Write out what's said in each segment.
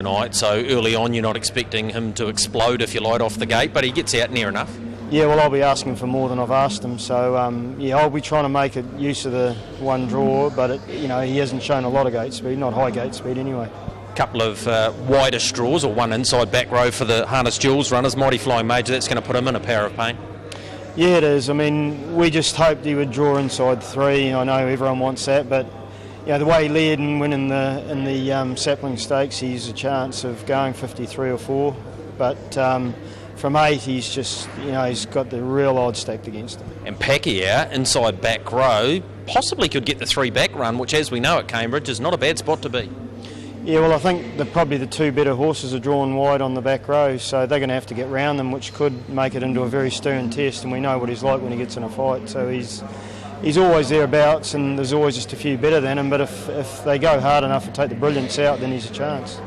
tonight, so early on you're not expecting him to explode, if you like, off the gate, but he gets out near enough. Yeah, well, I'll be asking for more than I've asked him, so I'll be trying to make use of the one draw, but he hasn't shown a lot of gate speed, not high gate speed anyway. Couple of wider straws, or one inside back row for the Harness Jewels runners. Mighty Flying Major, that's going to put him in a power of pain. Yeah, it is. I mean, we just hoped he would draw inside 3. I know everyone wants that, but the way he led and winning in the Sapling Stakes, he's a chance of going 53 or 4. But from 8, he's just, he's got the real odds stacked against him. And Pacquiao, inside back row, possibly could get the 3 back run, which, as we know at Cambridge, is not a bad spot to be. Yeah, well, I think probably the 2 better horses are drawn wide on the back row, so they're going to have to get round them, which could make it into a very stern test, and we know what he's like when he gets in a fight. So he's always thereabouts, and there's always just a few better than him, but if they go hard enough and take the brilliance out, then he's a chance.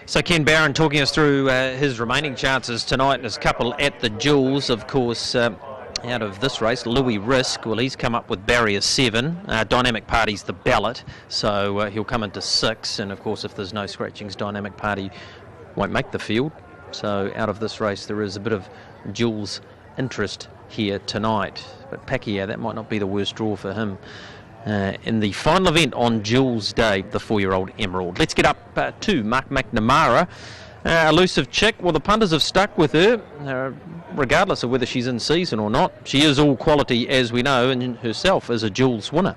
So Ken Barron talking us through his remaining chances tonight, and his couple at the Jewels, of course. Out of this race, Louis Risk, well, he's come up with barrier 7. Dynamic Party's the ballot, so he'll come into 6. And of course, if there's no scratchings, Dynamic Party won't make the field. So out of this race, there is a bit of Jules interest here tonight. But Pacquiao, that might not be the worst draw for him in the final event on Jules Day, the 4-year-old Emerald. Let's get up to Mark McNamara. Elusive Chick, well, the punters have stuck with her, regardless of whether she's in season or not. She is all quality, as we know, and herself is a Jules winner.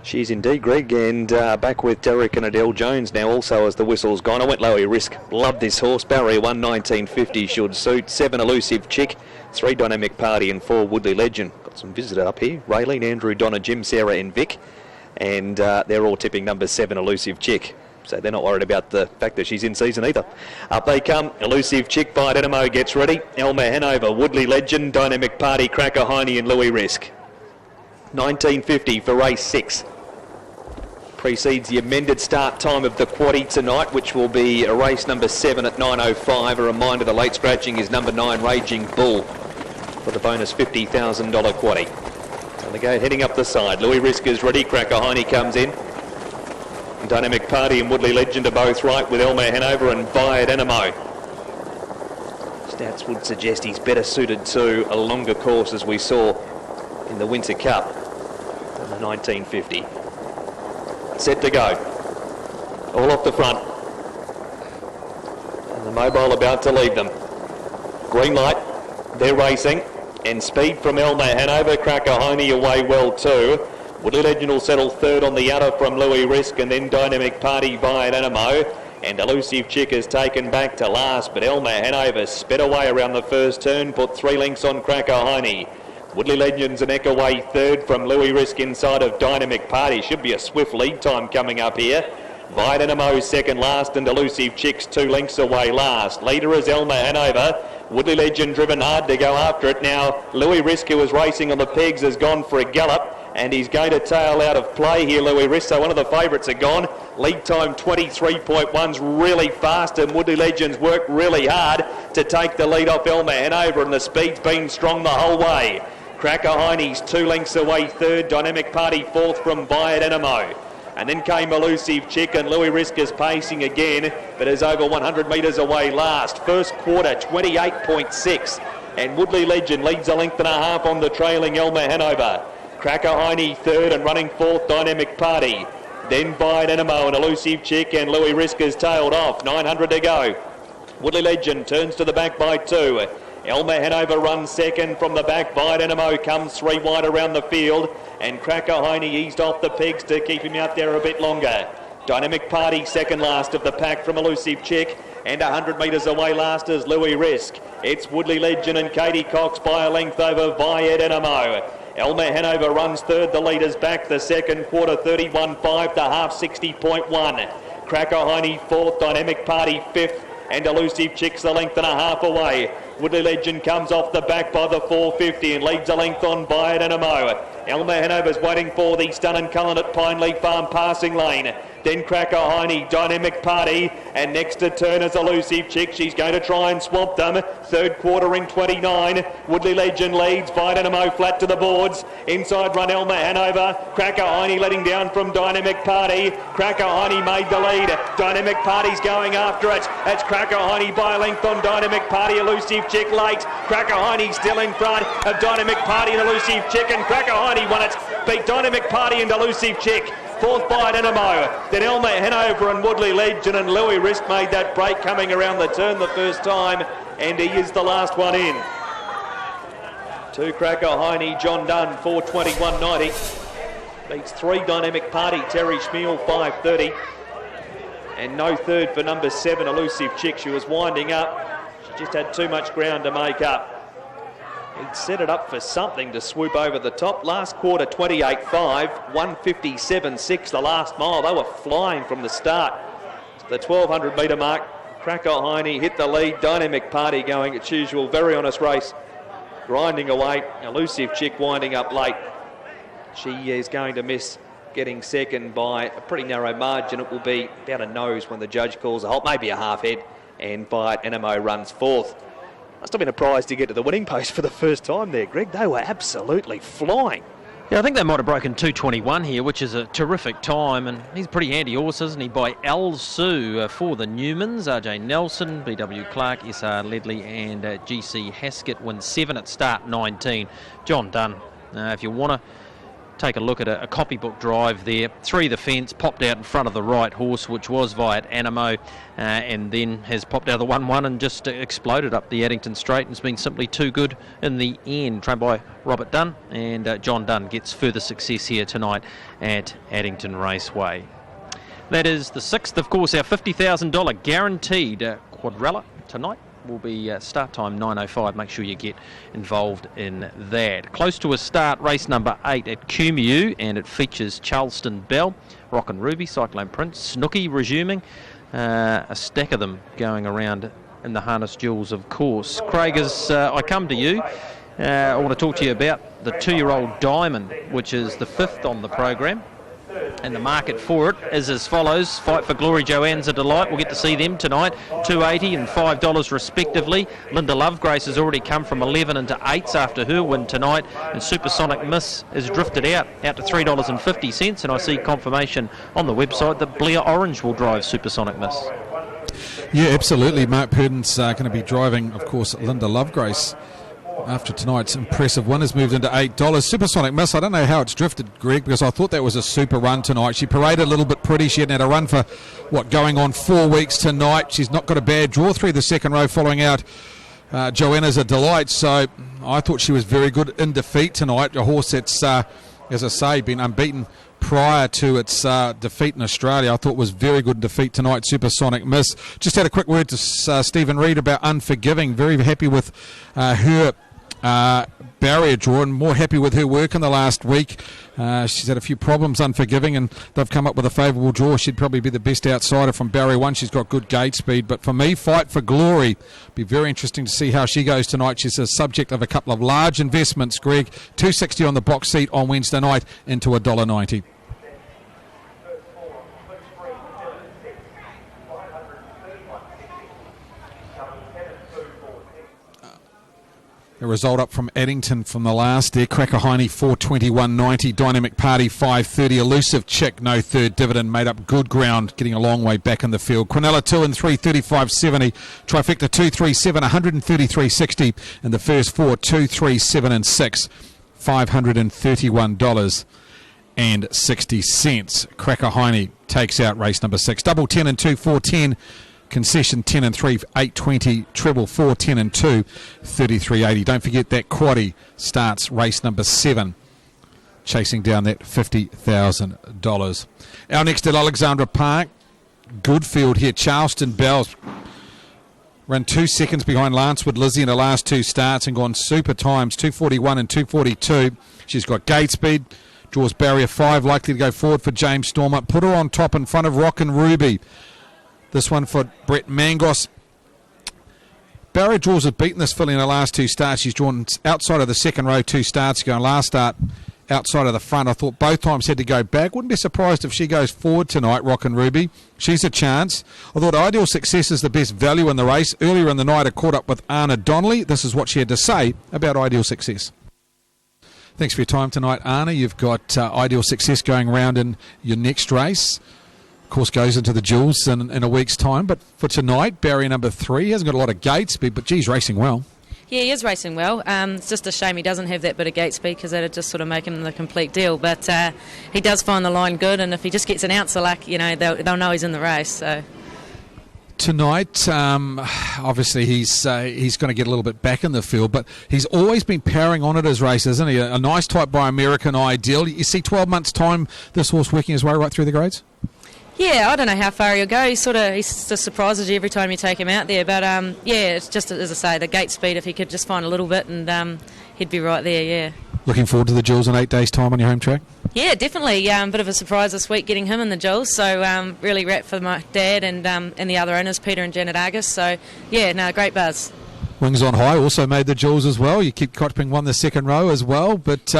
She is indeed, Greg, and back with Derek and Adele Jones now also as the whistle's gone. I went Louis Risk, loved this horse. Barrier 1, 1950 should suit. 7 Elusive Chick, 3 Dynamic Party and 4 Woodley Legend. Got some visitor up here. Raylene, Andrew, Donna, Jim, Sarah and Vic, and they're all tipping number 7 Elusive Chick. So they're not worried about the fact that she's in season either. Up they come. Elusive Chick by Dynamo gets ready. Elmer Hanover, Woodley Legend, Dynamic Party, Cracker Heine and Louis Risk. 1950 for race 6. Precedes the amended start time of the quaddie tonight, which will be a race number 7 at 9:05. A reminder, the late scratching is number 9, Raging Bull, for the bonus $50,000 quaddie. And the gate heading up the side. Louis Risk is ready. Cracker Heine comes in. Dynamic Party and Woodley Legend are both right, with Elmer Hanover and Via Dynamo. Stats would suggest he's better suited to a longer course, as we saw in the Winter Cup in the 1950. Set to go. All off the front. And the Mobile about to leave them. Green light. They're racing. And speed from Elmer Hanover. Cracker Heine away well too. Woodley Legend will settle 3rd on the outer from Louis Risk, and then Dynamic Party via Dynamo. And Elusive Chick is taken back to last, but Elmer Hanover sped away around the first turn, put 3 lengths on Cracker Heine. Woodley Legend's a neck away 3rd from Louis Risk inside of Dynamic Party. Should be a swift lead time coming up here. Via Dynamo 2nd last, and Elusive Chick's 2 lengths away last. Leader is Elmer Hanover. Woodley Legend driven hard to go after it. Now Louis Risk, who was racing on the pegs, has gone for a gallop. And he's going to tail out of play here, Louis Risk. So one of the favourites are gone. Lead time 23.1's really fast, and Woodley Legends worked really hard to take the lead off Elmer Hanover, and the speed's been strong the whole way. Cracker Heine's 2 lengths away 3rd, Dynamic Party 4th from Via Dynamo. And then came Elusive Chick, and Louis Risk is pacing again, but is over 100 metres away last. First quarter, 28.6. And Woodley Legend leads a length and a half on the trailing Elmer Hanover. Cracker Heine 3rd and running 4th, Dynamic Party. Then Via Dynamo and Elusive Chick, and Louis Risk is tailed off. 900 to go. Woodley Legend turns to the back by 2. Elmer Hanover runs 2nd from the back. Via Dynamo comes 3 wide around the field, and Cracker Heine eased off the pegs to keep him out there a bit longer. Dynamic Party 2nd last of the pack from Elusive Chick, and 100 metres away last is Louis Risk. It's Woodley Legend and Katie Cox by a length over Via Dynamo. Elmer Hanover runs 3rd, the leader's back, the 2nd quarter 31.5 to half 60.1. Cracker Heine 4th, Dynamic Party 5th, and Elusive Chick's a length and a half away. Woodley Legend comes off the back by the 450 and leads a length on Via Dynamo. Elmer Hanover's waiting for the Stun and Cullen at Pineleaf Farm passing lane. then Cracker Heine, Dynamic Party, and next to Turner's Elusive Chick. She's going to try and swamp them. Third quarter in 29. Woodley Legend leads. Dynamo flat to the boards. Inside run Elmer Hanover. Cracker Heine letting down from Dynamic Party. Cracker Heine made the lead. Dynamic Party's going after it. It's Cracker Heine by a length on Dynamic Party. Elusive Chick late. Cracker Heine still in front of Dynamic Party and Elusive Chick, and Cracker Heine won it. Beat Dynamic Party and Elusive Chick. Fourth by Dynamo. Then Elmer Hanover and Woodley Legend, and Louis Risk made that break coming around the turn the first time, and he is the last one in. 2 Cracker Heine, John Dunn, 4:21.90. Beats 3 Dynamic Party, Terry Schmiel, 5:30. And no third for number 7, Elusive Chick. She was winding up. She just had too much ground to make up. He'd set it up for something to swoop over the top. Last quarter, 28.5, 157.6 the last mile. They were flying from the start. To the 1,200 metre mark, Cracker Heine hit the lead. Dynamic Party going its usual. Very honest race. Grinding away. Elusive Chick winding up late. She is going to miss getting second by a pretty narrow margin. It will be about a nose when the judge calls a halt, maybe a half head, and Fiat Enemo runs fourth. Must have been a prize to get to the winning post for the first time there, Greg. They were absolutely flying. Yeah, I think they might have broken 2:21 here, which is a terrific time, and he's a pretty handy horse, isn't he, by Al Sue for the Newmans. RJ Nelson, BW Clark, SR Ledley and GC Haskett win 7 at start 19. John Dunn, if you want to take a look at a copybook drive there. 3 the fence, popped out in front of the right horse, which was Viat Animo, and then has popped out of the 1-1 and just exploded up the Addington Straight, and has been simply too good in the end. Trained by Robert Dunn, and John Dunn gets further success here tonight at Addington Raceway. That is the 6th, of course, our $50,000 guaranteed quadrella tonight. Will be start time 9:05. Make sure you get involved in that. Close to a start, race number 8 at Kumeu, and it features Charleston Bell, Rock and Ruby, Cyclone Prince, Snooky resuming, a stack of them going around in the harness jewels, of course. Craig, as I come to you, I want to talk to you about the 2-year-old Diamond, which is the 5th on the program. And the market for it is as follows. Fight for Glory, Joanne's a delight. We'll get to see them tonight. $2.80 and $5 respectively. Linda Lovegrace has already come from 11 into 8s after her win tonight. And Supersonic Miss has drifted out to $3.50. And I see confirmation on the website that Blair Orange will drive Supersonic Miss. Yeah, absolutely. Mark Purden's going to be driving, of course, Linda Lovegrace. After tonight's impressive win has moved into $8. Supersonic Miss, I don't know how it's drifted, Greg, because I thought that was a super run tonight. She paraded a little bit pretty. She hadn't had a run for, going on 4 weeks tonight. She's not got a bad draw through the second row following out Joanna's a delight. So I thought she was very good in defeat tonight. A horse that's, as I say, been unbeaten prior to its defeat in Australia. I thought was very good in defeat tonight, Supersonic Miss. Just had a quick word to Stephen Reid about Unforgiving. Very happy with her barrier draw, and more happy with her work in the last week. She's had a few problems, Unforgiving, and they've come up with a favourable draw. She'd probably be the best outsider from barrier 1. She's got good gate speed, but for me, Fight for Glory, be very interesting to see how she goes tonight. She's a subject of a couple of large investments, Greg. $2.60 on the box seat on Wednesday night into $1.90. A result up from Addington from the last there. Cracker Heine 4:21.90. Dynamic Party 5:30. Elusive Chick no third. Dividend made up good ground, getting a long way back in the field. Quinella 2 and 3 35.70. Trifecta 2, 3, 7 133.60. And the first 4 2, 3, 7 and 6 $531.60. Cracker Heine takes out race number 6. Double 10 and 2 410. Concession 10 and 3 820, treble 4 10 and 2 33.80. Don't forget that quaddie starts race number 7, chasing down that $50,000. Our next at Alexandra Park, good field here. Charleston Bells ran 2 seconds behind Lancewood Lizzie in the last 2 starts and gone super times, 2:41 and 2:42. She's got gate speed, draws barrier 5, likely to go forward for James Stormer. Put her on top in front of Rock and Ruby. This one for Brett Mangos. Barrier draws have beaten this filly in the last 2 starts. She's drawn outside of the second row 2 starts ago. Last start, outside of the front. I thought both times had to go back. Wouldn't be surprised if she goes forward tonight, Rockin' Ruby. She's a chance. I thought Ideal Success is the best value in the race. Earlier in the night I caught up with Anna Donnelly. This is what she had to say about Ideal Success. Thanks for your time tonight, Anna. You've got Ideal Success going round in your next race. Of course, goes into the Jewels in a week's time. But for tonight, barrier number 3. He hasn't got a lot of gate speed, but geez, racing well. Yeah, he is racing well. It's just a shame he doesn't have that bit of gate speed, because that would just sort of make him the complete deal. But he does find the line good, and if he just gets an ounce of luck, you know, they'll know he's in the race. So tonight, obviously he's going to get a little bit back in the field, but he's always been powering on at his races, isn't he? A nice type by American Ideal. You see 12 months' time this horse working his way right through the grades? Yeah, I don't know how far he'll go. He just surprises you every time you take him out there. But yeah, it's just, as I say, the gate speed, if he could just find a little bit, and he'd be right there, yeah. Looking forward to the Jewels in 8 days' time on your home track? Yeah, definitely. Bit of a surprise this week getting him in the Jewels. So really wrapped for my dad and the other owners, Peter and Janet Argus. So yeah, no, great buzz. Wings on High also made the Jewels as well. You keep Kochping won the second row as well. But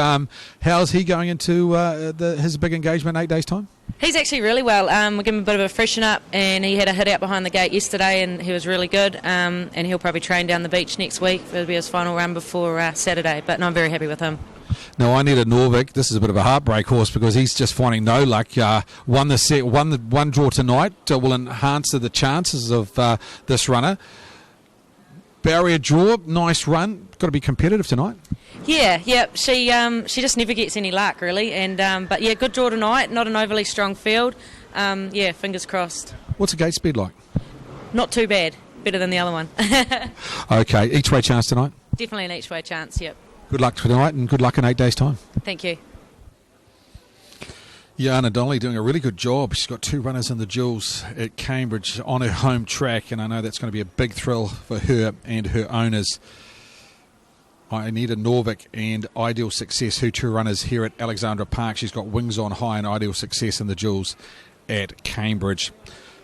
how's he going into his big engagement in 8 days' time? He's actually really well. We're giving him a bit of a freshen up, and he had a hit out behind the gate yesterday, and he was really good. And he'll probably train down the beach next week. It'll be his final run before Saturday. But no, I'm very happy with him. Now, I need a Norvik. This is a bit of a heartbreak horse because he's just finding no luck. Won one draw tonight. Will enhance the chances of this runner. Barrier draw, nice run. Got to be competitive tonight. Yeah. She just never gets any luck really, and but yeah, good draw tonight. Not an overly strong field. Yeah, fingers crossed. What's the gate speed like? Not too bad. Better than the other one. Okay, each way chance tonight. Definitely an each way chance. Yep. Good luck tonight, and good luck in 8 days' time. Thank you. Yeah, Anna Donnelly doing a really good job. She's got 2 runners in the Jewels at Cambridge on her home track, and I know that's going to be a big thrill for her and her owners. I need a Norvik and Ideal Success, who 2 runners here at Alexandra Park. She's got Wings on High and Ideal Success in the Jewels at Cambridge.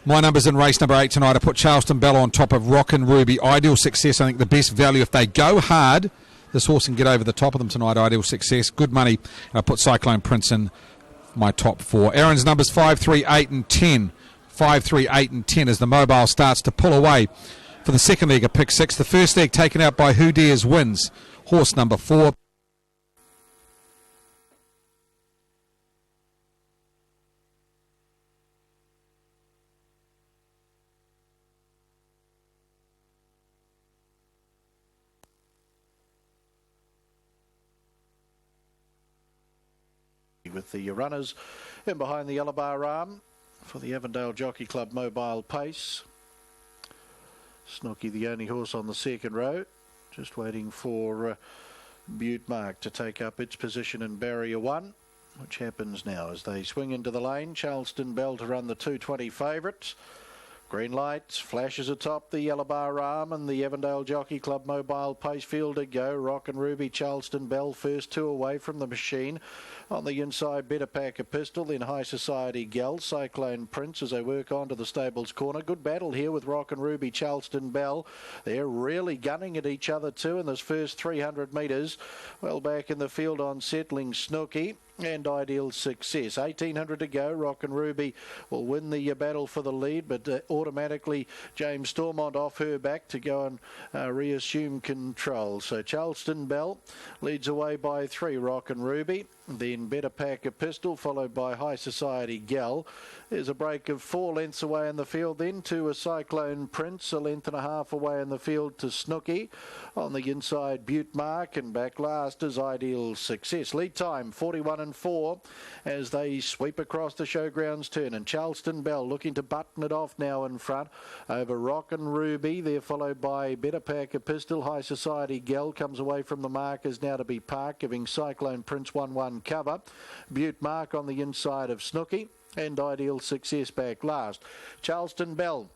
My numbers in race number 8 tonight. I put Charleston Bell on top of Rockin' Ruby. Ideal Success, I think the best value. If they go hard, this horse can get over the top of them tonight. Ideal Success, good money. And I put Cyclone Prince in my top 4. Aaron's numbers 5, 3, 8 and 10. 5, 3, 8 and 10 as the mobile starts to pull away for the second leg of pick 6. The first leg taken out by Who Dares Wins. Horse number 4. With the runners in behind the yellow bar arm for the Avondale Jockey Club Mobile Pace. Snooky, the only horse on the second row, just waiting for Butte Mark to take up its position in barrier 1, which happens now as they swing into the lane. Charleston Bell to run the 2:20 favourites. Green lights, flashes atop the yellow bar arm, and the Avondale Jockey Club Mobile Pace field to go. Rockin' Ruby, Charleston Bell, first 2 away from the machine. On the inside, Better Pack a Pistol, then High Society Gal, Cyclone Prince as they work on to the stables corner. Good battle here with Rockin' Ruby, Charleston Bell. They're really gunning at each other too in this first 300 metres. Well back in the field on settling Snooky and Ideal Success. 1800 to go. Rockin' Ruby will win the battle for the lead, but automatically James Stormont off her back to go and reassume control. So Charleston Bell leads away by 3. Rockin' Ruby, then Better Pack a Pistol, followed by High Society Gal. There's a break of 4 lengths away in the field, then to a Cyclone Prince, a length and a half away in the field to Snooky. On the inside, Butte Mark, and back last is Ideal Success. Lead time 41 and 4 as they sweep across the showgrounds turn, and Charleston Bell looking to button it off now in front over Rockin' Ruby. They're followed by Better Pack a Pistol. High Society Gal comes away from the markers now to be Park, giving Cyclone Prince 1-1 cover. Butte Mark on the inside of Snooky, and Ideal Success back last. Charleston Bell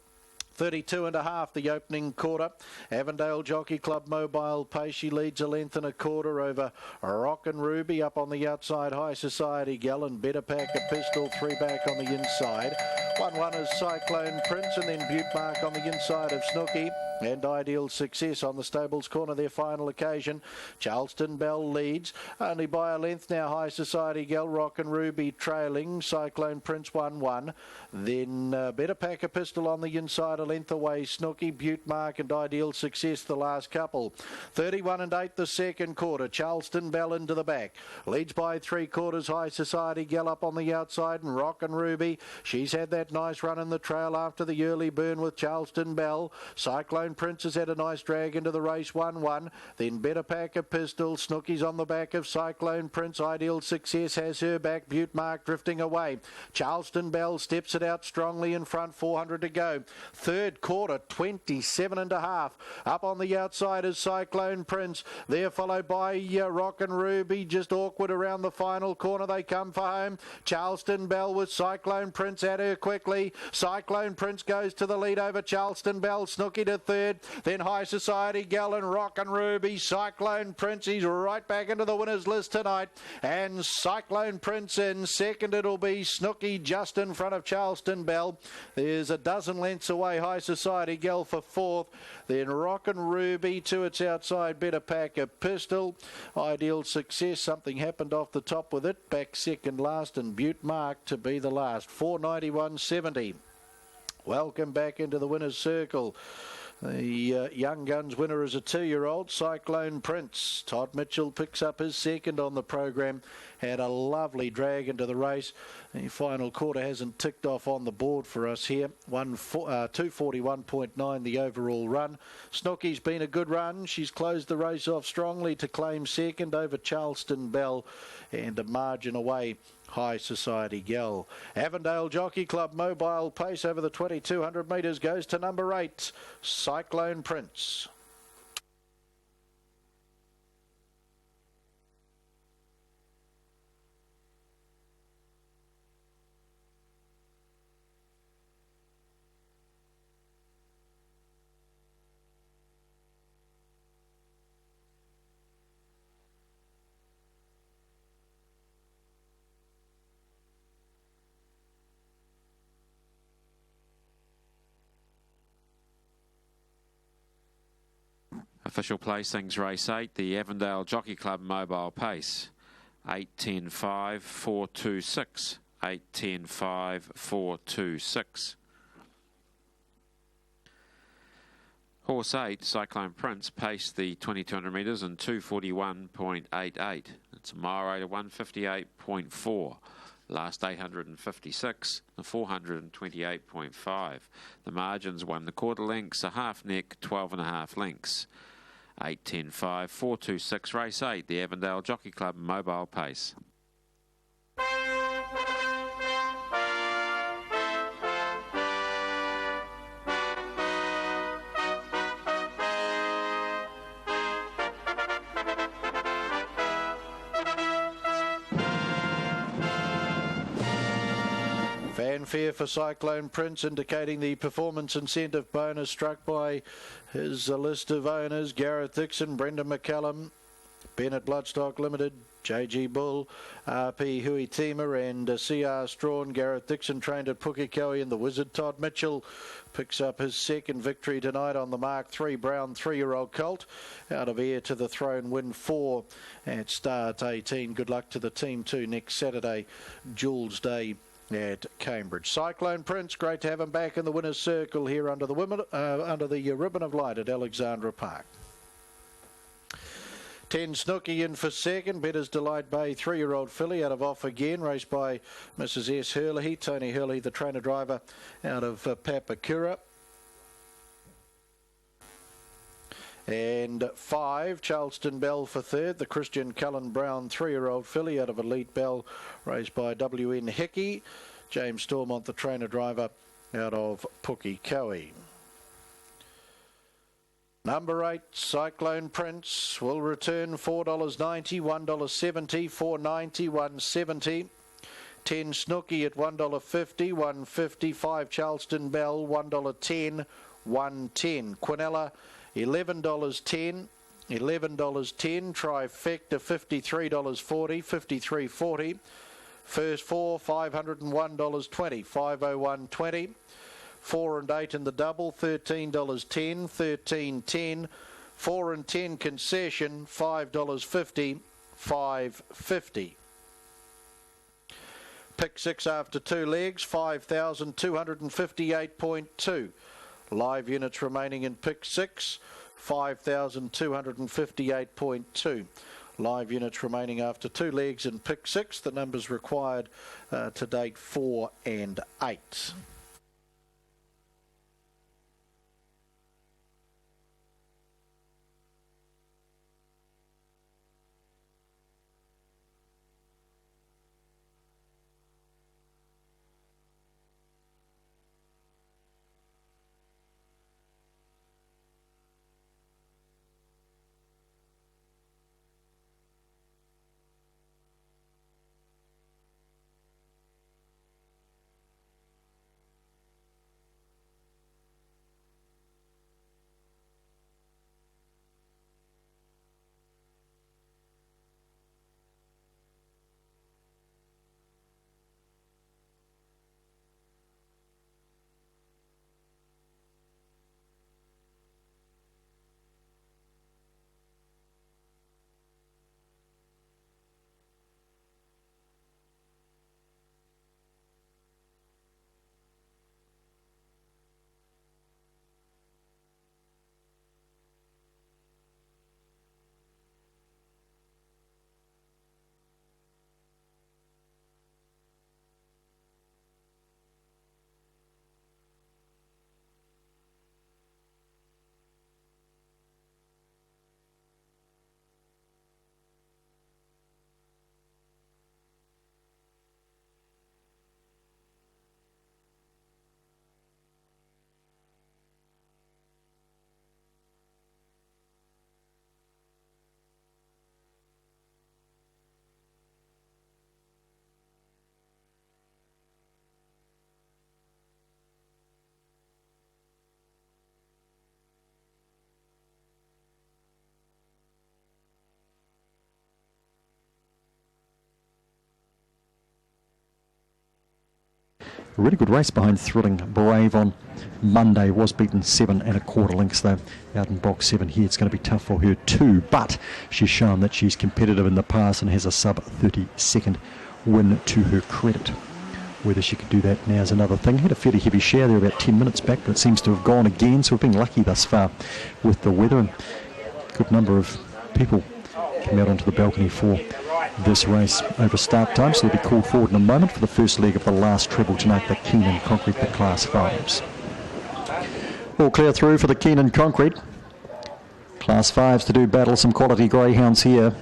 32.5 the opening quarter. Avondale Jockey Club Mobile Pace, she leads a length and a quarter over Rockin' Ruby. Up on the outside, High Society Gal, and Better Pack a Pistol 3 back on the inside. 1-1 is Cyclone Prince, and then Butte Mark on the inside of Snooky. And Ideal Success on the stable's corner, their final occasion. Charleston Bell leads, only by a length now. High Society Gal, Rock and Ruby trailing. Cyclone Prince 1-1. Then Better Pack a Pistol on the inside, a length away. Snooky, Butte Mark and Ideal Success the last couple. 31 and 8 the second quarter. Charleston Bell into the back. Leads by 3/4. High Society Gal up on the outside, and Rock and Ruby. She's had that nice run in the trail after the early burn with Charleston Bell. Cyclone Prince has had a nice drag into the race, 1-1. Then Better Pack a Pistol. Snooky's on the back of Cyclone Prince. Ideal Success has her back. Butte Mark drifting away. Charleston Bell steps it out strongly in front, 400 to go. Third quarter, 27 and a half. Up on the outside is Cyclone Prince. There followed by Rock and Ruby. Just awkward around the final corner. They come for home. Charleston Bell with Cyclone Prince at her quickly. Cyclone Prince goes to the lead over Charleston Bell. Snooky to third. Then High Society Gal and Rock and Ruby. Cyclone Prince, he's right back into the winners list tonight. And Cyclone Prince in second. It'll be Snooky just in front of Charleston Bell. There's a dozen lengths away. High Society Gal for fourth. Then Rock and Ruby to its outside. Better Pack a Pistol. Ideal Success. Something happened off the top with it. Back second last, and Butte Mark to be the last. 491.70. Welcome back into the winner's circle. The Young Guns winner is a 2-year-old, Cyclone Prince. Todd Mitchell picks up his second on the program. Had a lovely drag into the race. The final quarter hasn't ticked off on the board for us here. 241.9 the overall run. Snooky's been a good run. She's closed the race off strongly to claim second over Charleston Bell, and a margin away High Society Gal. Avondale Jockey Club mobile pace over the 2200 metres goes to number 8, Cyclone Prince. Official placings, race 8, the Avondale Jockey Club mobile pace. 8:10.5, 426. 8:10.5, 426. Horse 8, Cyclone Prince, paced the 2200 metres in 241.88. It's a mile rate of 158.4. Last 856, the 428.5. The margins won the quarter lengths, a half neck, 12.5 lengths. 8:10.5, 426, race 8, the Avondale Jockey Club mobile pace. Fanfare for Cyclone Prince, indicating the performance incentive bonus struck by his list of owners: Gareth Dixon, Brendan McCallum, Bennett Bloodstock Limited, JG Bull, RP Hui Tima and CR Strawn. Gareth Dixon trained at Pukekohe, and the Wizard Todd Mitchell picks up his second victory tonight on the Mark 3 Brown 3-year-old colt. Out of Heir to the Throne, win 4 at start 18. Good luck to the team too next Saturday, Jules Day at Cambridge. Cyclone Prince, great to have him back in the winner's circle here under the ribbon of light at Alexandra Park. 10 Snooky in for second. Better's Delight Bay 3-year-old filly out of Off Again, raced by Mrs S. Hurley. Tony Hurley, the trainer driver out of Papakura. And 5, Charleston Bell for third. The Christian Cullen Brown 3-year-old filly out of Elite Bell, raced by W.N. Hickey. James Stormont, the trainer driver out of Pukekohe. Number 8, Cyclone Prince, will return $4.90, $1.70, $4.90, $1.70. 10 Snooky at $1.50, $1.50. 5 Charleston Bell, $1.10, $1.10. Quinella, $11.10, $11.10. Trifecta, $53.40, $53.40. First four, $501.20, 501.20. 4 and 8 in the double, $13.10, 13.10. 4 and 10 concession, $5.50, 5.50. Pick 6 after 2 legs, 5,258.2. Live units remaining in pick 6, 5,258.2. Live units remaining after 2 legs in pick 6. The numbers required to date 4 and 8. A really good race behind Thrilling Brave on Monday. Was beaten 7 1/4 lengths though out in box 7 here. It's going to be tough for her too, but she's shown that she's competitive in the past and has a sub 32nd win to her credit. Whether she could do that now is another thing. Had a fairly heavy share there about 10 minutes back, but it seems to have gone again, so we've been lucky thus far with the weather, and a good number of people come out onto the balcony for this race over start time, so they'll be called forward in a moment for the first leg of the last treble tonight, the Keenan Concrete, the Class 5s. All clear through for the Keenan Concrete. Class 5s to do battle some quality greyhounds here.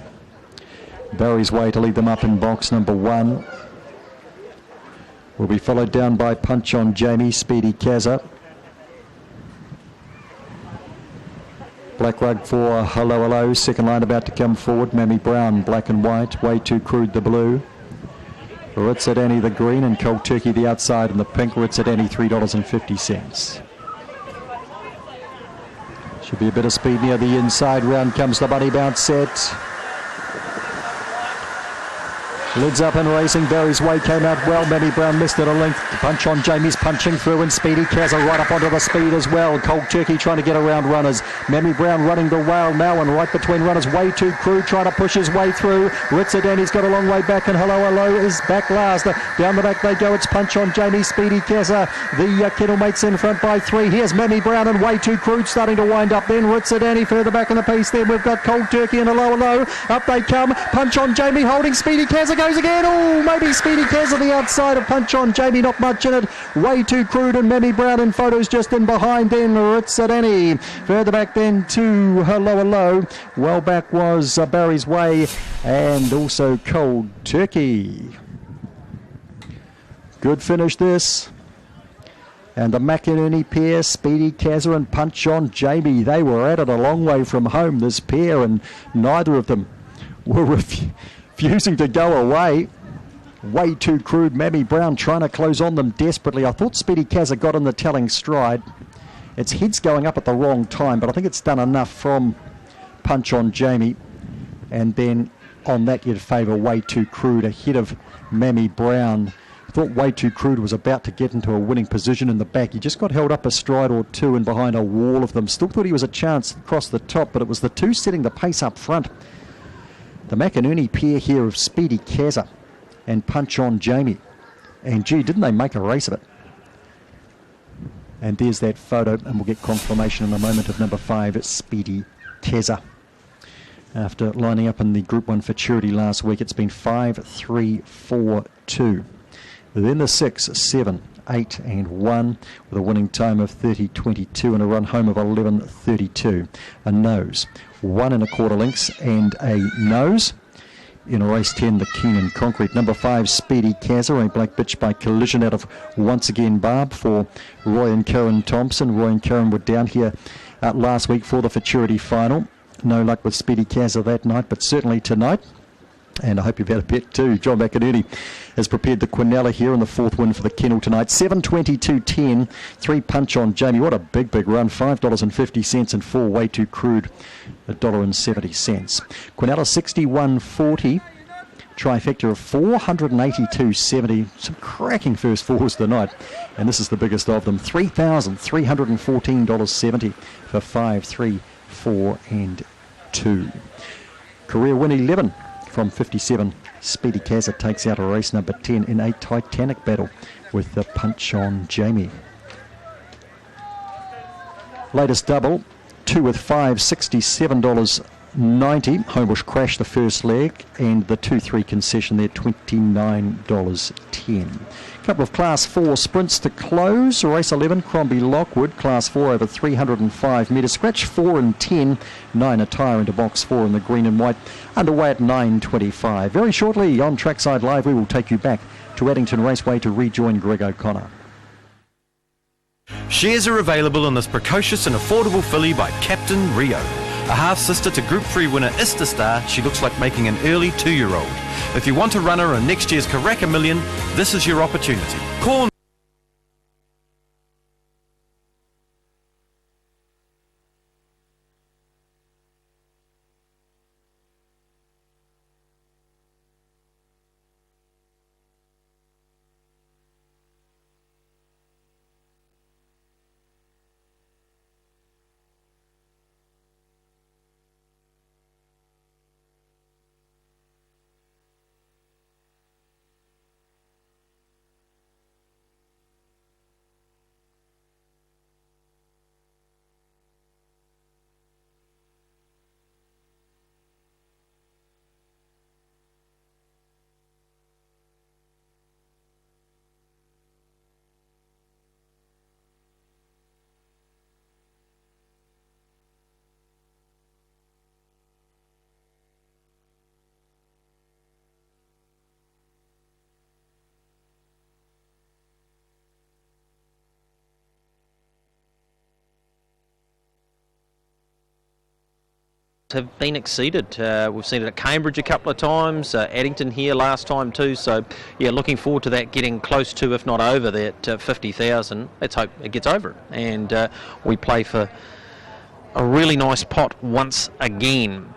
Barry's Way to lead them up in box number 1. Will be followed down by Punch on Jamie, Speedy Kazza. Black Rug for Hello Hello, second line about to come forward. Mammy Brown, black and white, Way Too Crude the blue. Ritz at Annie the green, and Cold Turkey the outside in the pink. Ritz at Annie $3.50. Should be a bit of speed near the inside. Round comes the bunny bounce set. Lids up and racing. Barry's Way came out well. Mammy Brown missed it a length. Punch on Jamie's punching through, and Speedy Kazza right up onto the speed as well. Cold Turkey trying to get around runners. Mammy Brown running the whale now, and right between runners. Way Too Crude trying to push his way through. Ritzer Danny's got a long way back, and Hello Hello is back last. Down the back they go. It's Punch on Jamie, Speedy Kazza. The Kennel Mates in front by 3. Here's Mammy Brown and Way Too Crude starting to wind up. Then Ritzer Danny further back in the piece. Then we've got Cold Turkey and Hello Hello. Up they come. Punch on Jamie holding. Speedy Kazza goes again. Oh, maybe Speedy Kazza the outside of Punch on Jamie, not much in it. Way Too Crude and Mammy Brown in photos just in behind. Then Ritzer Danny further back then to Hello Hello. Well back was Barry's Way and also Cold Turkey. Good finish this. And the McInerney pair, Speedy Kazza and Punch on Jamie, they were at it a long way from home, this pair, and neither of them were refusing to go away. Way Too Crude, Mammy Brown trying to close on them desperately. I thought Speedy Kazza got in the telling stride. Its head's going up at the wrong time, but I think it's done enough from Punch on Jamie. And then on that, you'd favour Way Too Crude ahead of Mammy Brown. I thought Way Too Crude was about to get into a winning position in the back. He just got held up a stride or two and behind a wall of them. Still thought he was a chance across the top, but it was the two setting the pace up front. The McInerney pair here of Speedy Kazza and Punch On Jamie. And gee, didn't they make a race of it? And there's that photo, and we'll get confirmation in a moment of number 5, Speedy Kazza. After lining up in the Group 1 Futurity last week, it's been 5, 3, 4, 2. Then the 6, 7, 8 and 1 with a winning time of 30.22 and a run home of 11.32. A nose, 1 1/4 lengths and a nose. In race 10, the Keenan Concrete. Number 5, Speedy Kazza, a black bitch by Collision out of Once Again Barb for Roy and Karen Thompson. Roy and Karen were down here last week for the Futurity final. No luck with Speedy Kazza that night, but certainly tonight. And I hope you've had a bet too. John McInerney has prepared the Quinella here in the 4th win for the kennel tonight. 7.22.10, 3 Punch On Jamie. What a big run. $5.50 and 4 Way Too Crude, $1.70. Quinella 61.40. Trifecta of 482.70. Some cracking first fours tonight. And this is the biggest of them. $3,314.70 for 5, 3, 4 and 2. Career win 11. From 57, Speedy Kazza takes out a race number 10 in a Titanic battle with the Punch On Jamie. Latest double, 2 with 5, $67.90. Homebush crashed the first leg, and the 2-3 concession there, $29.10. Couple of Class 4 sprints to close. Race 11, Crombie Lockwood, Class 4 over 305 metres. Scratch 4 and 10, 9 attire into box 4 in the green and white. Underway at 9.25. Very shortly on Trackside Live, we will take you back to Addington Raceway to rejoin Greg O'Connor. Shares are available in this precocious and affordable filly by Captain Rio. A half-sister to Group 3 winner Ista Star, she looks like making an early 2-year-old. If you want a runner in next year's Karaka Million, this is your opportunity. Call have been exceeded. We've seen it at Cambridge a couple of times, Addington here last time too, so yeah, looking forward to that getting close to, if not over, that 50,000. Let's hope it gets over it, and we play for a really nice pot once again.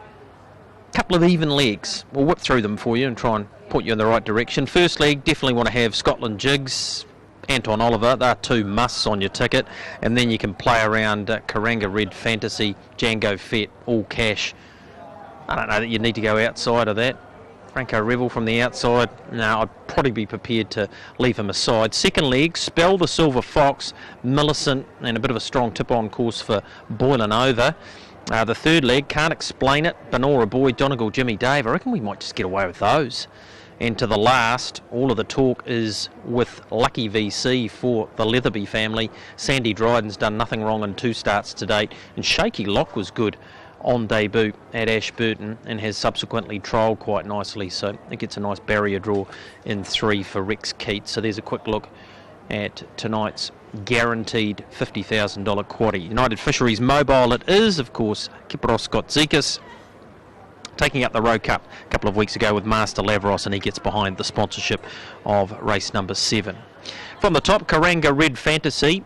Couple of even legs, we'll whip through them for you and try and put you in the right direction. First leg, definitely want to have Scotland Jigs, Anton Oliver, they're 2 musts on your ticket, and then you can play around Karanga Red Fantasy, Django Fett, All Cash. I don't know that you need to go outside of that. Franco Revel from the outside, no, I'd probably be prepared to leave him aside. Second leg, Spell the Silver Fox, Millicent, and a bit of a strong tip on course for Boiling Over. The third leg, Can't Explain It, Benora Boy, Donegal, Jimmy Dave. I reckon we might just get away with those. And to the last, all of the talk is with Lucky VC for the Leatherby family. Sandy Dryden's done nothing wrong in 2 starts to date, and Shaky Lock was good on debut at Ashburton and has subsequently trialled quite nicely, so it gets a nice barrier draw in 3 for Rex Keats. So there's a quick look at tonight's guaranteed $50,000 quaddie. United Fisheries Mobile it is, of course, Kipros Gotzikis taking up the Road Cup a couple of weeks ago with Master Lavros, and he gets behind the sponsorship of race number 7. From the top, Karanga Red Fantasy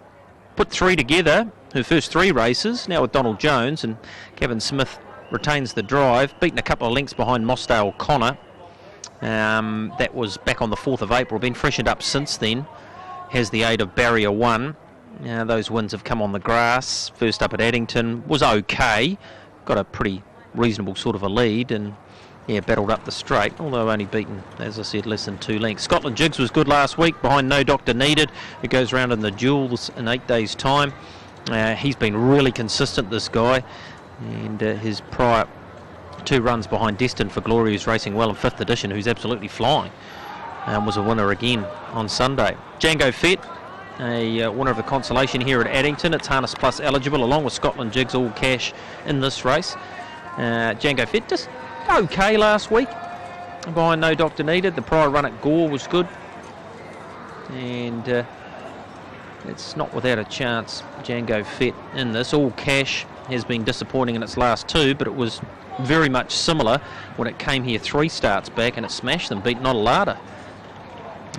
put 3 together, her first 3 races, now with Donald Jones, and Kevin Smith retains the drive, beaten a couple of lengths behind Mossdale Connor. That was back on the 4th of April, been freshened up since then. Has the aid of Barrier 1. Those wins have come on the grass. First up at Addington was okay, got a pretty reasonable sort of a lead, and battled up the straight, although only beaten, as I said, less than 2 lengths. Scotland Jigs was good last week behind No Doctor Needed, who goes round in the duels in 8 days' time. He's been really consistent, this guy, and his prior 2 runs behind Destined for Glory, who's racing well in 5th edition, who's absolutely flying, was a winner again on Sunday. Django Fett, a winner of the consolation here at Addington. It's Harness Plus eligible, along with Scotland Jigs, all cash in this race. Django Fett just okay last week behind No Doctor Needed. The prior run at Gore was good, and it's not without a chance. Django Fett in this. All Cash has been disappointing in its last 2, but it was very much similar when it came here 3 starts back, and it smashed them, beat Notalada,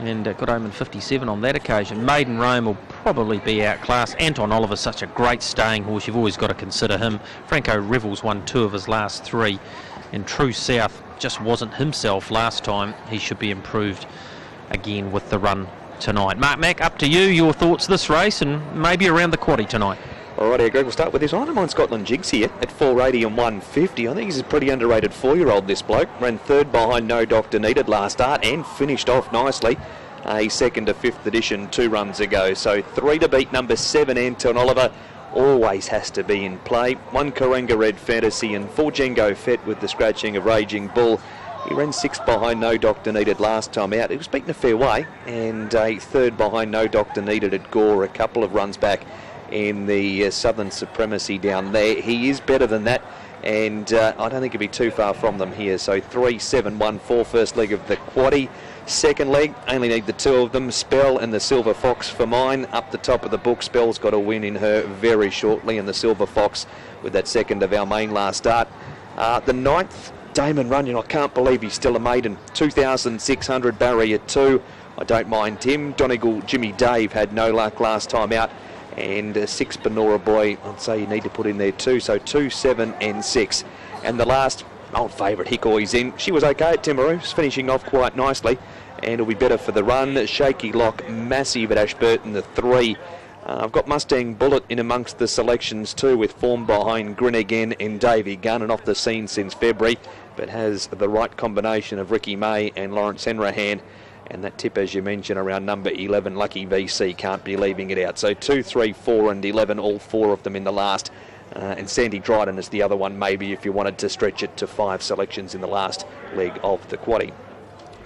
and got home in 57 on that occasion. Maiden Rome will probably be outclassed. Anton Oliver's such a great staying horse, you've always got to consider him. Franco Revels won 2 of his last 3, and True South just wasn't himself last time. He should be improved again with the run tonight. Mark Mack, up to you, your thoughts this race and maybe around the quaddie tonight. Alrighty, Greg, we'll start with this. I don't mind Scotland Jigs here at 480 and 150. I think he's a pretty underrated 4-year-old, this bloke. Ran 3rd behind No Doctor Needed last start and finished off nicely. A 2nd to 5th edition 2 runs ago. So 3 to beat number 7, Anton Oliver. Always has to be in play. 1 Karenga Red Fantasy and 4 Django Fett with the scratching of Raging Bull. He ran 6th behind No Doctor Needed last time out. He was beaten a fair way, and a 3rd behind No Doctor Needed at Gore, a couple of runs back in the Southern Supremacy down there. He is better than that, and I don't think he'll be too far from them here. So 3, 7, 1, 4, first leg of the quaddie. Second leg, only need the 2 of them, Spell and the Silver Fox for mine. Up the top of the book, Spell's got a win in her very shortly, and the Silver Fox with that 2nd of our main last start. The 9th, Damon Runyon, I can't believe he's still a maiden. 2,600 Barrier 2. I don't mind Tim. Donegal Jimmy Dave had no luck last time out. And 6 Benora Boy, I'd say you need to put in there too. So 2, 7 and 6. And the last, old favourite, Hickoy's in. She was okay at Timaru, finishing off quite nicely. And it'll be better for the run. Shaky Lock, massive at Ashburton, the 3. I've got Mustang Bullet in amongst the selections too, with form behind Grin Again and Davey Gunn, and off the scene since February, but has the right combination of Ricky May and Lawrence Henrahan. And that tip, as you mentioned, around number 11, Lucky VC, can't be leaving it out. So 2, 3, 4 and 11, all 4 of them in the last. And Sandy Dryden is the other one, maybe, if you wanted to stretch it to 5 selections in the last leg of the quaddie.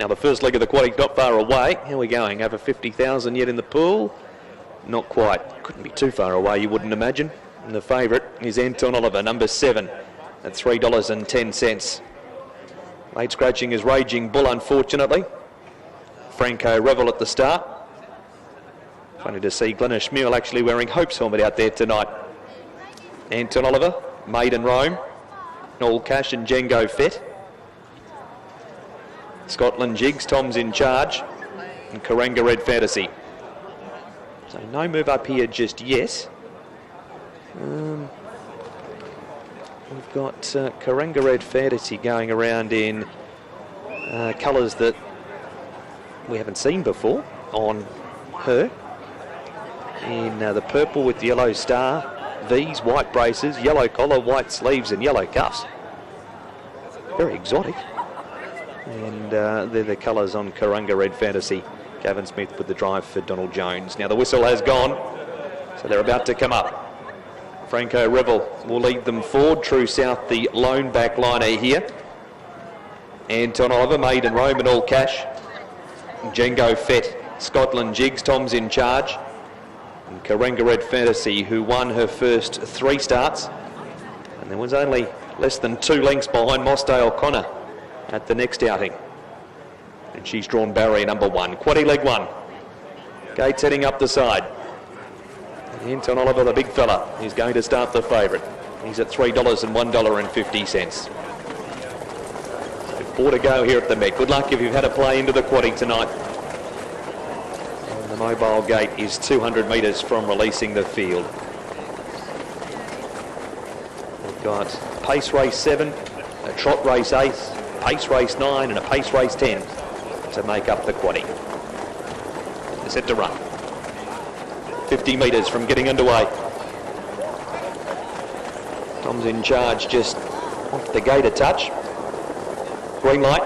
Now, the first leg of the quaddie not far away. How are we going? Over 50,000 yet in the pool? Not quite. Couldn't be too far away, you wouldn't imagine. And the favourite is Anton Oliver, number 7, at $3.10. Late scratching is Raging Bull, unfortunately. Franco Revel at the start. Funny to see Glennish Mule actually wearing Hope's helmet out there tonight. Anton Oliver, Maiden Rome, All Cash and Django Fett. Scotland Jigs, Tom's in charge, and Karenga Red Fantasy. So no move up here just yet. We've got Karenga Red Fantasy going around in colours that we haven't seen before on her. In the purple with the yellow star, V's, white braces, yellow collar, white sleeves and yellow cuffs. Very exotic. And they're the colours on Karenga Red Fantasy. Gavin Smith with the drive for Donald Jones. Now the whistle has gone, so they're about to come up. Franco Revel will lead them forward. True South, the lone back liner here. Anton Oliver, Maiden Rome and All Cash. Django Fett, Scotland Jigs, Tom's in charge. And Karenga Red Fantasy, who won her first 3 starts. And there was only less than 2 lengths behind Mossdale Connor at the next outing. And she's drawn barrier number 1. Quaddie leg 1. Gates heading up the side. And Anton Oliver, the big fella, is going to start the favourite. He's at $3 and $1.50. So 4 to go here at the Met. Good luck if you've had a play into the quaddie tonight. And the mobile gate is 200 metres from releasing the field. We've got pace race 7, a trot race 8, pace race 9 and a pace race 10 to make up the quaddie. They're set to run. 50 metres from getting underway. Tom's in charge, just off the gate a touch. Green light,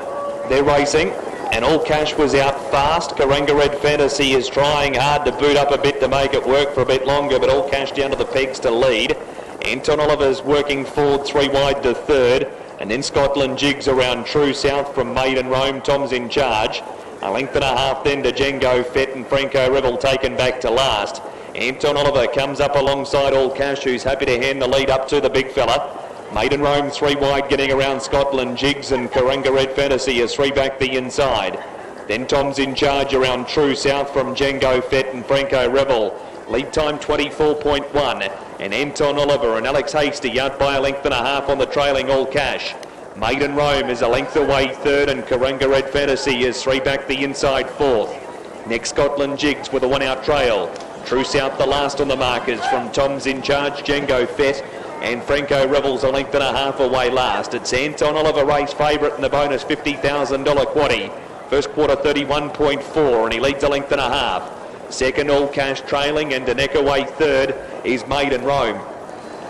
they're racing, and All Cash was out fast. Karunga Red Fantasy is trying hard to boot up a bit to make it work for a bit longer, but All Cash down to the pegs to lead. Anton Oliver's working forward 3 wide to third, and then Scotland Jigs around True South from Maiden Rome. Tom's in charge. A length and a half then to Django Fett, and Franco Rebel taken back to last. Anton Oliver comes up alongside All Cash, who's happy to hand the lead up to the big fella. Maiden Rome 3 wide getting around Scotland Jigs, and Karunga Red Fantasy is 3 back the inside. Then Tom's in charge around True South from Django Fett and Franco Rebel. Lead time 24.1, and Anton Oliver and Alex Hasty out by a length and a half on the trailing All Cash. Maiden Rome is a length away third, and Karunga Red Fantasy is 3 back the inside fourth. Next Scotland Jigs with a 1 out trail. True South the last on the markers from Tom's in charge, Django Fett, and Franco Rebel's a length and a half away last. It's Anton Oliver race favourite in the bonus $50,000 quaddie. First quarter 31.4, and he leads a length and a half. Second All Cash trailing, and a neck away third is Maiden Rome.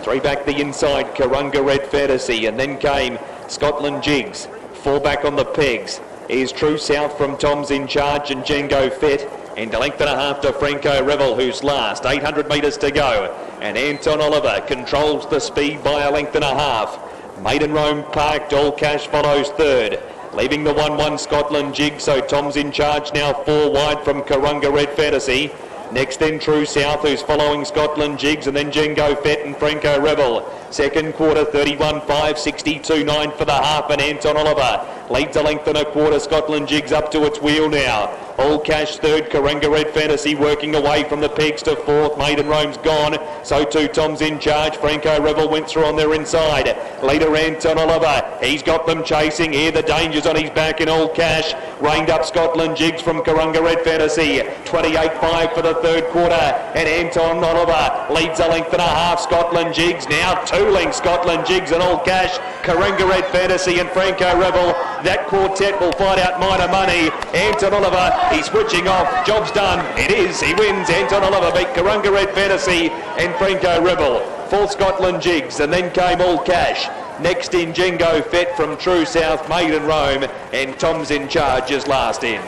3 back the inside, Karunga Red Fantasy, and then came Scotland Jigs. 4 back on the pegs is True South from Tom's in charge and Django Fett, and a length and a half to Franco Rebel, who's last. 800 metres to go, and Anton Oliver controls the speed by a length and a half. Maiden Rome parked, All Cash follows third. Leaving the 1-1 Scotland Jig, so Tom's in charge now 4 wide from Karunga Red Fantasy. Next then True South, who's following Scotland Jigs, and then Django Fett and Franco Rebel. Second quarter 31.5, 62.9 for the half, and Anton Oliver leads a length and a quarter. Scotland Jigs up to its wheel now. All Cash third, Karunga Red Fantasy working away from the pegs to fourth. Maiden Rome's gone, so too Tom's in charge. Franco Rebel went through on their inside. Leader Anton Oliver, he's got them chasing here. The danger's on his back in All Cash. Reined up Scotland Jigs from Karunga Red Fantasy. 28.5 for the third quarter, and Anton Oliver leads a length and a half. Scotland Jigs now 2 lengths. Scotland Jigs and All Cash, Karunga Red Fantasy and Franco Rebel. That quartet will find out minor money. Anton Oliver, he's switching off. Job's done. It is. He wins. Anton Oliver beat Karunga Red Fantasy and Franco Rebel. 4 Scotland Jigs, and then came All Cash. Next in Django Fett from True South, Maiden Rome, and Tom's in charge is last in.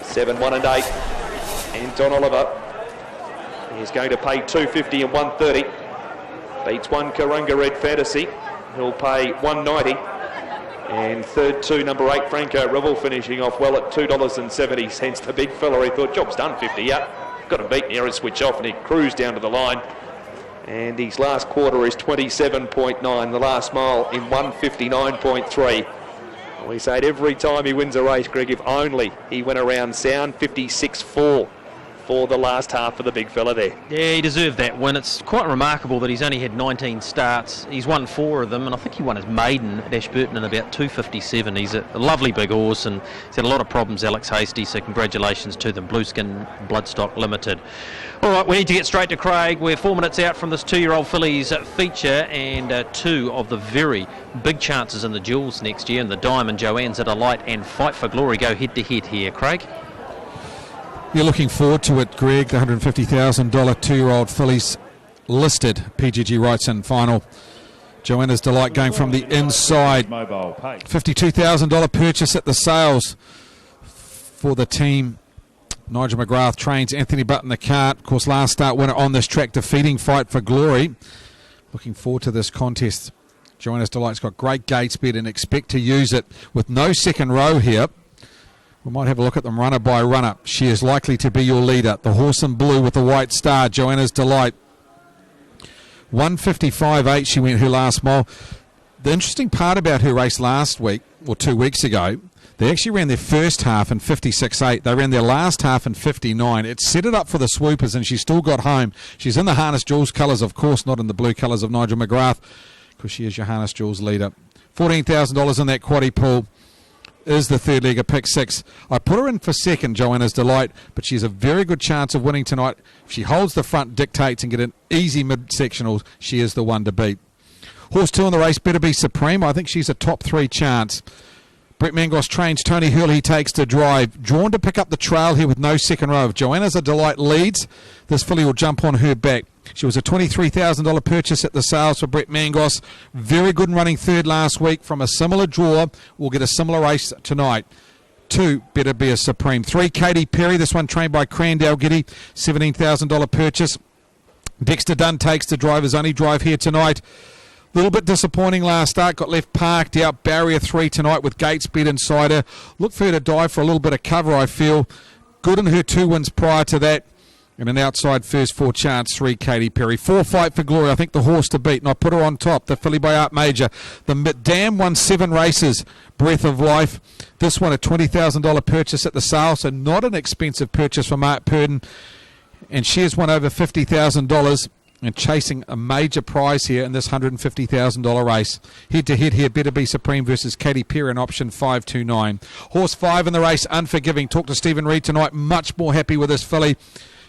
7, 1 and 8. Anton Oliver is going to pay $250 and $130. Beats 1 Karunga Red Fantasy. He'll pay $190. And third 2, number 8, Franco Rebel, finishing off well at $2.70. The big fella, he thought, job's done, 50, yeah. Got him beaten here and switch off, and he cruised down to the line. And his last quarter is 27.9, the last mile in 159.3. We say it every time he wins a race, Greg, if only he went around sound. 56.4 for the last half of the big fella there. Yeah, he deserved that win. It's quite remarkable that he's only had 19 starts. He's won 4 of them, and I think he won his maiden at Ashburton in about 2:57. He's a lovely big horse, and he's had a lot of problems, Alex Hasty, so congratulations to them. Blueskin Bloodstock Limited. All right, we need to get straight to Craig. We're 4 minutes out from this 2-year-old fillies feature, and 2 of the very big chances in the duels next year, and the Diamond, Joanne's a Delight and Fight for Glory go head-to-head here. Craig? You're looking forward to it, Greg. The $150,000 2-year-old fillies listed. PGG Wrightson final. Joanne's Delight going from the inside. $52,000 purchase at the sales for the team. Nigel McGrath trains Anthony Button the cart. Of course, last start winner on this track, defeating Fight for Glory. Looking forward to this contest. Joanne's Delight's got great gate speed and expect to use it with no second row here. We might have a look at them runner by runner. She is likely to be your leader. The horse in blue with the white star, Joanne's Delight. 155.8 she went her last mile. The interesting part about her race last week, or 2 weeks ago, they actually ran their first half in 56.8. They ran their last half in 59. It set it up for the swoopers, and she still got home. She's in the Harness Jewels colours, of course, not in the blue colours of Nigel McGrath, because she is your Harness Jewels leader. $14,000 in that quaddie pool is the third leg of pick 6. I put her in for second, Joanne's Delight, but she has a very good chance of winning tonight. If she holds the front, dictates, and get an easy mid-sectional, she is the one to beat. Horse 2 in the race, Better Be Supreme. I think she's a top 3 chance. Brett Mangos trains, Tony Hurley takes to drive. Drawn to pick up the trail here with no second row. If Joanna's a Delight leads, this filly will jump on her back. She was a $23,000 purchase at the sales for Brett Mangos. Very good in running third last week from a similar draw. We'll get a similar race tonight. 2, Better Be a Supreme. 3, Katy Perry. This one trained by Crandell Giddy. $17,000 purchase. Dexter Dunn takes to drive his only drive here tonight. A little bit disappointing last start. Got left parked out. Barrier 3 tonight with Gatesbed inside her. Look for her to dive for a little bit of cover, I feel. Good in her 2 wins prior to that. And an outside first 4 chance, 3, Katy Perry. 4, Fight for Glory. I think the horse to beat. And I put her on top. The filly by Art Major. The Dam won 7 races. Breath of Life. This one a $20,000 purchase at the sale. So not an expensive purchase for Mark Purdon. And she has won over $50,000. And chasing a major prize here in this $150,000 race. Head-to-head here, Better Be Supreme versus Katy Perry in option 529. Horse 5 in the race, Unforgiving. Talked to Stephen Reid tonight, much more happy with this filly.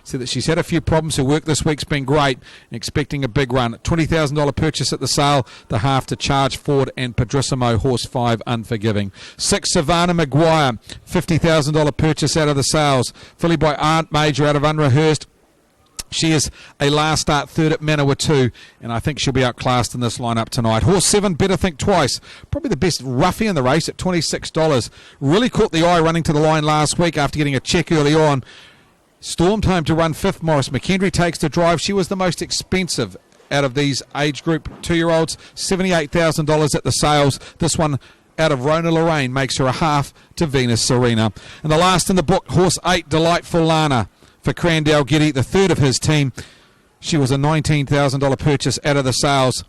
Said that she's had a few problems. Her work this week's been great. Expecting a big run. $20,000 purchase at the sale. The half to Charge Ford and Padrissimo. Horse 5, Unforgiving. 6, Savannah Maguire. $50,000 purchase out of the sales. Filly by Aunt Major out of Unrehearsed. She is a last start third at Manawa 2, and I think she'll be outclassed in this lineup tonight. Horse 7, Better Think Twice. Probably the best roughie in the race at $26. Really caught the eye running to the line last week after getting a check early on. Stormed home to run 5th. Morris McHenry takes to drive. She was the most expensive out of these age group 2-year-olds. $78,000 at the sales. This one out of Rona Lorraine makes her a half to Venus Serena. And the last in the book, Horse 8, Delightful Lana. For Crandell Giddy, the third of his team. She was a $19,000 purchase out of the sales.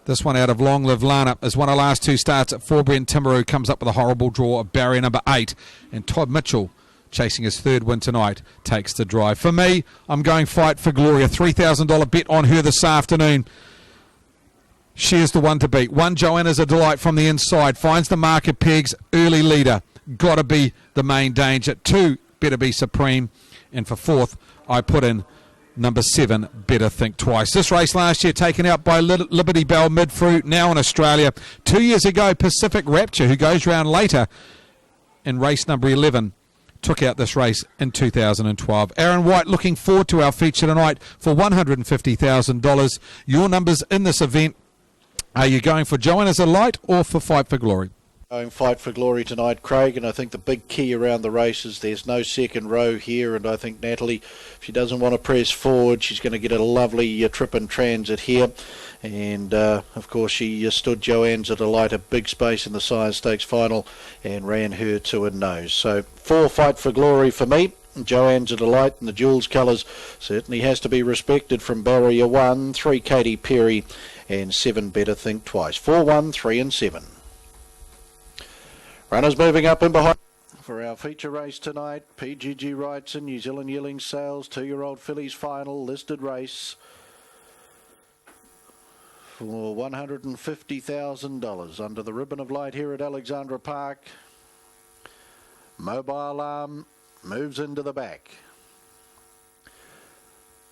This one out of Long Live Lana has won her last 2 starts at Forbury and Timaru. Comes up with a horrible draw of barrier number 8. And Todd Mitchell, chasing his 3rd win tonight, takes the drive. For me, I'm going Fight for Glory. A $3,000 bet on her this afternoon. She is the one to beat. 1, Joanna's a Delight from the inside. Finds the marker pegs. Early leader. Got to be the main danger. 2, Better Be Supreme. And for 4th, I put in number 7, Better Think Twice. This race last year taken out by Liberty Bell Midfruit, now in Australia. 2 years ago, Pacific Rapture, who goes round later in race number 11, took out this race in 2012. Aaron White looking forward to our feature tonight for $150,000. Your numbers in this event, are you going for Joanna's a Light or for Fight for Glory? Going Fight for Glory tonight, Craig, and I think the big key around the race is there's no second row here, and I think Natalie, if she doesn't want to press forward, she's going to get a lovely trip and transit here. And of course she stood Joanne's at a Light, a big space in the Science Stakes final, and ran her to a nose. So 4, Fight for Glory for me. Joanne's a Delight, and the Jules colours certainly has to be respected from barrier 1, 3, Katy Perry, and 7, Better Think Twice. 4, 1, 3 and 7. Runners moving up and behind for our feature race tonight. PGG Wrightson, New Zealand Yearling Sales, 2-year-old fillies final, listed race for $150,000 under the ribbon of light here at Alexandra Park. Mobile Arm moves into the back.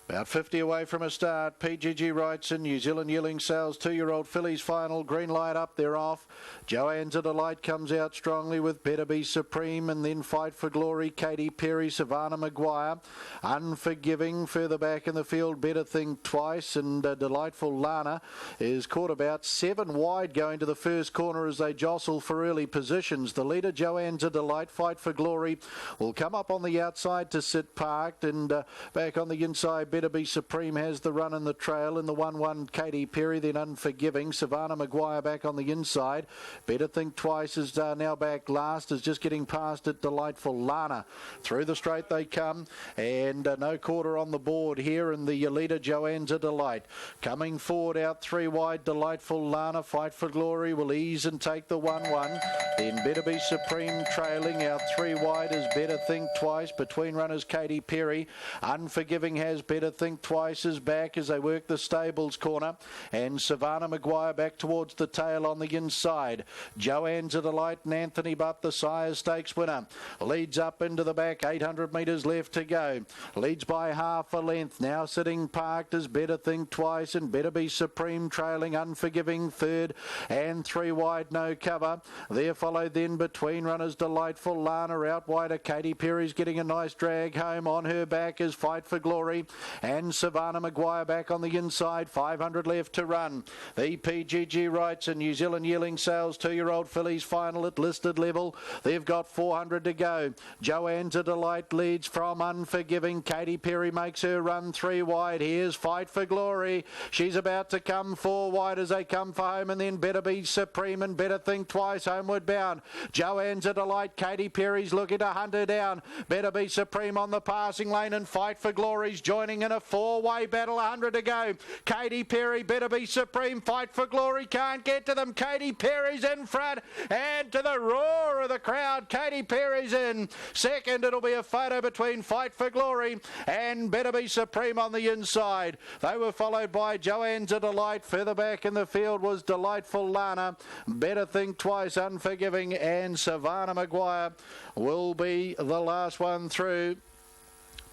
About 50 away from a start. PGG Wrightson, New Zealand Yearling Sales, 2-year-old fillies final. Green light up, they're off. Joanne's a Delight comes out strongly with Better Be Supreme, and then Fight for Glory, Katy Perry, Savannah Maguire. Unforgiving further back in the field, Better Think Twice, and Delightful Lana is caught about 7 wide going to the first corner as they jostle for early positions. The leader, Joanne's a Delight, Fight for Glory, will come up on the outside to sit parked, and back on the inside, Better Be Supreme has the run in the trail. In the 1-1, Katy Perry, then Unforgiving. Savannah Maguire back on the inside. Better Think Twice is now back last, is just getting past it. Delightful Lana. Through the straight they come, and no quarter on the board here, and the leader, Joanne's a Delight. Coming forward out 3 wide, Delightful Lana. Fight for Glory will ease and take the 1-1. Then Better Be Supreme trailing out 3 wide is Better Think Twice. Between runners, Katy Perry. Unforgiving has Better Better Think Twice is back as they work the stables corner. And Savannah Maguire back towards the tail on the inside. Joanne's a Delight and Anthony Butt, the Sire Stakes winner, leads up into the back. 800 metres left to go. Leads by half a length. Now sitting parked is Better Think Twice and Better Be Supreme, trailing Unforgiving third, and 3 wide, No Cover. There followed then between runners Delightful Lana, out wider. Katy Perry's getting a nice drag home. On her back is Fight for Glory and Savannah Maguire back on the inside. 500 left to run. The PGG Rights and New Zealand Yearling Sales 2-year-old fillies final at listed level. They've got 400 to go. Joanne's a Delight leads from Unforgiving. Katy Perry makes her run 3 wide. Here's Fight for Glory. She's about to come 4 wide as they come for home, and then Better Be Supreme and Better Think Twice homeward bound. Joanne's a Delight. Katy Perry's looking to hunt her down. Better Be Supreme on the passing lane, and Fight for Glory's joining in a 4-way battle. 100 to go. Katy Perry, Better Be Supreme, Fight for Glory can't get to them. Katy Perry's in front, and to the roar of the crowd, Katy Perry's in second. It'll be a photo between Fight for Glory and Better Be Supreme on the inside. They were followed by Joanne's a Delight. Further back in the field was Delightful Lana, Better Think Twice, Unforgiving, and Savannah Maguire will be the last one through.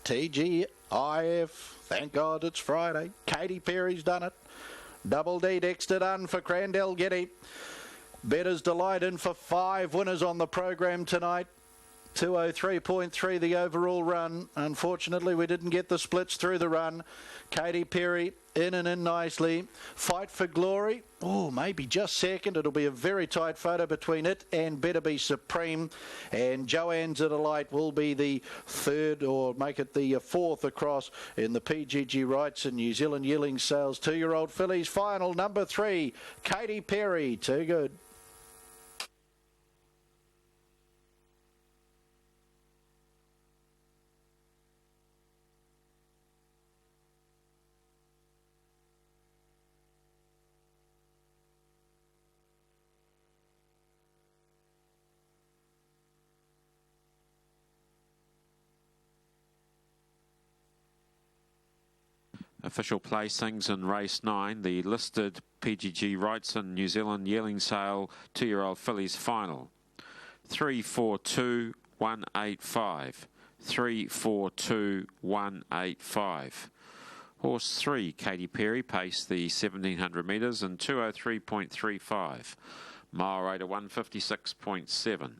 TGIF, thank God it's Friday. Katy Perry's done it. Double D Dexter done for Crandell Getty. Better's Delight in for 5 winners on the program tonight. 203.3 the overall run. Unfortunately, we didn't get the splits through the run. Katy Perry in and in nicely. Fight for Glory, maybe just second. It'll be a very tight photo between it and Better Be Supreme. And Joanne's a Delight will be the third, or make it the fourth across in the PGG Rights and New Zealand Yearling Sales 2-year-old fillies final. Number 3, Katy Perry. Too good. Official placings in race 9, the listed PGG Rights and New Zealand Yearling Sale 2-year-old fillies final. 3, 4, 2, 1, 8, 5. 3, 4, 2, 1, 8, 5. Horse 3, Katy Perry, paced the 1700 metres in 203.35. Mile rate of 156.7.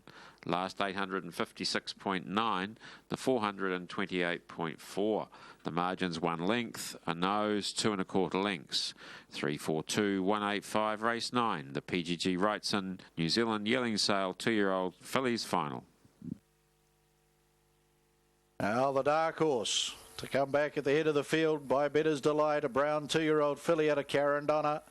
Last 856.9, the 428.4. The margin's 1 length, a nose 2 1/4 lengths. 3, 4, 2, 1, 8, 5, race 9. The PGG Rights and New Zealand Yearling Sale 2-year-old fillies final. Now the dark horse to come back at the head of the field by Better's Delight, a brown 2-year-old filly out of Carandonna.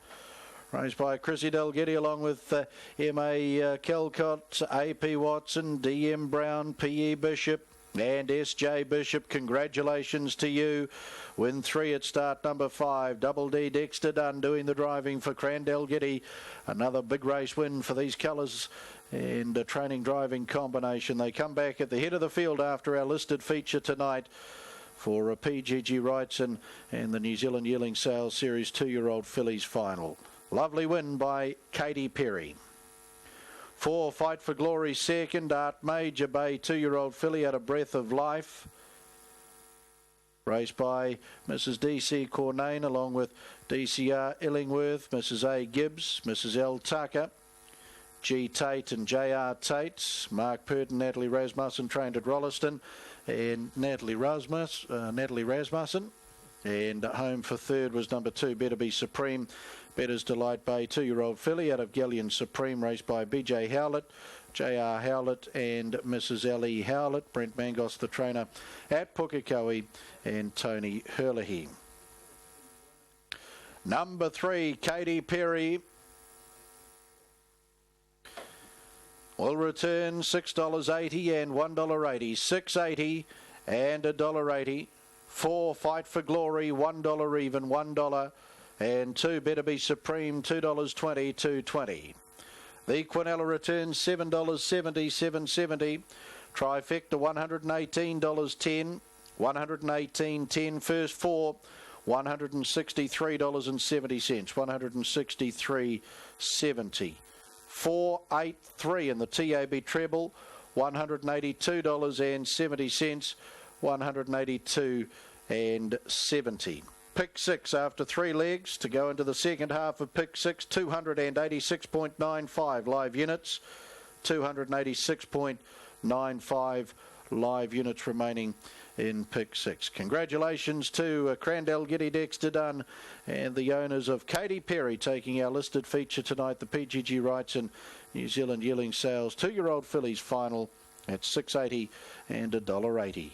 Raised by Chrissy Delgetty along with M.A. Calcott, A.P. Watson, D.M. Brown, P.E. Bishop and S.J. Bishop. Congratulations to you. Win 3 at start number 5. Double D Dexter Dunn doing the driving for Crandell Getty. Another big race win for these colours and a training driving combination. They come back at the head of the field after our listed feature tonight for a PGG Rights and the New Zealand Yearling Sales Series 2-year-old fillies final. Lovely win by Katy Perry. 4, Fight for Glory second. Art Major Bay 2-year-old filly out of Breath of Life. Raced by Mrs. D.C. Cornane along with DCR Illingworth, Mrs. A. Gibbs, Mrs. L. Tucker, G. Tate and J.R. Tate. Mark Purden, Natalie Rasmussen trained at Rolleston, and Natalie Rasmussen. And home for third was number 2, Better Be Supreme. Better's Delight Bay 2-year-old filly out of Galleon Supreme, raced by B.J. Howlett, J.R. Howlett and Mrs. L.E. Howlett. Brent Mangos, the trainer at Pukekohe, and Tony Herlihy. Number 3, Katy Perry, will return $6.80 and $1.80. $6.80 and $1.80. 4, Fight for Glory, $1 even, $1. And 2, Better Be Supreme, $2.20, $2.20. The Quinella returns $7.70, $7.70. Trifecta $118.10. 118.10 first four, $163.70, 163.70. 483 in the TAB treble, $182.70, 182.70. Pick 6 after 3 legs to go into the second half of pick 6, 286.95 live units, 286.95 live units remaining in pick 6. Congratulations to Crandell, Giddy, Dexter Dunn and the owners of Katy Perry taking our listed feature tonight, the PGG Rights and New Zealand Yearling Sales 2-year-old fillies final at $6.80 and $1.80.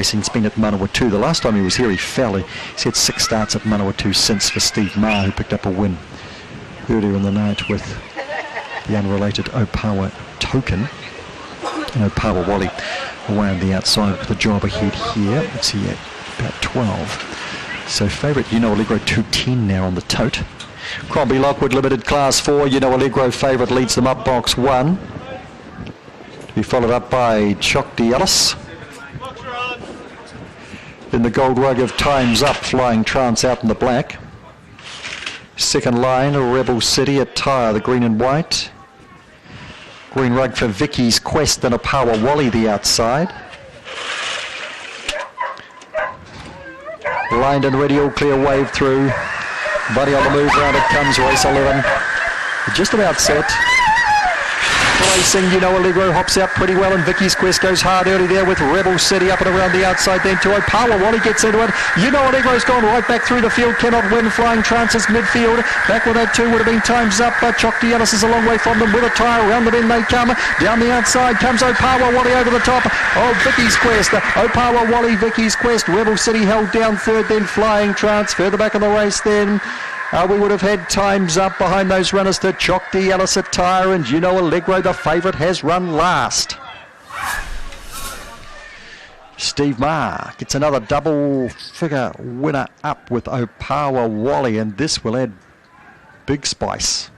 He's been at Manawatu. The last time he was here he fell. He's had 6 starts at Manawatu since for Steve Maher, who picked up a win earlier in the night with the unrelated Opawa Token. And Opawa Wally away on the outside with the job ahead here. Let's see, at about 12. So favourite Allegro 210 now on the tote. Crombie Lockwood Limited Class 4. Allegro favourite leads them up box 1. To be followed up by Chokdi Ellis. In the gold rug of Time's Up, Flying Trance out in the black. Second line, Rebel City at Tyre, the green and white. Green rug for Vicky's Quest and Opawa Wally the outside. Lined and ready, all clear, wave through. Buddy on the move, round it comes, race 11. Just about set. Racing, Allegro hops out pretty well and Vicky's Quest goes hard early there with Rebel City up and around the outside, then to Opawa Wally gets into it. Allegro's gone right back through the field, cannot win. Flying Trance's midfield. Back with that 2 would have been Time's Up, but Chokdi Ellis is a long way from them with a tyre. Around the bend they come. Down the outside comes Opawa Wally over the top of Vicky's Quest. Opawa Wally, Vicky's Quest. Rebel City held down third, then Flying Trance. Further back in the race then. We would have had Time's Up behind those runners to Chokdi Ellis at Tyre, and Allegro, the favourite, has run last. Steve Maher gets another double-figure winner up with Opawa Wally, and this will add big spice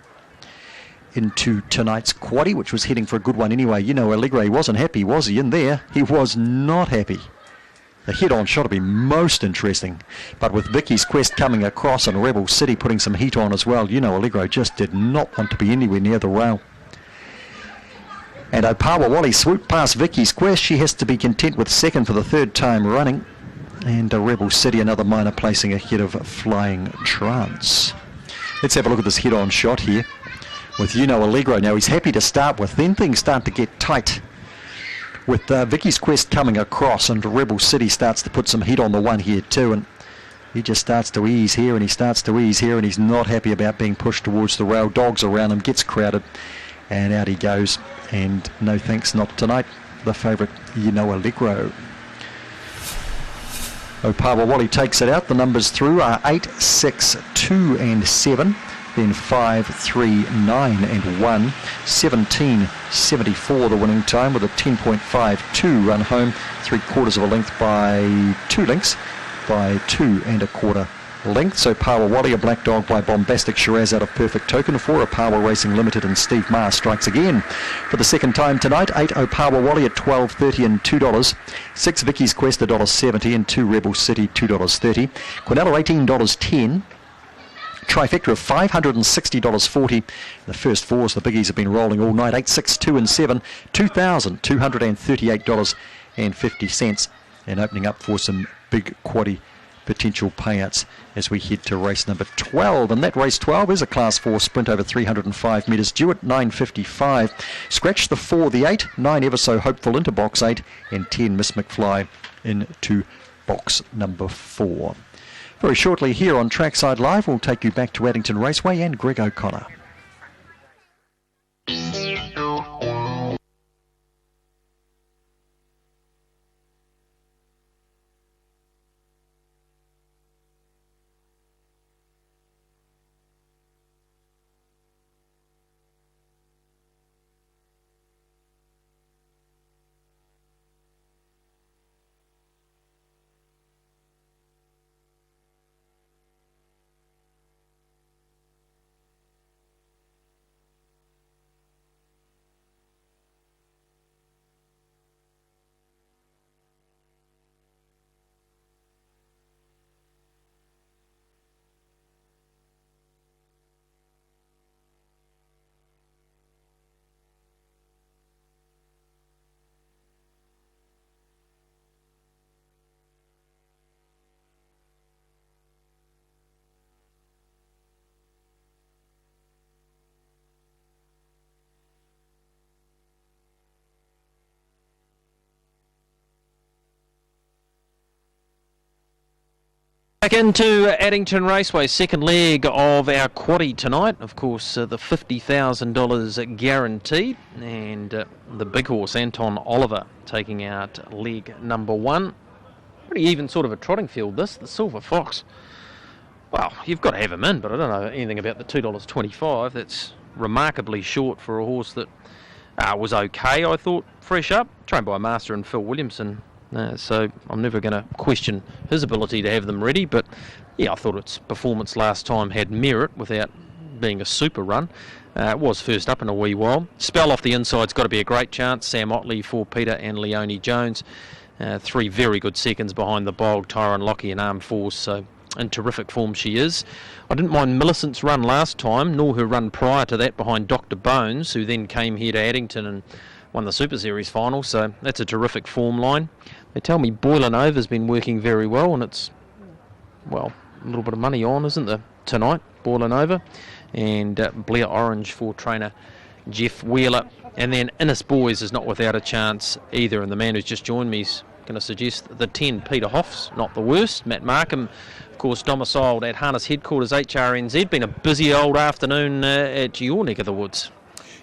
into tonight's quaddie, which was heading for a good one anyway. Allegro, he wasn't happy, was he, in there? He was not happy. The head-on shot will be most interesting. But with Vicky's Quest coming across and Rebel City putting some heat on as well, Allegro just did not want to be anywhere near the rail. And Opawa Wally swooped past Vicky's Quest. She has to be content with second for the third time running. And Rebel City, another minor, placing ahead of Flying Trance. Let's have a look at this head-on shot here with Allegro. Now he's happy to start with. Then things start to get tight with Vicky's Quest coming across, and Rebel City starts to put some heat on the one here too. And he just starts to ease here and he starts to ease here, and he's not happy about being pushed towards the rail. Dogs around him, gets crowded, and out he goes. And no thanks, not tonight. The favourite, Allegro. Opawa Wally takes it out. The numbers through are 8, 6, 2 and 7. Then 5, 3, 9 and 1. 17.74 the winning time with a 10.52 run home. 3/4 of a length by 2 lengths by 2 1/4 lengths. Opawa Wally, a black dog by Bombastic Shiraz out of Perfect Token. 4 Opawa Racing Limited, and Steve Marr strikes again for the second time tonight. 8 Opawa Wally at $12.30 and $2. 6 Vicky's Quest $1.70 and 2 Rebel City $2.30. Quinella $18.10. Trifecta of $560.40. The first fours, the biggies, have been rolling all night. 8, 6, 2 and 7, $2,238.50. And opening up for some big quaddie potential payouts as we head to race number 12. And that race 12 is a Class 4 sprint over 305 metres, due at 9.55. Scratch the 4, the 8, 9 Ever So Hopeful into box 8, and 10 Miss McFly into box number 4. Very shortly here on Trackside Live, we'll take you back to Addington Raceway and Greg O'Connor. Back into Addington Raceway, second leg of our quaddie tonight. Of course, the $50,000 guaranteed, and the big horse Anton Oliver taking out leg number 1. Pretty even sort of a trotting field this, the Silver Fox. Well, you've got to have him in, but I don't know anything about the $2.25. That's remarkably short for a horse that was okay, I thought, fresh up, trained by Master and Phil Williamson. So I'm never going to question his ability to have them ready, but yeah, I thought its performance last time had merit without being a super run. It was first up in a wee while. Spell off the inside's got to be a great chance. Sam Otley for Peter and Leonie Jones. 3 very good seconds behind the Bold, Tyrone Lockie and Armed Force, so in terrific form she is. I didn't mind Millicent's run last time, nor her run prior to that behind Dr. Bones, who then came here to Addington and won the Super Series final, so that's a terrific form line. They tell me Boiling Over's been working very well, and it's, well, a little bit of money on, isn't there, tonight, Boiling Over. And Blair Orange for trainer Jeff Wheeler. And then Innes Boys is not without a chance either, and the man who's just joined me is going to suggest the 10, Peter Hoff's not the worst. Matt Markham, of course, domiciled at Harness Headquarters, HRNZ. Been a busy old afternoon at your neck of the woods.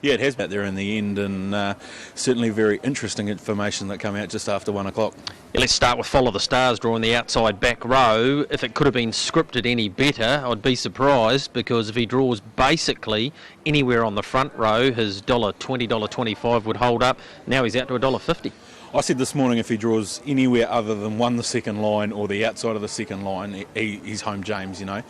Yeah, it has been out there in the end, and certainly very interesting information that came out just after 1 o'clock. Yeah, let's start with Follow the Stars drawing the outside back row. If it could have been scripted any better, I'd be surprised, because if he draws basically anywhere on the front row, his $20, $25 would hold up. Now he's out to $1.50. I said this morning if he draws anywhere other than the second line or the outside of the second line, he's home James, you know.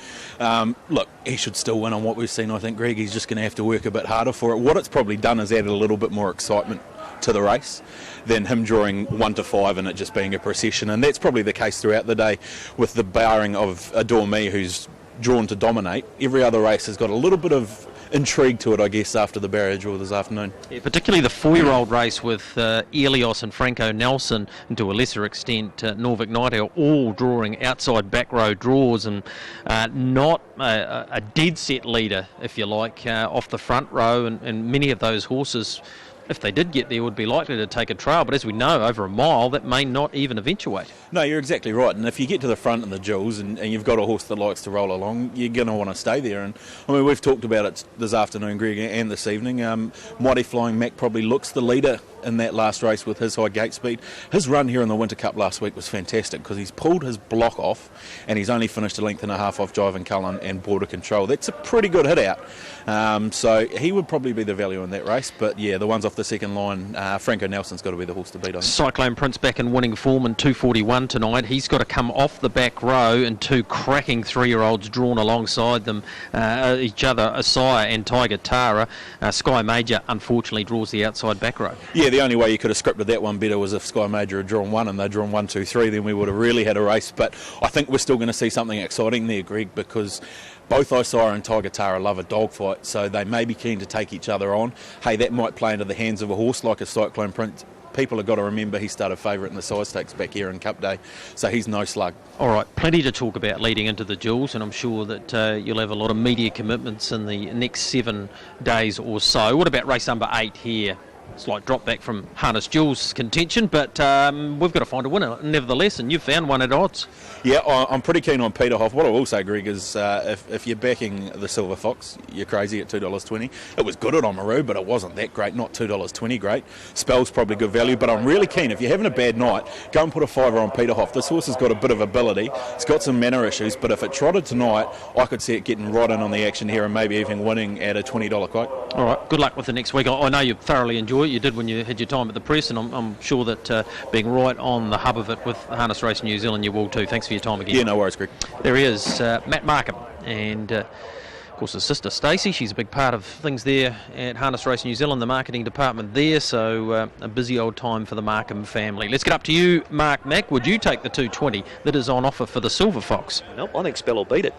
Look, he should still win on what we've seen, I think, Greg. He's just going to have to work a bit harder for it. What it's probably done is added a little bit more excitement to the race than him drawing 1 to 5 and it just being a procession. And that's probably the case throughout the day, with the barring of Adore Me, who's drawn to dominate. Every other race has got a little bit of intrigue to it, I guess, after the barrier draw this afternoon. Yeah, particularly the 4-year-old race with Elios and Franco Nelson, and to a lesser extent Norvik Nightingale, all drawing outside back row draws, and not a dead set leader, if you like, off the front row, and many of those horses, if they did get there, would be likely to take a trail, but as we know, over a mile that may not even eventuate. No, you're exactly right, and if you get to the front in the jewels and you've got a horse that likes to roll along, you're going to want to stay there. And I mean, we've talked about it this afternoon, Greg, and this evening. Mighty Flying Mac probably looks the leader in that last race with his high gate speed. His run here in the Winter Cup last week was fantastic because he's pulled his block off and he's only finished a length and a half off Jiving Cullen and Border Control. That's a pretty good hit out. So he would probably be the value in that race, but yeah, the ones off the second line, Franco Nelson's got to be the horse to beat, I think. Cyclone Prince back in winning form in 2:41 tonight. He's got to come off the back row, and two cracking 3-year-olds drawn alongside them, each other, Asaya and Tiger Tara. Sky Major unfortunately draws the outside back row. Yeah, the only way you could have scripted that one better was if Sky Major had drawn 1 and they'd drawn 1, 2, 3, then we would have really had a race. But I think we're still going to see something exciting there, Greg, because both Isaiah and Tiger Tara love a dogfight, so they may be keen to take each other on. Hey, that might play into the hands of a horse like a Cyclone Prince. People have got to remember he started favourite in the size stakes back here in Cup Day, so he's no slug. All right, plenty to talk about leading into the Jewels, and I'm sure that you'll have a lot of media commitments in the next 7 days or so. What about race number 8 here? Slight drop back from Harness Jewels contention, but we've got to find a winner nevertheless, and you've found one at odds. Yeah, I'm pretty keen on Peter Hoff. What I will say, Greg, is if you're backing the Silver Fox, you're crazy at $2.20. It was good at Oamaru, but it wasn't that great, not $2.20 great. Spell's probably good value, but I'm really keen. If you're having a bad night, go and put a $5 on Peter Hoff. This horse has got a bit of ability. It's got some manner issues, but if it trotted tonight, I could see it getting right in on the action here and maybe even winning at a $20 quote. All right, good luck with the next week. I know you thoroughly enjoy it. You did when you had your time at the press, and I'm sure that being right on the hub of it with Harness Racing New Zealand, you will too. Thanks for your time again. Yeah, no worries, Greg. There he is, Matt Markham, and of course his sister Stacey. She's a big part of things there at Harness Racing New Zealand, the marketing department there, so a busy old time for the Markham family. Let's get up to you, Mark Mack. Would you take the 220 that is on offer for the Silver Fox? Nope, I think Spell will beat it.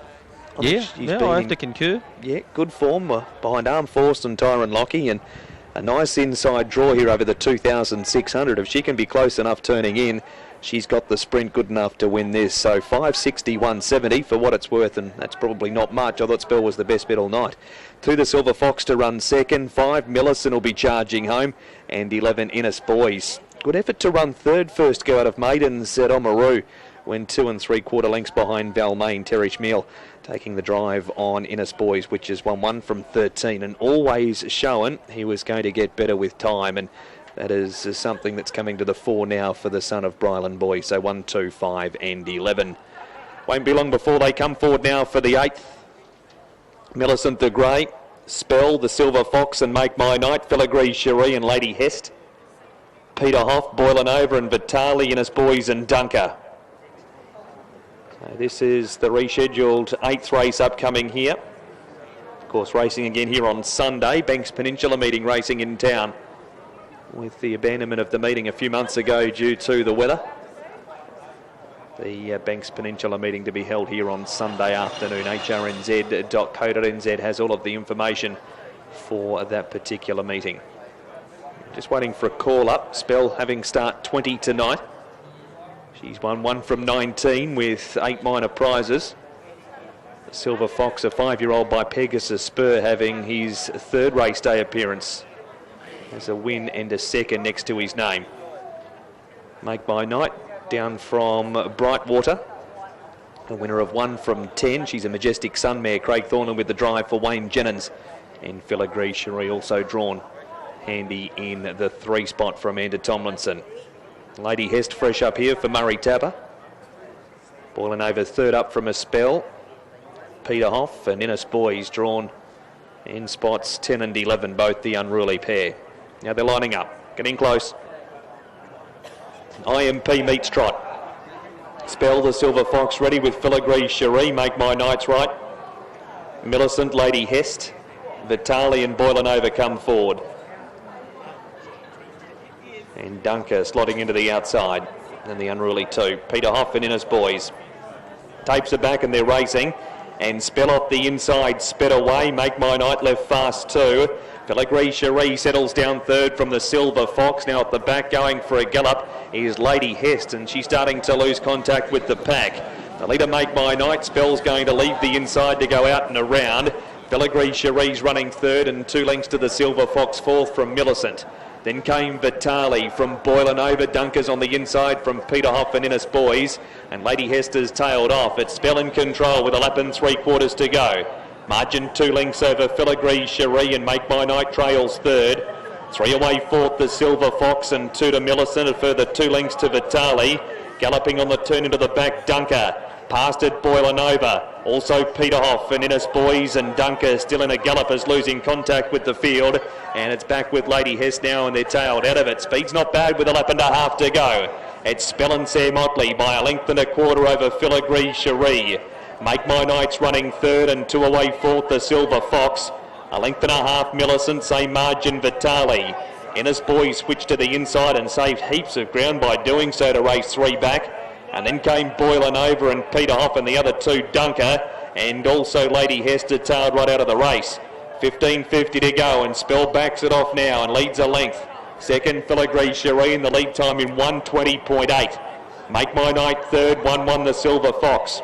I have to concur. Yeah, good form behind Arm Force and Tyron Lockie, and a nice inside draw here over the 2,600. If she can be close enough turning in, she's got the sprint good enough to win this. So 5:60, 170 for what it's worth, and that's probably not much. I thought Spell was the best bet all night. 2 the Silver Fox to run second, 5 Millicent will be charging home, and 11 Innis Boys. Good effort to run third first go out of Maidens at Oamaru, when 2 3/4 lengths behind Balmain. Terry Schmiel taking the drive on Innis Boys, which has won 1 from 13 and always shown he was going to get better with time, and that is something that's coming to the fore now for the son of Brylan Boy. So 1, 2, 5 and 11. Won't be long before they come forward now for the 8th. Millicent the Grey, Spell, the Silver Fox and Make My Night, Filigree Cherie and Lady Hest, Peter Hoff, Boiling Over and Vitali, Innis Boys and Dunker. So this is the rescheduled 8th race upcoming here. Of course, racing again here on Sunday. Banks Peninsula meeting racing in town, with the abandonment of the meeting a few months ago due to the weather. The Banks Peninsula meeting to be held here on Sunday afternoon. hrnz.co.nz has all of the information for that particular meeting. Just waiting for a call up. Spell having start 20 tonight. She's won 1 from 19 with 8 minor prizes. The Silver Fox, a 5-year-old by Pegasus Spur, having his 3rd race day appearance. There's a win and a second next to his name. Make My Night, down from Brightwater. A winner of 1 from 10. She's a Majestic Sun mare. Craig Thornton with the drive for Wayne Jennings. And Filigree Cherie also drawn handy in the 3 spot for Amanda Tomlinson. Lady Hest fresh up here for Murray Tapper. Boiling Over 3rd up from a spell. Peter Hoff and Innis Boys drawn in spots 10 and 11, both the unruly pair. Now they're lining up, getting close. IMP meets Trot. Spell, the Silver Fox, ready with Filigree Cherie, Make My Nights Right. Millicent, Lady Hest, Vitali and Boiling Over come forward. And Dunker slotting into the outside. And the unruly 2. Peter Hoff and Innes Boys. Tapes it back and they're racing. And Spell off the inside, sped away. Make My Night left fast 2. Filigree Cherie settles down third from the Silver Fox. Now at the back going for a gallop is Lady Hest, and she's starting to lose contact with the pack. The leader Make My Night. Spell's going to leave the inside to go out and around. Filigree Cherie's running third and 2 lengths to the Silver Fox fourth from Millicent. Then came Vitali from Boiling Over. Dunkers on the inside from Peter Hoff and Innes Boys. And Lady Hester's tailed off. It's Spell in control with a lap and 3/4 to go. Margin 2 lengths over Filigree Cherie, and Make My Night trails third. 3 away fourth, the Silver Fox, and 2 to Millicent. A further 2 lengths to Vitali. Galloping on the turn into the back, Dunker. Past it, Boiling Over. Also Peter Hoff and Innes Boys, and Dunker still in a gallop as losing contact with the field. And it's back with Lady Hest now, and they're tailed out of it. Speed's not bad with a lap and a half to go. It's Spell and Sarah Motley by a length and a quarter over Filigree Cherie. Make My Night's running third, and 2 away fourth, the Silver Fox. A length and a half, Millicent, same margin, Vitali. Innes Boys switched to the inside and saved heaps of ground by doing so to race 3 back. And then came Boiling Over and Peter Hoff and the other 2, Dunker. And also Lady Hester tailed right out of the race. 15.50 to go, and Spell backs it off now and leads a length. Second, Filigree Cherie in the lead time in 1:20.8. Make My Night third, 1-1 the Silver Fox.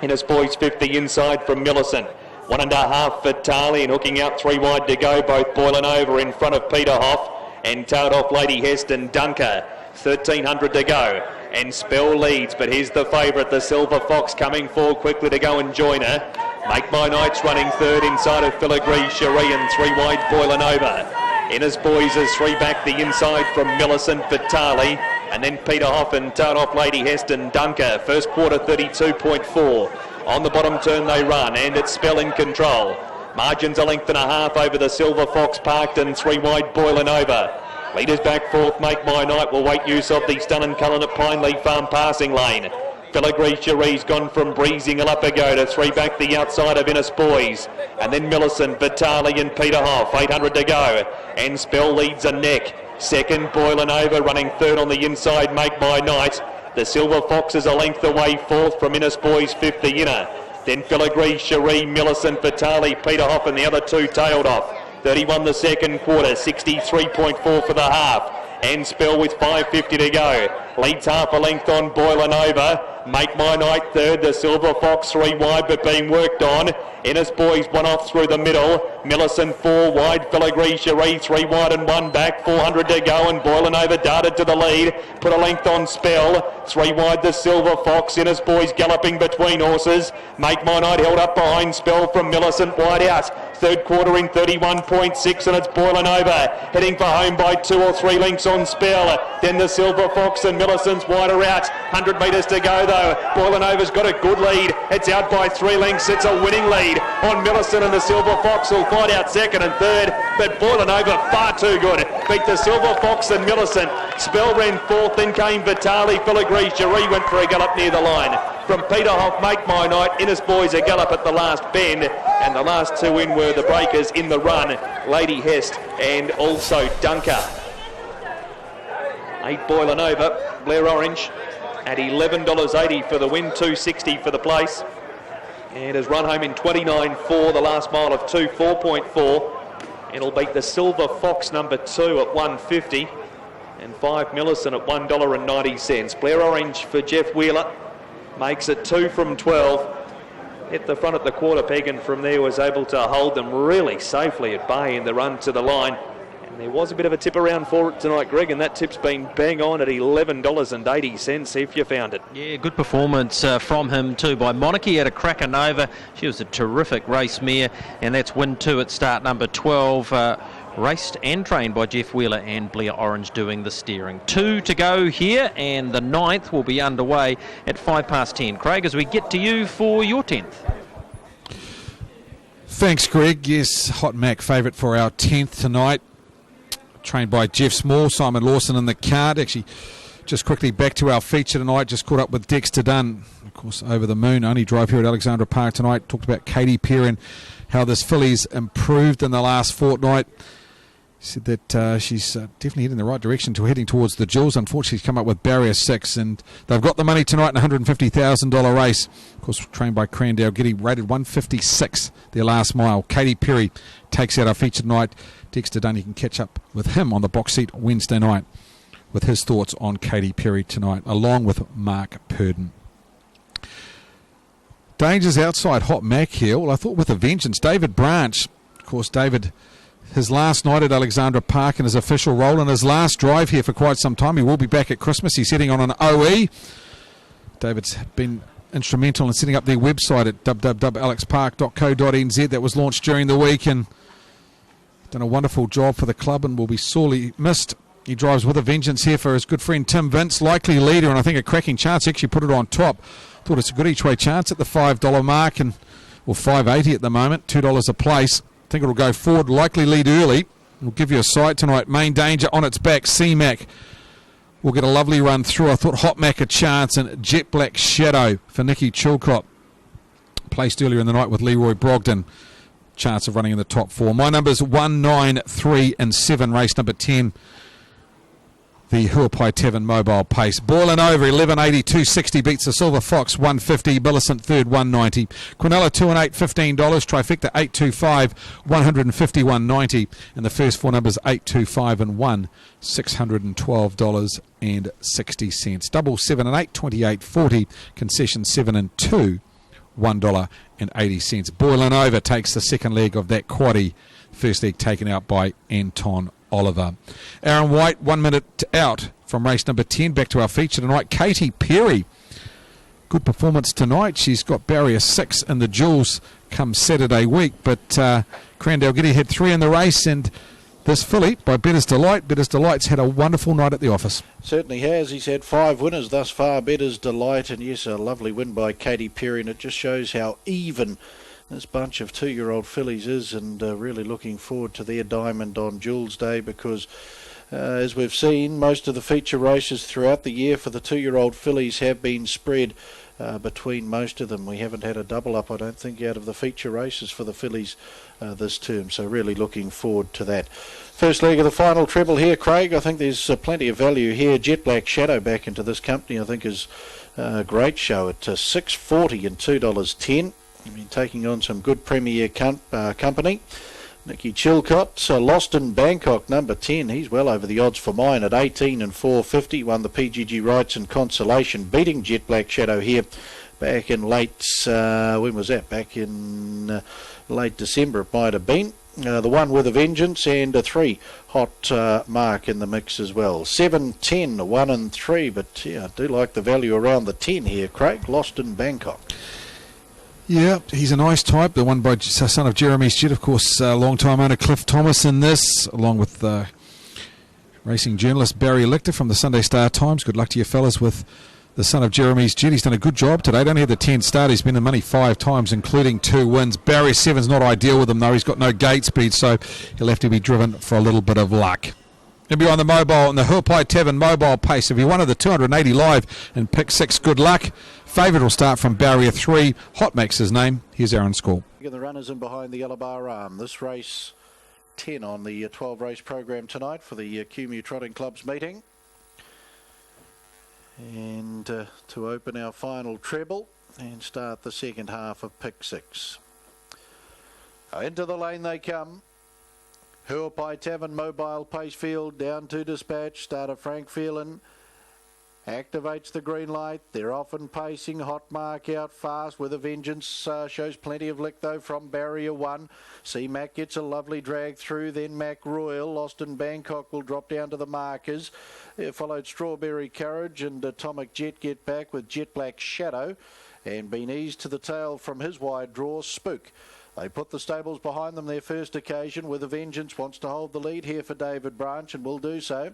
Innes Boys 50 inside from Millicent. 1.5 for Vitali, and hooking out 3 wide to go, both Boiling Over in front of Peter Hoff. And tailed off Lady Hest and Dunker. 1,300 to go. And Spell leads, but here's the favourite, the Silver Fox, coming forward quickly to go and join her. Make My Night's running third inside of Filigree Cherie, and 3 wide Boiling Over. Innes Boys is 3 back the inside from Millicent, Vitali, and then Peter Hoff and tailed off Lady Heston Dunker. First quarter 32.4. On the bottom turn they run, and it's Spell in control. Margins a length and a half over the Silver Fox parked, and 3 wide Boiling Over. Leaders back fourth, Make My Night will wait use of the Stunning Cullen at Pine Leaf Farm passing lane. Filigree Cherie's gone from breezing a lap ago to 3 back the outside of Innes Boys. And then Millicent, Vitali and Peter Hoff, 800 to go. And Spell leads a neck. Second, Boiling Over, running third on the inside, Make My Night. The Silver Fox is a length away fourth from Innes Boys, 50 inner. Then Filigree Cherie, Millicent, Vitali, Peter Hoff and the other 2 tailed off. 31 the second quarter, 63.4 for the half. And Spell with 5.50 to go. Leads half a length on Boiling Over. Make My Night third, the Silver Fox 3 wide but being worked on. Innes Boys 1 off through the middle. Millicent 4 wide, Filigree Cherie 3 wide and 1 back. 400 to go, and Boiling Over darted to the lead. Put a length on Spell. 3 wide the Silver Fox. Innes Boys galloping between horses. Make My Night held up behind Spell from Millicent wide out. Third quarter in 31.6, and it's Boiling Over. Heading for home by 2 or 3 lengths on Spell. Then the Silver Fox and Millicent's wider out. 100 metres to go though. Boiling Over's got a good lead. It's out by 3 lengths. It's a winning lead on Millicent, and the Silver Fox will fight out second and third. But Boiling Over far too good. Beat the Silver Fox and Millicent. Spell ran fourth, then came Vitali. Filigree Cherie went for a gallop near the line. From Peter Hoff, Make My Night, Innes Boys a gallop at the last bend, and the last 2 in were the breakers in the run, Lady Hest and also Dunker. 8 Boiling Over, Blair Orange at $11.80 for the win, $2.60 for the place, and has run home in 29.4, the last mile of 2.4.4. It'll beat the Silver Fox number 2 at $1.50 and 5 Millicent at $1.90. Blair Orange for Jeff Wheeler makes it 2 from 12. Hit the front at the quarter peg, and from there was able to hold them really safely at bay in the run to the line. And there was a bit of a tip around for it tonight, Greg, and that tip's been bang on at $11.80. See if you found it. Yeah, good performance from him too by Monarchy at a Cracker Nova. She was a terrific race mare, and that's win 2 at start number 12. Raced and trained by Jeff Wheeler and Blair Orange doing the steering. 2 to go here, and the 9th will be underway at 10:05. Craig, as we get to you for your 10th. Thanks, Greg. Yes, Hot Mac favourite for our 10th tonight. Trained by Jeff Small, Simon Lawson in the card. Actually, just quickly back to our feature tonight. Just caught up with Dexter Dunn, of course, over the moon. Only drive here at Alexandra Park tonight. Talked about Katie Perrin, how this filly's improved in the last fortnight. said that she's definitely heading in the right direction to heading towards the Jewels. Unfortunately, she's come up with barrier 6, and they've got the money tonight in a $150,000 race. Of course, trained by Crandale, getting rated 156 their last mile. Katy Perry takes out our feature tonight. Dexter Dunn, you can catch up with him on the box seat Wednesday night with his thoughts on Katy Perry tonight, along with Mark Purdon. Dangers outside Hot Mac here. Well, I thought with a vengeance. David Branch, of course, David, his last night at Alexandra Park in his official role and his last drive here for quite some time. He will be back at Christmas. He's heading on an OE. David's been instrumental in setting up their website at www.alexpark.co.nz. That was launched during the week and done a wonderful job for the club and will be sorely missed. He drives with a vengeance here for his good friend Tim Vince, likely leader, and I think a cracking chance. He actually put it on top. Thought it's a good each way chance at the $5 mark, and well, $5.80 at the moment, $2 a place. I think it'll go forward, likely lead early. We'll give you a sight tonight. Main Danger on its back. C-Mac will get a lovely run through. I thought Hot Mac a chance, and Jet Black Shadow for Nikki Chilcott. Placed earlier in the night with Leroy Brogdon. Chance of running in the top 4. My numbers 1, 9, 3 and 7. Race number 10. The Huapai Tavern Mobile Pace. Boiling over, 11.80, 2.60 beats the Silver Fox, 1.50. Millicent third, 1.90. Quinella 2 and 8, $15. Trifecta 8.25, 151.90. And the first 4 numbers 8.25 and 1, $612.60. Double 7 and 8, 28.40. Concession 7 and 2, $1.80. Boiling over takes the second leg of that quaddie. First leg taken out by Anton Oliver. Aaron White, 1 minute out from race number 10. Back to our feature tonight. Katy Perry. Good performance tonight. She's got barrier 6 in the Jewels come Saturday week. But Crandale Giddy had 3 in the race. And this filly by Better's Delight. Better's Delight's had a wonderful night at the office. Certainly has. He's had 5 winners thus far. Better's Delight. And yes, a lovely win by Katy Perry. And it just shows how even this bunch of 2-year-old fillies is, and really looking forward to their diamond on Jules Day, because as we've seen, most of the feature races throughout the year for the 2-year-old fillies have been spread between most of them. We haven't had a double up, I don't think, out of the feature races for the fillies this term, so really looking forward to that. First leg of the final treble here, Craig. I think there's plenty of value here. Jet Black Shadow back into this company, I think, is a great show at $6.40 and $2.10. I've been taking on some good Premier company. Nikki Chilcott, Lost in Bangkok, number 10. He's well over the odds for mine at 18 and $4.50. Won the PGG Rights and Consolation, beating Jet Black Shadow here back in late, when was that? Back in late December it might have been. The one with a vengeance, and a 3 Hot Mark in the mix as well. 7, 10, 1 and 3. But yeah, I do like the value around the 10 here, Craig. Lost in Bangkok. Yeah, he's a nice type. The one by son of Jeremy's Jet, of course, long-time owner Cliff Thomas in this, along with racing journalist Barry Lichter from the Sunday Star Times. Good luck to you fellas with the son of Jeremy's Jet. He's done a good job today. Only had the 10 start. He's been in money 5 times, including 2 wins. Barry 7's not ideal with him, though. He's got no gate speed, so he'll have to be driven for a little bit of luck. He'll be on the mobile, on the Huapai Tavern Mobile Pace. If you wanted the 280 live and pick 6, good luck. Favourite will start from barrier 3. Hot Mac's his name. Here's Aaron's score. The runners in behind the yellow bar arm. This race 10 on the 12 race program tonight for the Kumeu Trotting Club's meeting. And to open our final treble and start the second half of pick 6. Into the lane they come. Huapai Tavern Mobile Pace Field down to Dispatch. Starter Frank Phelan activates the green light. They're often pacing. Hot Mark out fast with a vengeance. Shows plenty of lick though from barrier 1. C-Mac gets a lovely drag through. Then Mac Royal. Lost in Bangkok will drop down to the markers. Followed Strawberry Courage and Atomic Jet get back with Jet Black Shadow. And been eased to the tail from his wide draw, Spook. They put the stables behind them their first occasion with a vengeance. Wants to hold the lead here for David Branch and will do so.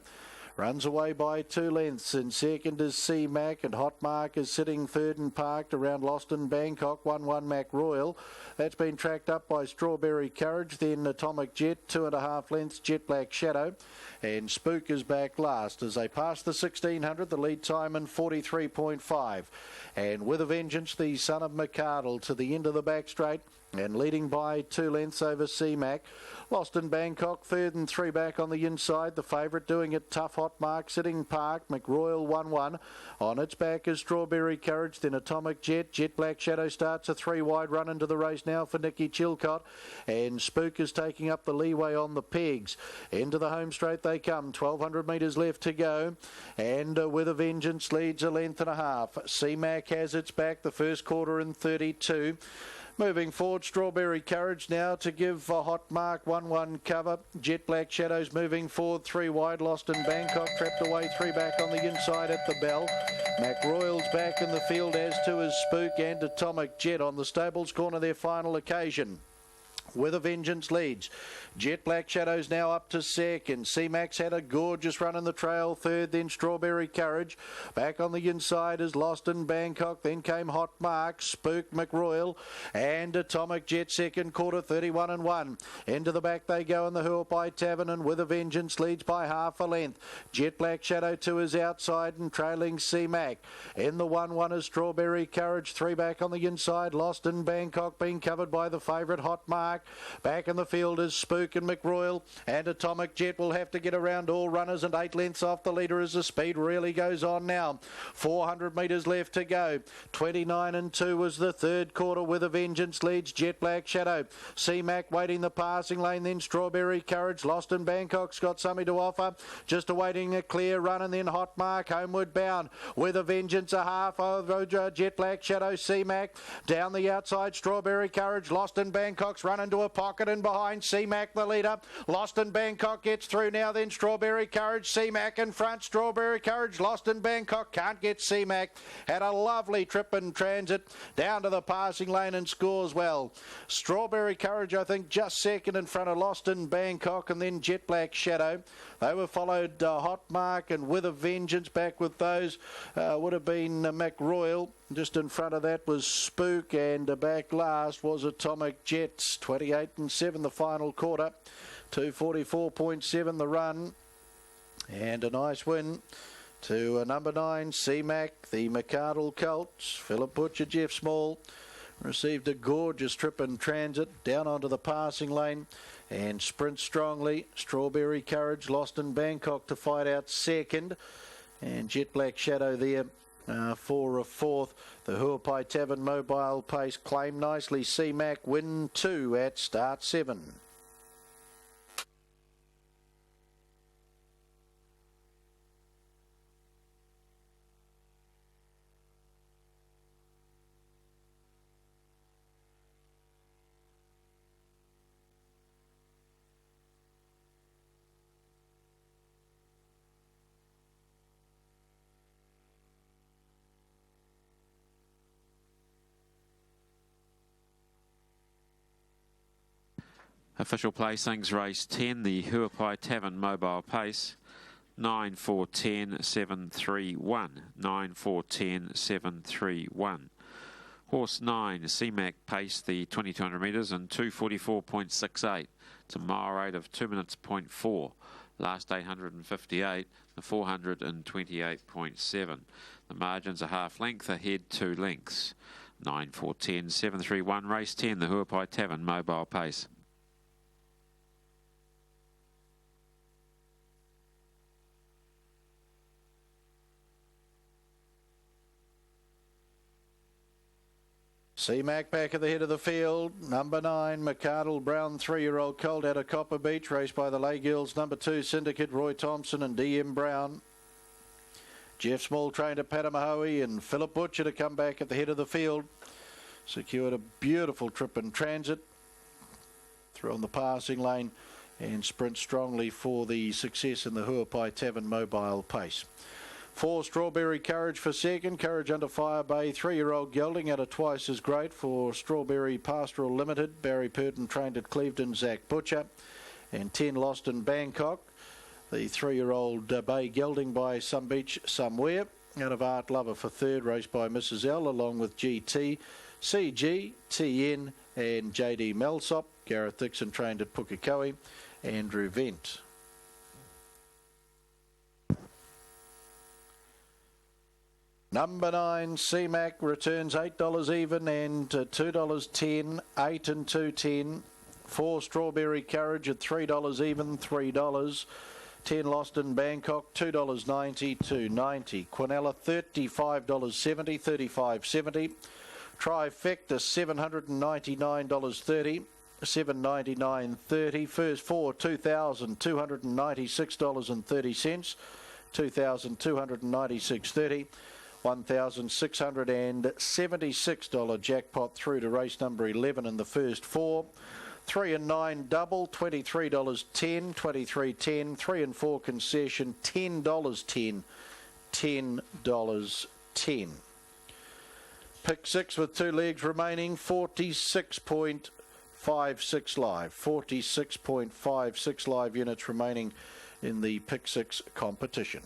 Runs away by 2 lengths. In second is C-Mac, and Hot Mark is sitting third and parked around Lost in Bangkok. 1-1 Mac Royal. That's been tracked up by Strawberry Courage. Then Atomic Jet, 2.5 lengths. Jet Black Shadow. And Spook is back last as they pass the 1600. The lead time in 43.5. And with a vengeance, the son of McCardle to the end of the back straight. And leading by 2 lengths over C-Mac. Lost in Bangkok, third and 3 back on the inside. The favourite doing it tough, Hot Mark, Sitting Park, McRoyal 1-1. On its back is Strawberry Courage, then Atomic Jet. Jet Black Shadow starts a 3 wide run into the race now for Nicky Chilcott. And Spook is taking up the leeway on the pegs. Into the home straight they come, 1,200 metres left to go. And With a Vengeance leads a length and a half. C-Mac has its back, the first quarter in 32. Moving forward, Strawberry Courage now to give a Hot Mark 1-1 cover. Jet Black Shadows moving forward, 3 wide. Lost in Bangkok, trapped away, 3 back on the inside at the bell. Mac Royal's back in the field, as to his Spook and Atomic Jet on the stables corner, their final occasion. With a Vengeance leads. Jet Black Shadows now up to second. C-Max had a gorgeous run in the trail, third, then Strawberry Courage. Back on the inside is Lost in Bangkok, then came Hot Mark, Spook, McRoyal, and Atomic Jet second quarter, 31-1. Into the back they go in the Huapai Tavern, and With a Vengeance leads by half a length. Jet Black Shadow to his outside and trailing C-Mac. In the 1-1 is Strawberry Courage, 3 back on the inside. Lost in Bangkok being covered by the favourite Hot Mark. Back in the field is Spook and McRoyal, and Atomic Jet will have to get around all runners, and 8 lengths off the leader as the speed really goes on now. 400 metres left to go. 29-2 was the third quarter. With a Vengeance leads Jet Black Shadow. C-Mac waiting the passing lane, then Strawberry Courage. Lost in Bangkok's got something to offer, just awaiting a clear run, and then Hot Mark homeward bound. With a Vengeance a half over Jet Black Shadow. C-Mac down the outside, Strawberry Courage. Lost in Bangkok's run into a pocket, and behind C-Mac the leader. Lost in Bangkok gets through now, then Strawberry Courage. C-Mac in front, Strawberry Courage. Lost in Bangkok, can't get C-Mac. Had a lovely trip in transit down to the passing lane and scores well. Strawberry Courage, I think, just second in front of Lost in Bangkok, and then Jet Black Shadow. They were followed Hot Mark and With a Vengeance. Back with those would have been McRoyal. Just in front of that was Spook, and back last was Atomic Jets. 28-7 the final quarter. 244.7 the run. And a nice win to number 9, C-Mac, the McArdle Colts. Philip Butcher, Jeff Small received a gorgeous trip in transit down onto the passing lane and sprint strongly. Strawberry Courage Lost in Bangkok to fight out second, and Jet Black Shadow there for a fourth. The Huapai Tavern Mobile Pace claimed nicely. C-Mac win 2 at start 7. Official placings, race 10, the Huapai Tavern Mobile Pace, 9, 4, 10, 7, 3, 1. 9, 4, 10, 7, 3, 1. Horse 9, C-Mac paced the 2,200 metres in 2:44.68. It's a mile rate of 2 minutes, 0.4. Last 858, the 428.7. The margins are half length, ahead 2 lengths. 9, 4, 10, 7, 3, 1. Race 10, the Huapai Tavern Mobile Pace. C-Mac back at the head of the field. Number 9, McArdle Brown, 3-year-old colt out of Copper Beach, raced by the Lay Girls. Number 2, Syndicate, Roy Thompson and D.M. Brown. Jeff Small trained at Patamahoe, and Philip Butcher to come back at the head of the field. Secured a beautiful trip in transit through on the passing lane and sprint strongly for the success in the Huapai Tavern Mobile Pace. 4, Strawberry Courage for second. Courage under Fire Bay, 3-year-old gelding out of Twice as Great for Strawberry Pastoral Limited. Barry Purton trained at Clevedon, Zach Butcher. And 10, Lost in Bangkok, the 3-year-old bay gelding by Some Beach Somewhere out of Art Lover for third, raced by Mrs. L along with GT, CG, TN and JD Melsop. Gareth Dixon trained at Pukekohe. Andrew Vent. Number 9, CMAC, returns $8 even and $2.10, 8 and 2.10. 4, Strawberry Courage at $3 even, $3. 10, Lost in Bangkok, $2.90, $2.90. Quinella, $35.70, $35.70. Trifecta, $799.30, $799.30. First 4, $2,296.30, $2,296.30. $1,676 jackpot through to race number 11 in the first 4. 3 and 9 double, $23.10, $23.10. 3 and 4 concession, $10.10, $10.10. Pick 6 with 2 legs remaining, 46.56 live. 46.56 live units remaining in the Pick 6 competition.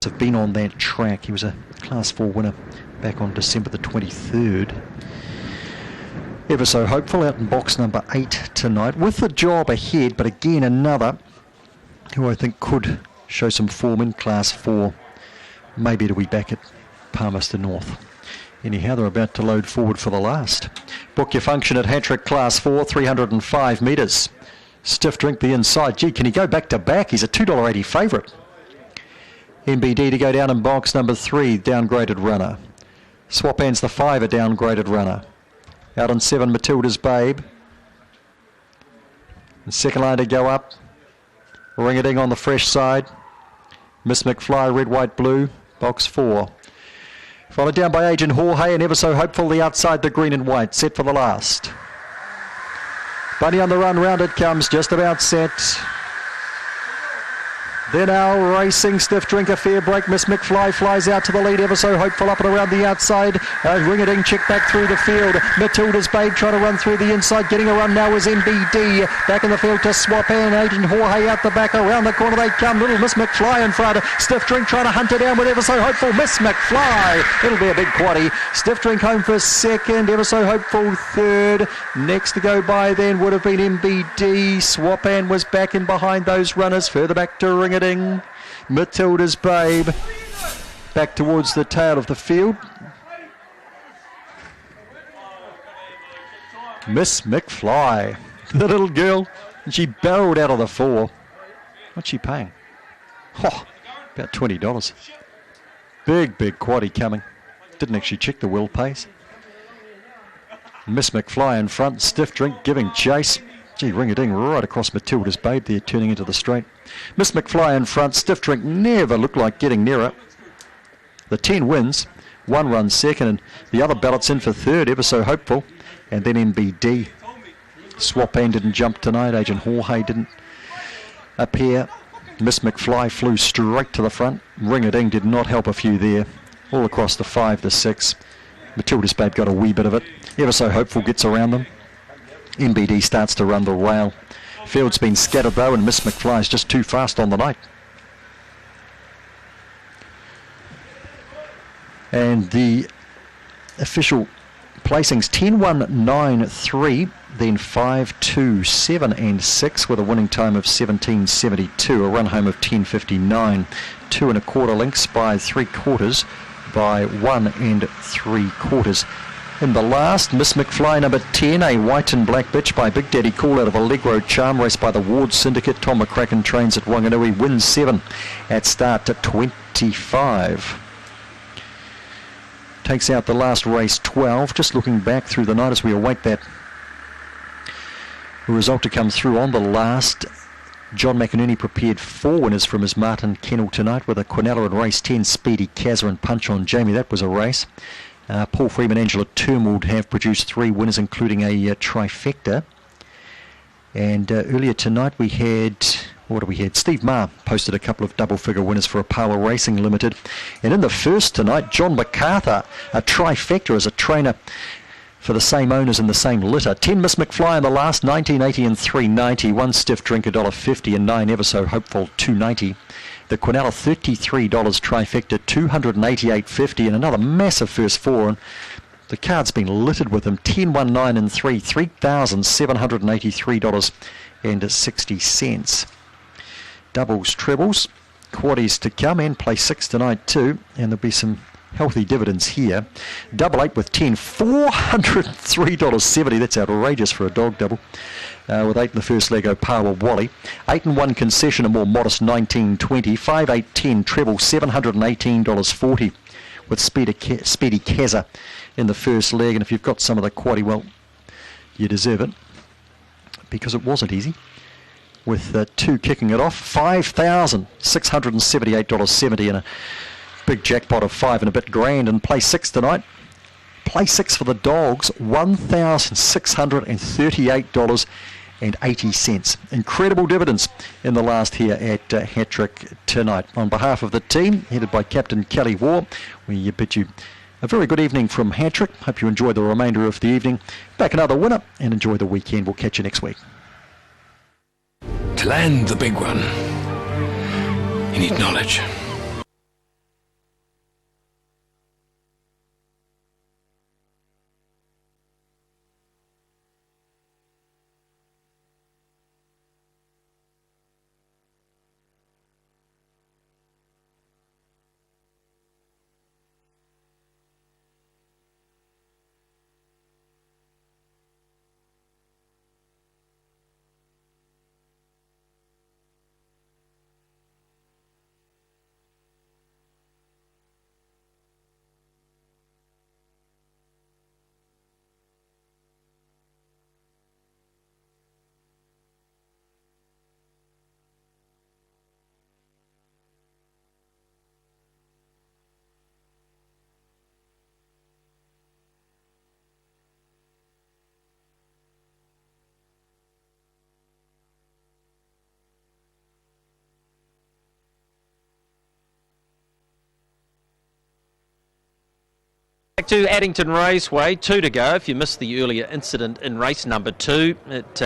Have been on that track. He was a Class 4 winner back on December the 23rd. Ever so hopeful out in box number 8 tonight with the job ahead, but again another who I think could show some form in Class 4. Maybe it'll be back at Palmerston North. Anyhow, they're about to load forward for the last. Book your function at Hattrick Class 4, 305 metres. Stiff Drink the inside. Gee, can he go back to back? He's a $2.80 favourite. MBD to go down in box number 3, downgraded runner. Swap Hands the 5, a downgraded runner. Out on 7, Matilda's Babe. And second line to go up. Ring-a-ding on the fresh side. Miss McFly, red, white, blue, box 4. Followed down by Agent Jorge and Ever So Hopeful, the outside, the green and white, set for the last. Bunny on the run, round it comes, just about set. They're now racing. Stiff Drink, a fair break. Miss McFly flies out to the lead. Ever So Hopeful up and around the outside. Ring-a-ding check back through the field. Matilda's Babe trying to run through the inside. Getting a run now is MBD. Back in the field to Swap in. Agent Jorge out the back. Around the corner they come. Little Miss McFly in front. Stiff Drink trying to hunt her down with Ever So Hopeful. Miss McFly. It'll be a big quaddie. Stiff Drink home for second. Ever So Hopeful third. Next to go by then would have been MBD. Swap in was back in behind those runners. Further back to Ring-a-ding. Matilda's Babe back towards the tail of the field. Miss McFly, the little girl, and she barreled out of the 4. What's she paying? Oh, about $20. Big quaddie coming. Didn't actually check the wheel pace. Miss McFly in front. Stiff Drink giving chase. Gee, ring-a-ding right across Matilda's Babe there, turning into the straight. Miss McFly in front. Stiff Drink never looked like getting nearer. The 10 wins. 1 run second, and the other ballots in for third, Ever So Hopeful. And then MBD. Swapane didn't jump tonight. Agent Jorge didn't appear. Miss McFly flew straight to the front. Ring-a-ding did not help a few there. All across the 5, the 6. Matilda's Babe got a wee bit of it. Ever So Hopeful gets around them. MBD starts to run the rail. Field's been scattered though, and Miss McFly is just too fast on the night. And the official placings 10-1-9-3, then 5-2-7 and 6 with a winning time of 17.72, a run home of 10.59, 2 1/4 lengths by 3/4 by 1 3/4. In the last, Miss McFly number 10, a white and black bitch by Big Daddy Cool out of Allegro Charm, raced by the Ward Syndicate. Tom McCracken trains at Wanganui, wins 7 at start to 25. Takes out the last race 12. Just looking back through the night as we await that result to come through on the last. John McInerney prepared 4 winners from his Martin kennel tonight with a Quinella in race 10, Speedy Kazza and Punch on Jamie. That was a race. Paul Freeman, Angela Turmold have produced 3 winners, including a trifecta. And earlier tonight we had, what we had? Steve Marr posted a couple of double-figure winners for Apala Racing Limited. And in the first tonight, John MacArthur, a trifecta as a trainer for the same owners in the same litter. 10 Miss McFly in the last, 19.80 and 3.90. 1 Stiff Drink $1.50 and 9 Ever So Hopeful $2.90. The Quinella $33 trifecta, $288.50, and another massive first 4. And the card's been littered with them. 10, 1, 9 and 3, $3,783.60. Doubles, trebles, quaddies to come, and play 6 tonight too, and there'll be some healthy dividends here. Double 8 with 10, $403.70. That's outrageous for a dog double. With 8 in the first leg, Opawa Wally. 8 and 1 concession, a more modest $19.20. 5, 8, 10 treble, $718.40 with Speedy Kazza in the first leg. And if you've got some of the quaddie, well, you deserve it, because it wasn't easy. With 2 kicking it off, $5,678.70 and a big jackpot of 5 and a bit grand. And play 6 tonight. Play 6 for the dogs, $1,638.80. Incredible dividends in the last here at Hattrick tonight. On behalf of the team, headed by Captain Kelly Waugh, we bid you a very good evening from Hattrick. Hope you enjoy the remainder of the evening. Back another winner, and enjoy the weekend. We'll catch you next week. To land the big one, you need knowledge. Back to Addington Raceway, 2 to go. If you missed the earlier incident in race number 2, it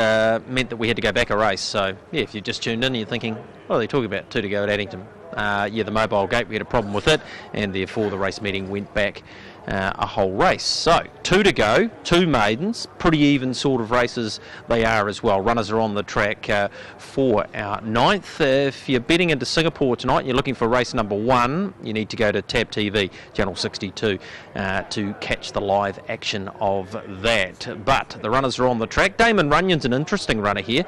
meant that we had to go back a race. So, yeah, if you just tuned in, you're thinking, what are they talking about, 2 to go at Addington? Yeah, the mobile gate, we had a problem with it, and therefore the race meeting went back a whole race. So, 2 to go, 2 maidens, pretty even sort of races they are as well. Runners are on the track for our 9th. If you're betting into Singapore tonight and you're looking for race number 1, you need to go to Tab TV, channel 62, to catch the live action of that. But the runners are on the track. Damon Runyon's an interesting runner here.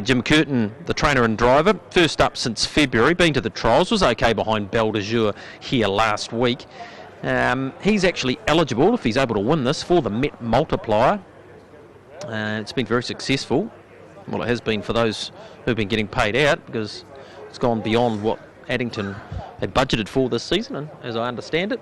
Jim Curtin, the trainer and driver, first up since February, been to the trials, was okay behind Belle de Jour here last week. He's actually eligible, if he's able to win this, for the Met Multiplier. It's been very successful. Well, it has been for those who've been getting paid out, because it's gone beyond what Addington had budgeted for this season, and as I understand it.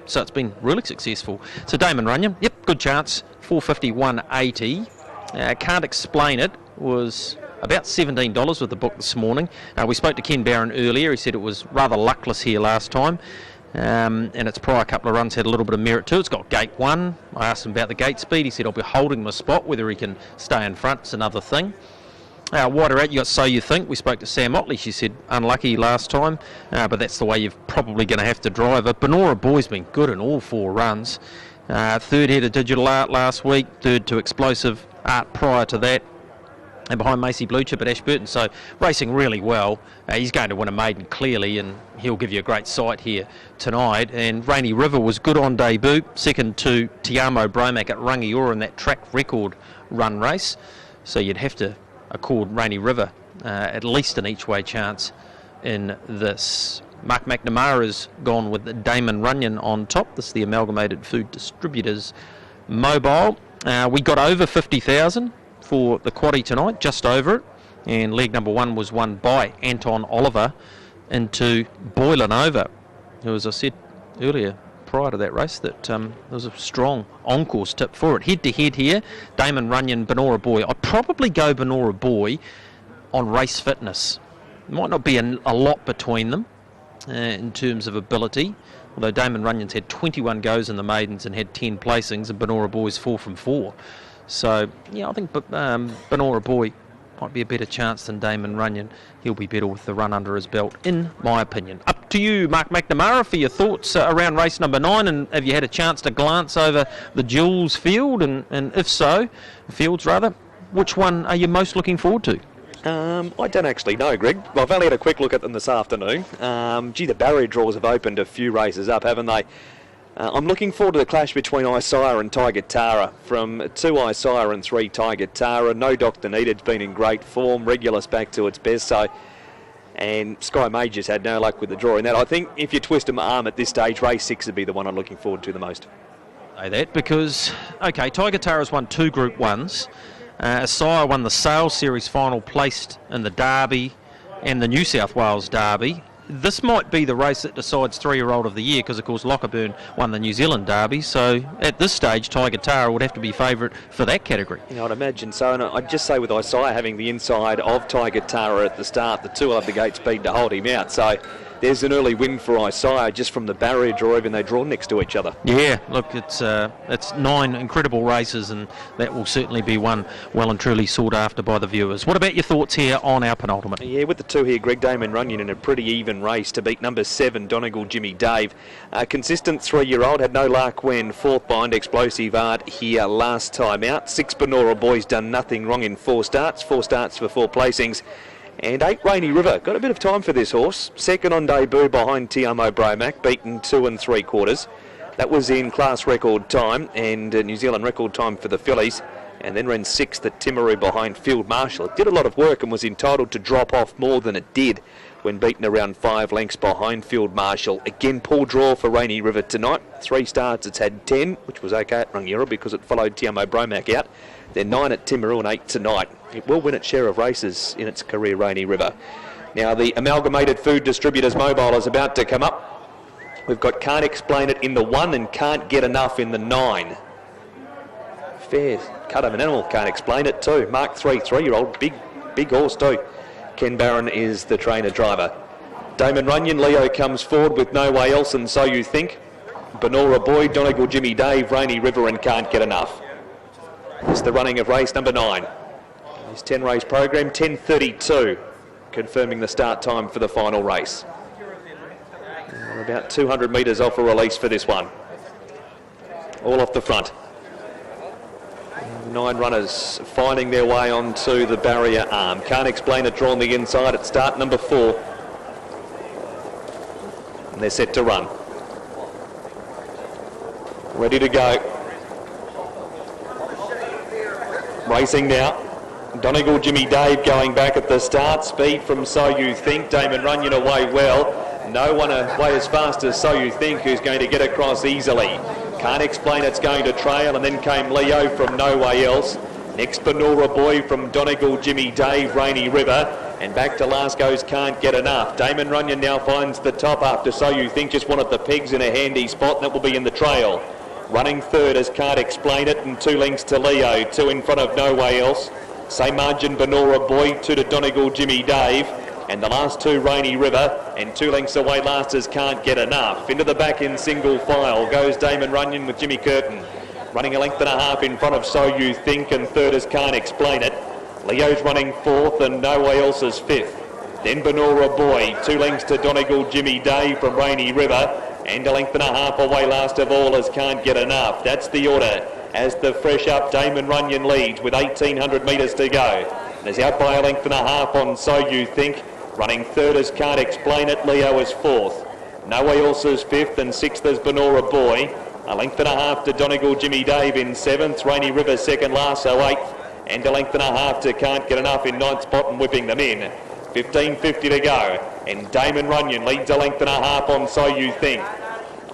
So it's been really successful. So Damon Runyon, yep, good chance, 451.80. Can't explain it, was about $17 with the book this morning. We spoke to Ken Barron earlier. He said it was rather luckless here last time, and its prior couple of runs had a little bit of merit too. It's got gate 1. I asked him about the gate speed. He said I'll be holding my spot. Whether he can stay in front is another thing. Wider out, you got So You Think. We spoke to Sam Otley. She said unlucky last time, but that's the way you're probably going to have to drive it. Benora Boy's been good in all 4 runs. Third head of Digital Art last week, third to Explosive Art prior to that, and behind Macy Bluechip at Ashburton. So racing really well. He's going to win a maiden clearly, and he'll give you a great sight here tonight. And Rainy River was good on debut, second to Tiamo Bromac at Rangiora in that track record run race. So you'd have to accord Rainy River at least an each way chance in this. Mark McNamara has gone with Damon Runyon on top. This is the Amalgamated Food Distributors Mobile. We got over 50,000 for the quaddie tonight, just over it, and leg number 1 was won by Anton Oliver into Boylan Over, who, as I said earlier prior to that race, that there was a strong on-course tip for it. Head-to-head here, Damon Runyon, Benora Boy. I'd probably go Benora Boy on race fitness. Might not be a lot between them in terms of ability, although Damon Runyon's had 21 goes in the maidens and had 10 placings, and Benora Boy's 4 from 4. So, yeah, I think Benora Boy might be a better chance than Damon Runyon. He'll be better with the run under his belt, in my opinion. Up to you, Mark McNamara, for your thoughts around race number 9, and have you had a chance to glance over the Jules field, and if so, fields rather, which one are you most looking forward to? I don't actually know, Greg. I've only had a quick look at them this afternoon. The barrier draws have opened a few races up, haven't they? I'm looking forward to the clash between Isaiah and Tiger Tara. From 2 Isaiah and 3 Tiger Tara. No Dr. Needed's been in great form. Regulus back to its best. And Sky Majors had no luck with the draw in that. I think if you twist them arm at this stage, race 6 would be the one I'm looking forward to the most. Say that because, okay, Tiger Tara's won 2 Group 1s. Isaiah won the Sales Series final, placed in the Derby and the New South Wales Derby. This might be the race that decides 3-year-old of the year, because of course Lockerburn won the New Zealand Derby, so at this stage Tiger Tara would have to be favourite for that category. I'd imagine so, and I'd just say with Isaiah having the inside of Tiger Tara at the start, the 2 will have the gate speed to hold him out, so there's an early win for Isaiah just from the barrier draw, even they draw next to each other. Yeah, look, it's 9 incredible races, and that will certainly be one well and truly sought after by the viewers. What about your thoughts here on our penultimate? Yeah, with the 2 here, Greg, Damon Runyon in a pretty even race to beat number 7, Donegal Jimmy Dave. Consistent 3-year-old, had no luck when 4th behind Explosive Art here last time out. 6 Benora Boys done nothing wrong in 4 starts for 4 placings. And 8 Rainy River, got a bit of time for this horse. Second on debut behind Tiamo Bromac, beaten 2 3/4. That was in class record time and New Zealand record time for the fillies. And then ran 6th at Timaru behind Field Marshal. It did a lot of work and was entitled to drop off more than it did when beaten around 5 lengths behind Field Marshal. Again, poor draw for Rainy River tonight. 3 starts, it's had 10, which was okay at Rangiora because it followed Tiamo Bromac out. Then 9 at Timaru and 8 tonight. It will win its share of races in its career, Rainy River. Now the Amalgamated Food Distributors Mobile is about to come up. We've got Can't Explain It in the 1 and Can't Get Enough in the 9. Fair cut of an animal, Can't Explain It too. Mark 3-year-old, big horse too. Ken Barron is the trainer-driver. Damon Runyon, Leo comes forward with No Way Else and So You Think. Benora Boy, Donegal Jimmy Dave, Rainy River and Can't Get Enough. It's the running of race number 9. His 10 race program, 10:32, confirming the start time for the final race. We're about 200 metres off a release for this one. All off the front. 9 runners finding their way onto the barrier arm. Can't Explain It drawn the inside at start number 4. And they're set to run. Ready to go. Racing now. Donegal Jimmy Dave going back at the start. Speed from So You Think. Damon Runyon away well. No one away as fast as So You Think, who's going to get across easily. Can't Explain It's going to trail, and then came Leo from No Way Else. Next, Benora Boy from Donegal, Jimmy Dave, Rainy River. And back to Lasco's Can't Get Enough. Damon Runyon now finds the top after So You Think just wanted the pegs in a handy spot, and that will be in the trail. Running third as Can't Explain It, and 2 lengths to Leo, 2 in front of No Way Else. Same margin, Benora Boy, 2 to Donegal, Jimmy Dave. And the last 2, Rainy River, and 2 lengths away last as Can't Get Enough. Into the back in single file goes Damon Runyon with Jimmy Curtin. Running a length and a half in front of So You Think, and third as Can't Explain It. Leo's running fourth, and No Way Else is fifth. Then Benora Boy, 2 lengths to Donegal, Jimmy Dave from Rainy River, and a length and a half away last of all as Can't Get Enough. That's the order as the fresh up Damon Runyon leads with 1,800 metres to go. There's out by a length and a half on So You Think. Running third as Can't Explain It, Leo is fourth. No Way Else is fifth, and sixth is Benora Boy. A length and a half to Donegal, Jimmy Dave in seventh. Rainy River second last, so eighth. And a length and a half to Can't Get Enough in ninth spot and whipping them in. 15.50 to go. And Damon Runyon leads a length and a half on So You Think.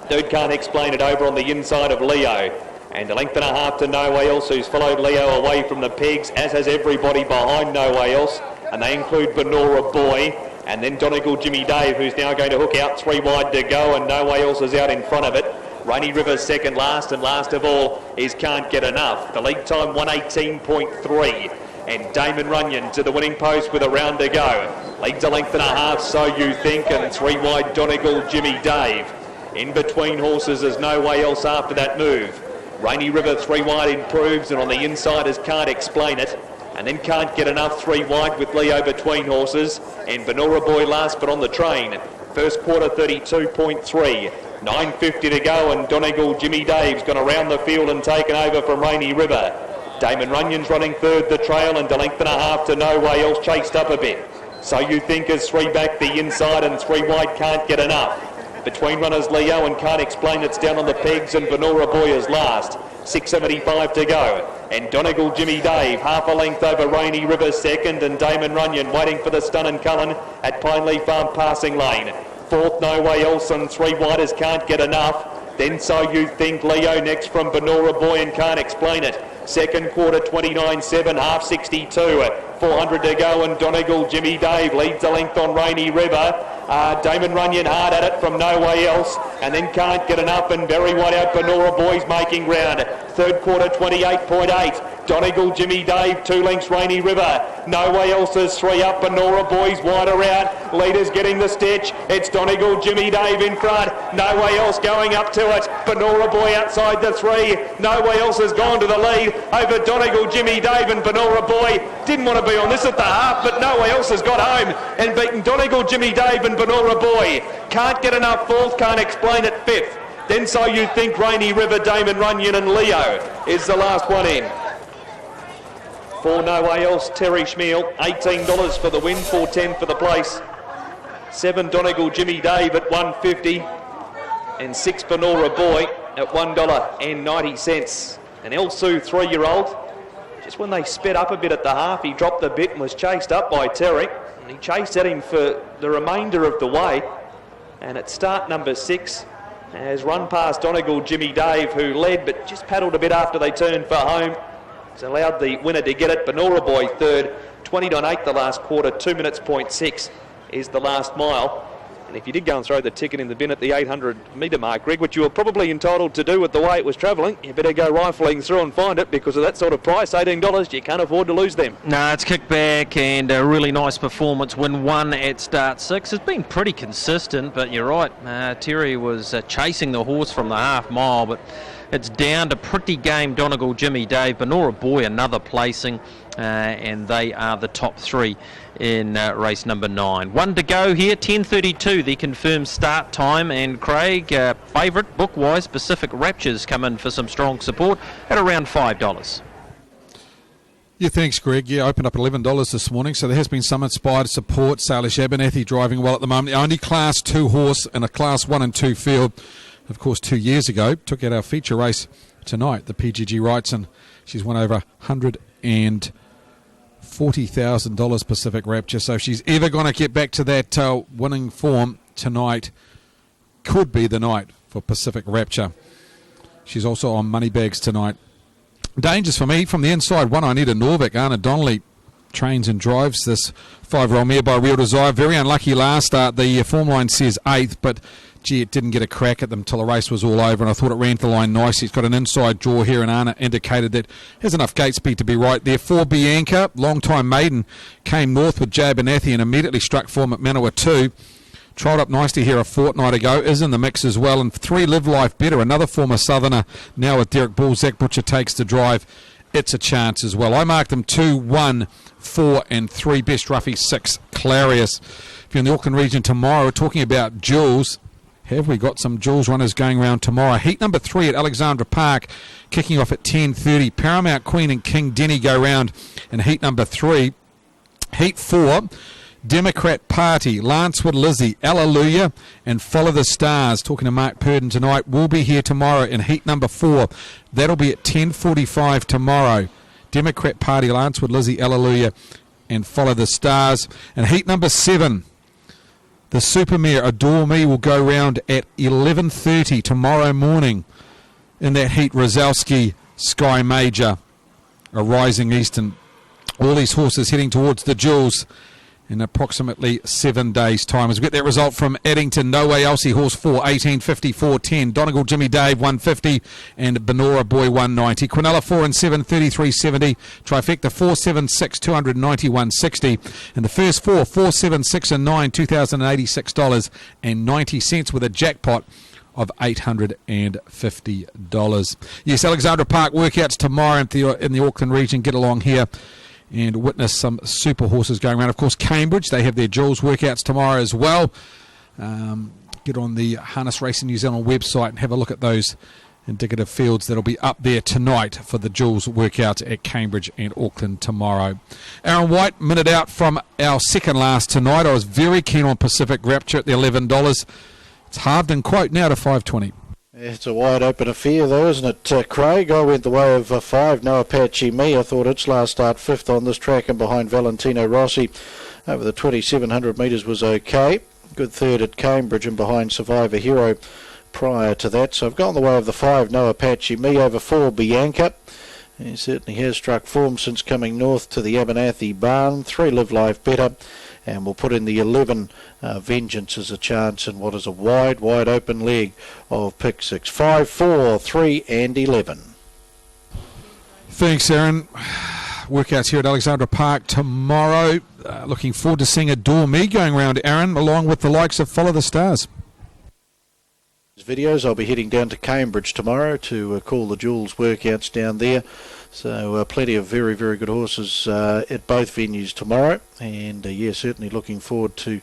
Third Can't Explain It over on the inside of Leo. And a length and a half to No Way Else, who's followed Leo away from the pegs, as has everybody behind No Way Else. And they include Benora Boy. And then Donegal, Jimmy Dave, who's now going to hook out 3 wide to go, and No Way Else is out in front of it. Rainy River second last, and last of all is Can't Get Enough. The lead time 1:18.3, and Damon Runyon to the winning post with a round to go. Leads a length and a half, So You Think, and 3 wide Donegal, Jimmy Dave. In between horses is No Way Else after that move. Rainy River 3 wide improves, and on the inside is Can't Explain It. And then Can't Get Enough 3 wide with Leo between horses, and Benora Boy last but on the train. First quarter 32.3. 9.50 to go, and Donegal, Jimmy Dave's gone around the field and taken over from Rainy River. Damon Runyon's running third the trail, and a length and a half to No Way Else chased up a bit. So You Think is 3 back the inside, and 3 wide Can't Get Enough. Between runners Leo and Can't Explain It's down on the pegs, and Benora Boy is last. 6.75 to go, and Donegal, Jimmy Dave half a length over Rainy River second, and Damon Runyon waiting for the stun and Cullen at Pineleaf Farm passing lane. Fourth, No Way Else, and 3 wide as Can't Get Enough. Then So You Think, Leo next from Benora Boy and Can't Explain It. Second quarter 29.7, half 62. 400 to go, and Donegal, Jimmy Dave leads the length on Rainy River. Damon Runyon hard at it from No Way Else, and then Can't Get Enough, and very wide out Benora Boy's making ground. Third quarter 28.8. Donegal, Jimmy Dave, 2 lengths Rainy River. No Way Else is 3 up, Benora Boy's wider out. Leaders getting the stitch. It's Donegal, Jimmy Dave in front. No Way Else going up to it. Benora Boy outside the 3. No Way Else has gone to the lead over Donegal, Jimmy Dave, and Benora Boy didn't want to be on this at the half, but No Way Else has got home and beaten Donegal, Jimmy Dave, and Benora Boy. Can't Get Enough fourth, Can't Explain It fifth. Then So You Think, Rainy River, Damon Runyon, and Leo is the last one in. For No Way Else, Terry Schmiel, $18 for the win, $4.10 for the place. 7 Donegal, Jimmy Dave at $1.50, and 6 Benora Boy at $1.90. And Elsu, 3-year-old, just when they sped up a bit at the half, he dropped a bit and was chased up by Terry. And he chased at him for the remainder of the way. And at start number 6, has run past Donegal, Jimmy Dave, who led but just paddled a bit after they turned for home. It's allowed the winner to get it. Benora Boy third, 20.8 the last quarter, 2 minutes 0.6 is the last mile. And if you did go and throw the ticket in the bin at the 800 metre mark, Greg, which you were probably entitled to do with the way it was travelling, you better go rifling through and find it, because of that sort of price, $18, you can't afford to lose them. No, it's kicked back, and a really nice performance. Win 1 at start 6. It's been pretty consistent, but you're right. Terry was chasing the horse from the half mile, but it's down to pretty game Donegal, Jimmy Dave, Benora Boy another placing, and they are the top 3 in race number 9. 1 to go here, 10:32 the confirmed start time, and Craig, favourite book-wise, Pacific Raptures come in for some strong support at around $5. Yeah, thanks, Greg. Yeah, opened up $11 this morning, so there has been some inspired support. Salish Abernethy driving well at the moment. The only Class 2 horse in a Class 1 and 2 field. Of course, 2 years ago, took out our feature race tonight, the PGG Wrightson. She's won over $140,000 Pacific Rapture. So if she's ever going to get back to that winning form, tonight could be the night for Pacific Rapture. She's also on Moneybags tonight Dangers for me from the inside. One, I need a Norvik. Anna Donnelly trains and drives this 5-year-old mare by Real Desire. Very unlucky last start. The form line says 8th, but gee, it didn't get a crack at them till the race was all over, and I thought it ran to the line nicely. It's got an inside draw here, and Anna indicated that has enough gate speed to be right there. 4 Bianca, long-time maiden, came north with Jay Abernathy and immediately struck form at Manawa 2. Trialled up nicely here a fortnight ago, is in the mix as well. And 3 Live Life Better, another former southerner, now with Derek Bull. Zach Butcher takes the drive. It's a chance as well. I marked them 2, 1, 4 and 3. Best Ruffy 6, Clarius. If you're in the Auckland region tomorrow, we're talking about Jules. Have we got some Jules runners going around tomorrow? Heat number 3 at Alexandra Park, kicking off at 10:30. Paramount Queen and King Denny go round in heat number 3. Heat 4, Democrat Party, Lancewood Lizzie, Alleluia, and Follow the Stars. Talking to Mark Purdon tonight. We'll be here tomorrow in heat number 4. That'll be at 10:45 tomorrow. Democrat Party, Lancewood Lizzie, Alleluia, and Follow the Stars. And heat number 7, the Supermare Adore Me will go round at 11:30 tomorrow morning. In that heat, Rozalski, Sky Major, a Rising Eastern. All these horses heading towards the Jewels in approximately 7 days' time. As we get that result from Addington, No Way Elsie, horse 4, 18.54.10. Donegal Jimmy Dave, 150, and Benora Boy, 190. Quinella 4 and 7, 33.70. Trifecta 4, 7, 6, 291.60. And the first 4, 4, 7, 6 and 9, $2,086.90 with a jackpot of $850. Yes, Alexandra Park workouts tomorrow in the Auckland region. Get along here and witness some super horses going around. Of course, Cambridge, they have their Jules workouts tomorrow as well. Get on the Harness Racing New Zealand website and have a look at those indicative fields that'll be up there tonight for the Jules workouts at Cambridge and Auckland tomorrow. Aaron White, minute out from our second last tonight. I was very keen on Pacific Rapture at the $11. It's halved in quote now to $5.20. It's a wide open affair though, isn't it, Craig? I went the way of 5, No Apache Me. I thought its last start 5th on this track and behind Valentino Rossi over the 2,700 metres was okay. Good 3rd at Cambridge and behind Survivor Hero prior to that. So I've gone the way of the 5, No Apache Me, over 4 Bianca. He certainly has struck form since coming north to the Abernathy barn. 3 Live Life Better. And we'll put in the 11 Vengeance as a chance in what is a wide open leg of pick 6. 5, 4, 3 and 11. Thanks, Aaron. Workouts here at Alexandra Park tomorrow. Looking forward to seeing Adore Me going around, Aaron, along with the likes of Follow the Stars. Videos. I'll be heading down to Cambridge tomorrow to call the Jules workouts down there. So plenty of very good horses at both venues tomorrow, and yeah, certainly looking forward to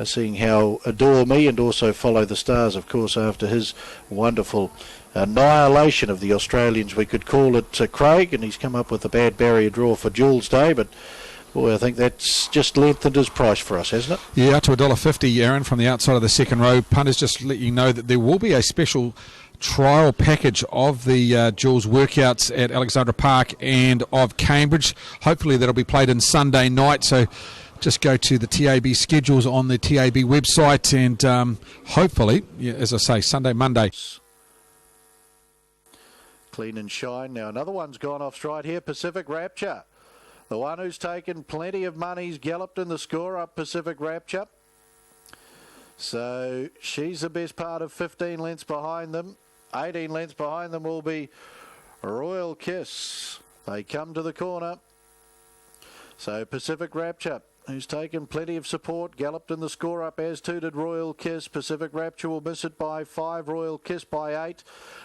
seeing how Adore Me and also Follow the Stars, of course, after his wonderful annihilation of the Australians, we could call it, Craig, and he's come up with a bad barrier draw for Jules Day, but boy, I think that's just lengthened his price for us, hasn't it? Yeah, up to $1.50, Aaron, from the outside of the second row. Punters, just let you know that there will be a special trial package of the Jules workouts at Alexandra Park and of Cambridge. Hopefully that'll be played in Sunday night, so just go to the TAB schedules on the TAB website and hopefully, yeah, as I say, Sunday, Monday. Clean and shine. Now another one's gone off stride here, Pacific Rapture. The one who's taken plenty of money's galloped in the score up, Pacific Rapture. So she's the best part of 15 lengths behind them. 18 lengths behind them will be Royal Kiss. They come to the corner. So Pacific Rapture, who's taken plenty of support, galloped in the score up, as too did Royal Kiss. Pacific Rapture will miss it by 5, Royal Kiss by 8.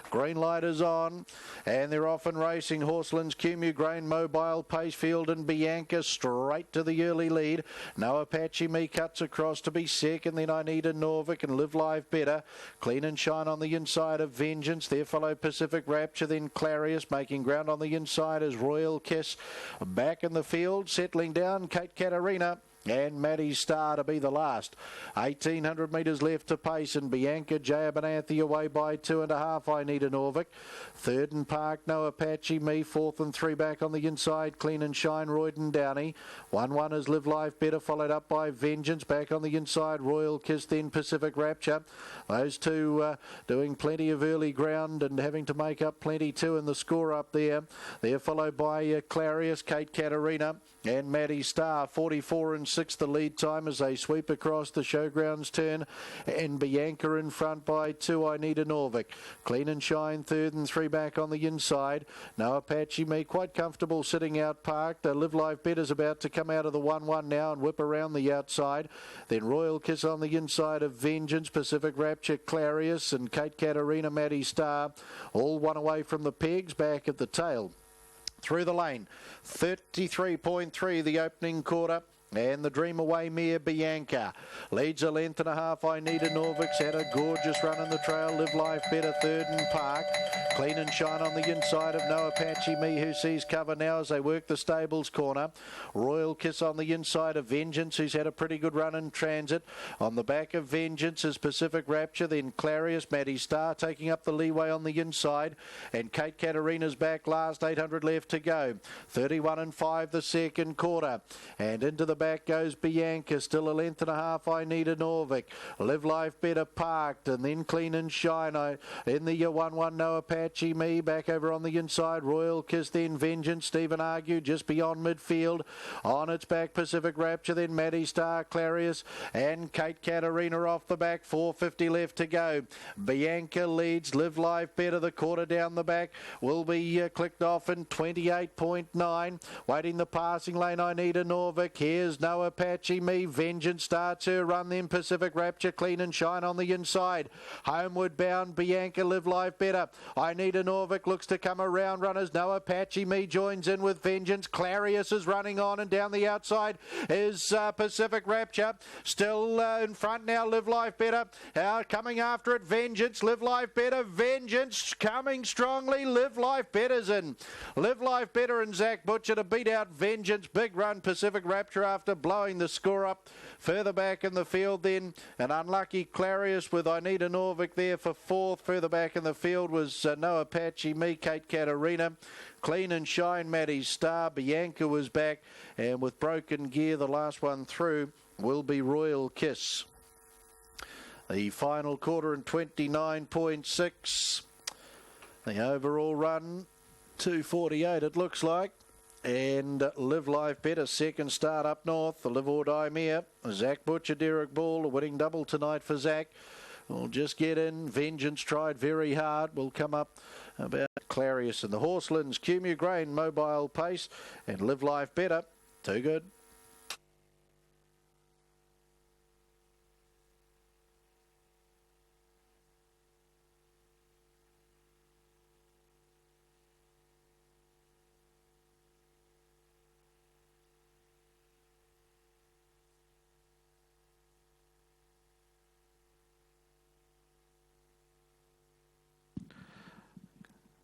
Green light is on, and they're off and racing. Horselands, Kumeu, Grain, Mobile, Pacefield and Bianca straight to the early lead. No Apache Me cuts across to be second. Then I Need a Norvik and Live Life Better. Clean and Shine on the inside of Vengeance. There follow Pacific Rapture, then Clarius. Making ground on the inside is Royal Kiss. Back in the field, settling down, Kate Katarina. and Maddie's Star to be the last. 1,800 metres left to pace, and Bianca J. Abernathy away by 2.5. I Need a Norvik. Third and Park, No Apache Me. Fourth and 3 back on the inside, Clean and Shine, Royden Downey. 1-1 is Live Life Better, followed up by Vengeance. Back on the inside, Royal Kiss, then Pacific Rapture. Those two doing plenty of early ground and having to make up plenty too in the score up there. They're followed by Clarius, Kate Katarina, and Maddie Star. 44 and 6 the lead time as they sweep across the showgrounds turn, and Bianca in front by 2. I Need a Norvik. Clean and Shine third and 3 back on the inside. No Apache Me quite comfortable sitting out parked. Live Life Better's about to come out of the 1-1 now and whip around the outside. Then Royal Kiss on the inside of Vengeance, Pacific Rapture, Clarius, and Kate Katarina, Maddie Star. All one away from the pegs back at the tail. Through the lane, 33.3 the opening quarter. And the Dream Away mare Bianca leads a length and a half. I Need a Norvik's had a gorgeous run in the trail. Live Life Better third and Park. Clean and Shine on the inside of No Apache Me, who sees cover now as they work the stables corner. Royal Kiss on the inside of Vengeance, who's had a pretty good run in transit. On the back of Vengeance is Pacific Rapture, then Clarius, Maddie Star taking up the leeway on the inside, and Kate Katarina's back last. 800 left to go. 31 and 5 the second quarter, and into the back goes Bianca, still a length and a half. I Need a Norvik. Live Life Better parked, and then Clean and Shine in the 1-1. No Apache Me back over on the inside. Royal Kiss, then Vengeance. Stephen Argue just beyond midfield. On its back, Pacific Rapture, then Maddie Star, Clarius, and Kate Katarina off the back. 4:50 left to go. Bianca leads. Live Life Better, the quarter down the back, will be clicked off in 28.9. Waiting the passing lane, I Need a Norvik. Here's No Apache Me. Vengeance starts her run, then Pacific Rapture, Clean and Shine on the inside. Homeward bound Bianca, Live Life Better. I Need a Norvik looks to come around runners. No Apache Me joins in with Vengeance. Clarius is running on, and down the outside is Pacific Rapture. Still in front now, Live Life Better. Coming after it, Vengeance. Live Life Better. Vengeance coming strongly. Live Life Better's in. Live Life Better and Zach Butcher to beat out Vengeance. Big run, Pacific Rapture after blowing the score up. Further back in the field then, an unlucky Clarius with I Need a Norvik there for fourth. Further back in the field was No Apache Me, Kate Katarina. Clean and Shine, Maddie Star. Bianca was back, and with Broken Gear, the last one through will be Royal Kiss. The final quarter in 29.6. The overall run, 2:48 it looks like. And Live Life Better, second start up north. The Live or Die mare. Zach Butcher, Derek Ball, a winning double tonight for Zach. We'll just get in. Vengeance tried very hard. We'll come up about Clarius and the Horselands. Kumeu Grain, Mobile Pace, and Live Life Better. Too good.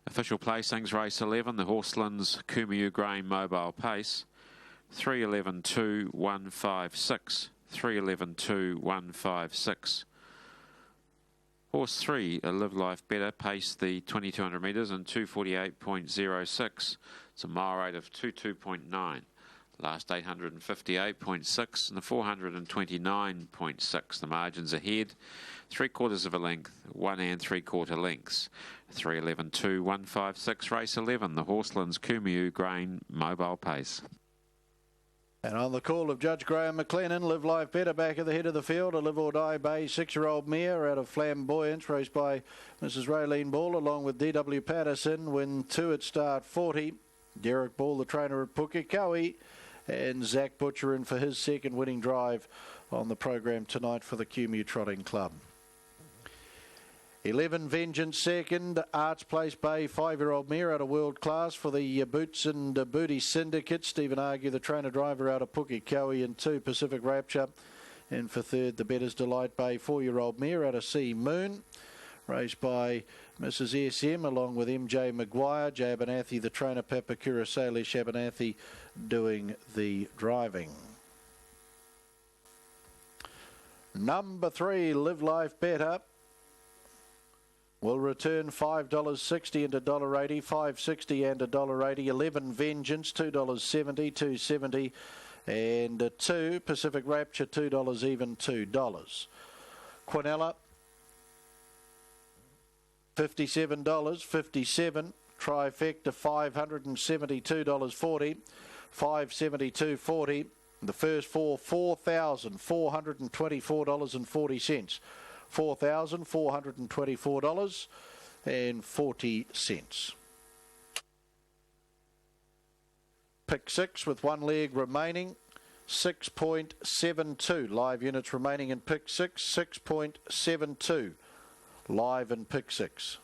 Official placings, race 11, the Horselands Kumeu Grain Mobile Pace, 3:11.2.156, 3:11.2.156. Horse 3, a Live Life Better, paced the 2200 metres in 2:48.06. It's a mile rate of 22.9. Last 858.6 and the 429.6. The margins ahead, 3/4 of a length, 1 3/4 lengths. 3:11.2.156, race 11, the Horselands Kumeu Grain Mobile Pace. And on the call of Judge Graham McLennan, Live Life Better back at the head of the field. A Live or Die Bay 6-year-old mare out of Flamboyance, raced by Mrs. Raylene Ball along with D.W. Patterson. Win 2 at start 40. Derek Ball, the trainer at Pukekohe, and Zach Butcher in for his second winning drive on the program tonight for the Kumeu Trotting Club. 11 Vengeance second. Arts Place Bay 5-year-old mare out of World Class for the Boots and Booty Syndicate. Stephen Argue, the trainer driver out of Pukekohe, and 2 Pacific Rapture. And for third, the Better's Delight Bay 4-year-old mare out of Sea Moon, raced by Mrs. SM along with MJ Maguire. J. Abernathy, the trainer, Papakura Salish Abernathy doing the driving. Number 3, Live Life Better, will return $5.60 and $1.80, $5.60 and $1.80. 11 Vengeance, $2.70, $2.70 and 2. Pacific Rapture, $2 even, $2. Quinella, $57, 57. Trifecta, $572.40, $572.40. The first four, $4,424.40. $4,424.40. Pick 6 with one leg remaining, 6.72. Live units remaining in pick 6, 6.72. Live in pick 6.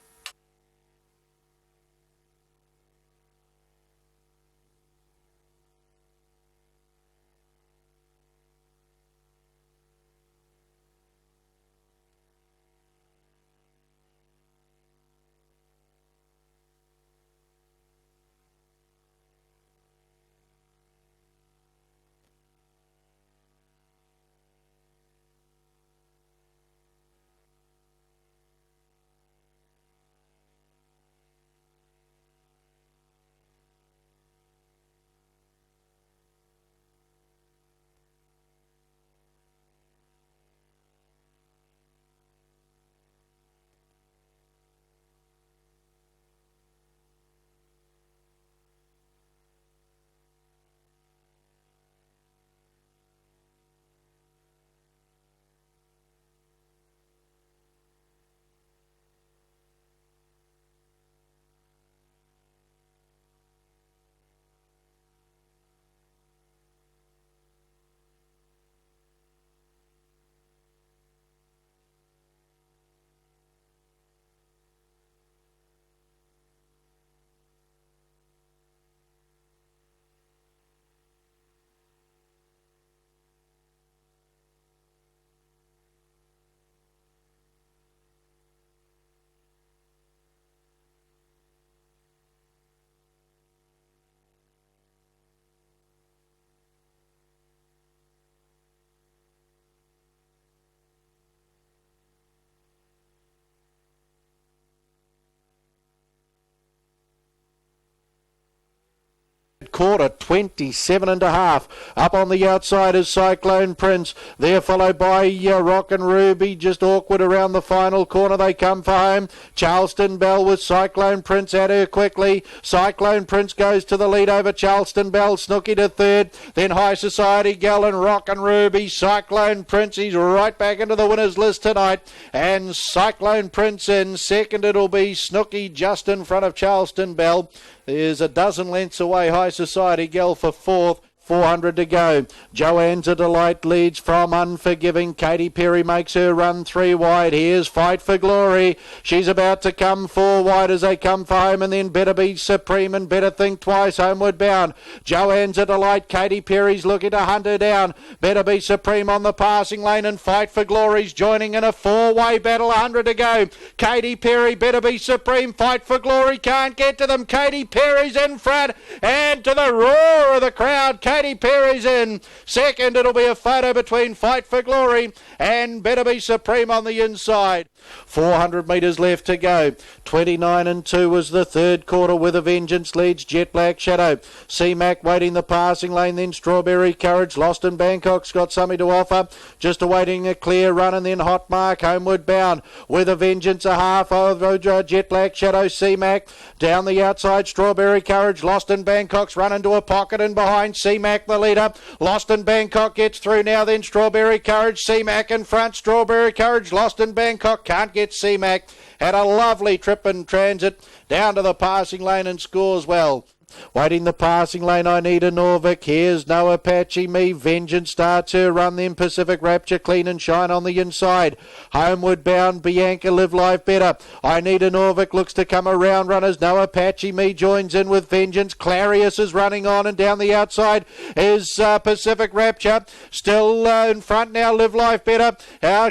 Quarter, 27.5. Up on the outside is Cyclone Prince. There followed by Rock and Ruby. Just awkward around the final corner. They come for home. Charleston Bell with Cyclone Prince at her quickly. Cyclone Prince goes to the lead over Charleston Bell. Snooky to third. Then High Society Gal and Rock and Ruby. Cyclone Prince, he's right back into the winners list tonight. And Cyclone Prince in second. It'll be Snooky just in front of Charleston Bell. There's a dozen lengths away. High Society Gal for fourth. 400 to go. Joanne's a Delight leads from Unforgiving. Katy Perry makes her run 3 wide. Here's Fight for Glory. She's about to come 4 wide as they come for home, and then Better Be Supreme and Better Think Twice homeward bound. Joanne's a Delight. Katy Perry's looking to hunt her down. Better Be Supreme on the passing lane, and Fight for Glory's joining in a 4-way battle. 100 to go. Katy Perry, Better Be Supreme, Fight for Glory can't get to them. Katy Perry's in front, and to the roar of the crowd, Katy Perry's in second. It'll be a photo between Fight for Glory and Better Be Supreme on the inside. 400 metres left to go. 29 and 2 was the third quarter. With a Vengeance leads Jet Black Shadow. C-Mac waiting the passing lane, then Strawberry Courage. Lost in Bangkok's got something to offer. Just awaiting a clear run, and then Hot Mark homeward bound. With a Vengeance a half over Jet Black Shadow. C-Mac down the outside. Strawberry Courage. Lost in Bangkok's run into a pocket, and behind C-Mac the leader. Lost in Bangkok gets through now, then Strawberry Courage. C-Mac in front. Strawberry Courage. Lost in Bangkok can't get C-Mac. Had a lovely trip in transit down to the passing lane and scores well. Waiting the passing lane, I Need a Norvik. Here's No Apache Me. Vengeance starts her run, then Pacific Rapture Clean and Shine on the inside. Homeward bound Bianca Live Life Better. I Need a Norvik looks to come around runners. No Apache Me joins in with Vengeance. Clarius is running on, and down the outside is Pacific Rapture. Still in front now, Live Life Better.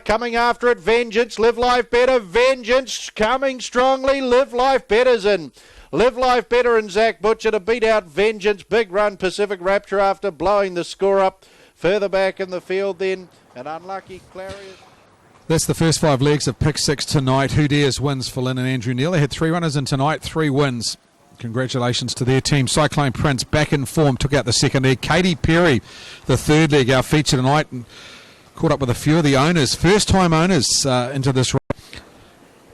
Coming after it, Vengeance. Live Life Better. Vengeance coming strongly. Live Life Better's in. Live Life Better and Zach Butcher to beat out Vengeance. Big run Pacific Rapture after blowing the score up Further back in the field then, an unlucky Clarion. That's the first 5 legs of Pick 6 tonight. Who Dares wins for Lynn and Andrew Neil. They had 3 runners in tonight, 3 wins. Congratulations to their team. Cyclone Prince back in form, took out the second leg. Katy Perry, the third leg, our feature tonight, and caught up with a few of the owners, first-time owners into this race,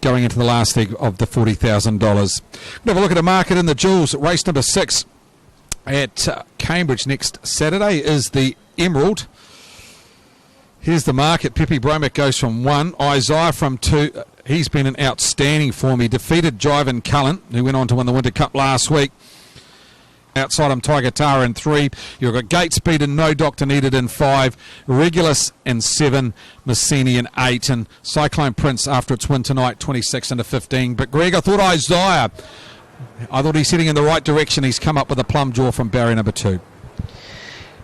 going into the last leg of the $40,000. Have a look at the market in the Jewels. Race number 6 at Cambridge next Saturday is the Emerald. Here's the market. Pepe Bromick goes from 1. Isaiah from 2. He's been in outstanding form. He defeated Jivan Cullen, who went on to win the Winter Cup last week. Outside him, Tiger Tara in 3. You've got Gate Speed and No Doctor Needed in 5. Regulus in 7. Messini in 8. And Cyclone Prince, after its win tonight, 26 into 15. But Greg, I thought he's heading in the right direction. He's come up with a plum jaw from barrier number 2.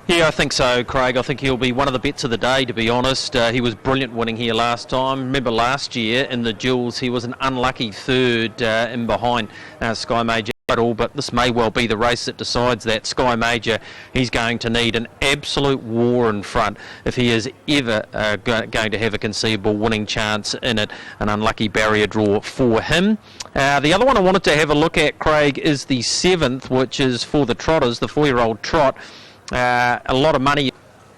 Yeah, I think so, Craig. I think he'll be one of the bets of the day, to be honest. He was brilliant winning here last time. Remember last year in the Jewels, he was an unlucky third in behind Sky Major. But this may well be the race that decides that. Sky Major, he's going to need an absolute war in front if he is ever going to have a conceivable winning chance in it. An unlucky barrier draw for him. The other one I wanted to have a look at, Craig, is the 7th, which is for the trotters, the 4-year-old trot. A lot of money.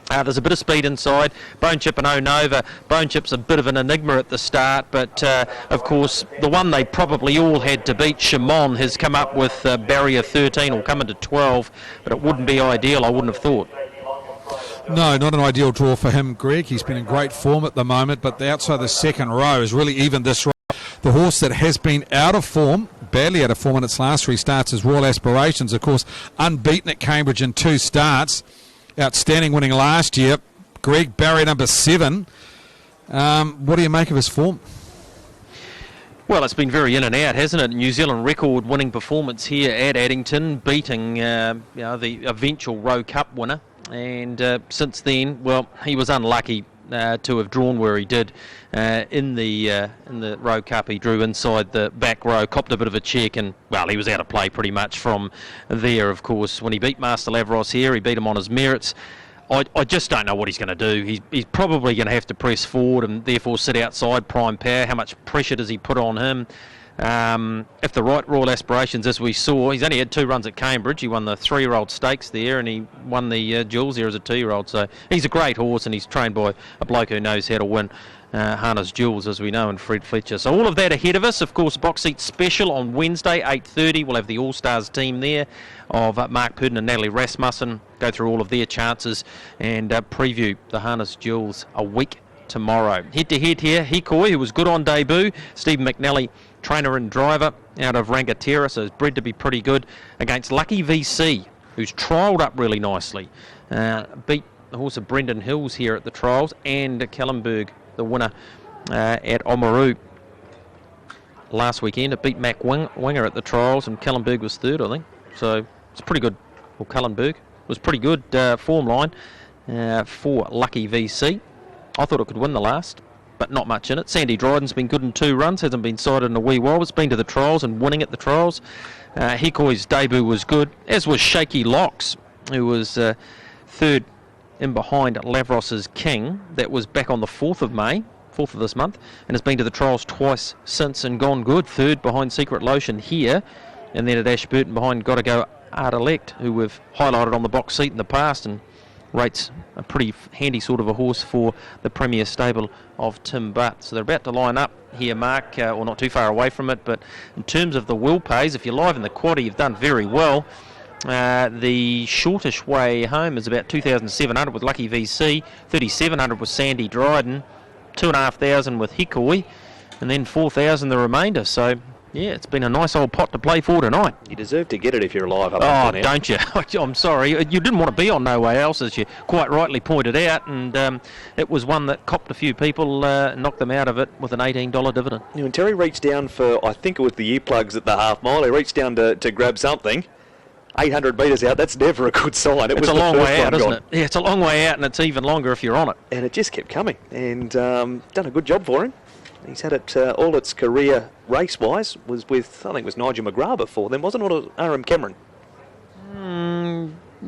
There's a bit of speed inside. Bone Chip and O'Nova. Bone Chip's a bit of an enigma at the start, but of course the one they probably all had to beat, Shimon, has come up with barrier 13 or come into 12, but it wouldn't be ideal, I wouldn't have thought. No, not an ideal draw for him, Greg. He's been in great form at the moment, but the outside of the second row is really even this row. The horse that has been out of form, badly out of form in its last 3 starts, is Royal Aspirations. Of course, unbeaten at Cambridge in 2 starts. Outstanding winning last year. Greg, barrier number 7. What do you make of his form? Well, it's been very in and out, hasn't it? New Zealand record winning performance here at Addington, beating the eventual Rowe Cup winner. And since then, well, he was unlucky to have drawn where he did in the Rowe Cup. He drew inside the back row, copped a bit of a check, and well, he was out of play pretty much from there. Of course, when he beat Master Lavros here, he beat him on his merits. I just don't know what he's going to do. He's probably going to have to press forward and therefore sit outside Prime Power. How much pressure does he put on him? If the right Royal Aspirations, as we saw, he's only had 2 runs at Cambridge. He won the 3-year-old stakes there, and he won the Jewels there as a 2-year-old. So he's a great horse, and he's trained by a bloke who knows how to win harness Jewels, as we know, and Fred Fletcher. So all of that ahead of us. Of course, box seat special on Wednesday, 8:30. We'll have the All-Stars team there of Mark Purdon and Natalie Rasmussen. Go through all of their chances and preview the harness Jewels a week tomorrow. Head-to-head here, Hikoi, who was good on debut. Stephen McNally, trainer and driver out of Rangatira, so is bred to be pretty good, against Lucky VC, who's trialled up really nicely. Beat the horse of Brendan Hills here at the trials, and Kellenberg, the winner at Oamaru last weekend. It beat Mac Winger at the trials, and Kellenberg was 3rd, I think. So it's pretty good. Well, Kellenberg was pretty good form line for Lucky VC. I thought it could win the last, but not much in it. Sandy Dryden's been good in 2 runs, hasn't been sighted in a wee while. It's been to the trials and winning at the trials. Hikoi's debut was good, as was Shaky Locks, who was 3rd in behind Lavros's King. That was back on the 4th of May, 4th of this month, and has been to the trials twice since and gone good. 3rd behind Secret Lotion here, and then at Ashburton behind Gotta Go Art Elect, who we've highlighted on the box seat in the past, and rates a pretty handy sort of a horse for the Premier stable of Tim Butt. So they're about to line up here, Mark, or not too far away from it, but in terms of the will pays, if you're live in the quaddie, you've done very well. The shortish way home is about 2,700 with Lucky VC, 3,700 with Sandy Dryden, 2,500 with Hikoi, and then 4,000 the remainder. So yeah, it's been a nice old pot to play for tonight. You deserve to get it if you're alive. Don't you? I'm sorry. You didn't want to be on No Way Else, as you quite rightly pointed out, and it was one that copped a few people, knocked them out of it with an $18 dividend. When Terry reached down for, I think it was the earplugs at the half mile, he reached down to grab something. 800 metres out, that's never a good sign. It's a long way out, isn't it? Yeah, it's a long way out, and it's even longer if you're on it. And it just kept coming, and done a good job for him. He's had it all its career race-wise, was with, I think it was Nigel McGrath before then, wasn't it, or R.M. Cameron?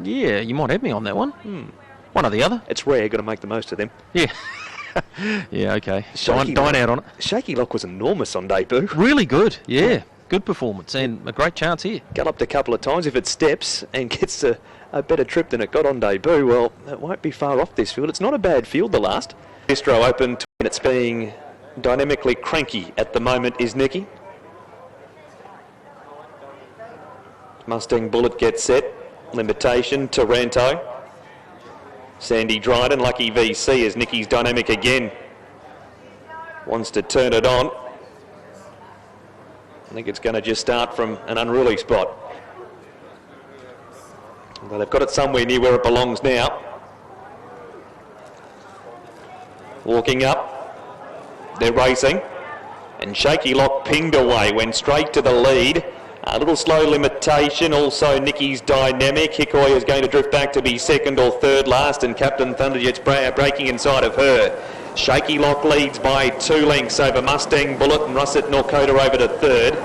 Yeah, you might have me on that one. One or the other. It's rare, got to make the most of them. Yeah. Yeah, okay. Dine out on it. Shaky Lock was enormous on debut. Really good, yeah. Good performance and a great chance here. Galloped a couple of times. If it steps and gets a better trip than it got on debut, well, it won't be far off this field. It's not a bad field, the last. Bistro open, and it's being dynamically cranky at the moment is Nicky. Mustang Bullet gets set. Limitation, Taranto. Sandy Dryden, Lucky VC as Nicky's dynamic again. Wants to turn it on. I think it's going to just start from an unruly spot. Well, they've got it somewhere near where it belongs now. Walking up. They're racing. And Shaky Lock pinged away, went straight to the lead. A little slow Limitation, also Nicky's dynamic. Hickory is going to drift back to be second or third last, and Captain Thunderjet's breaking inside of her. Shaky Lock leads by 2 lengths over Mustang Bullet and Russet Norcota over to third.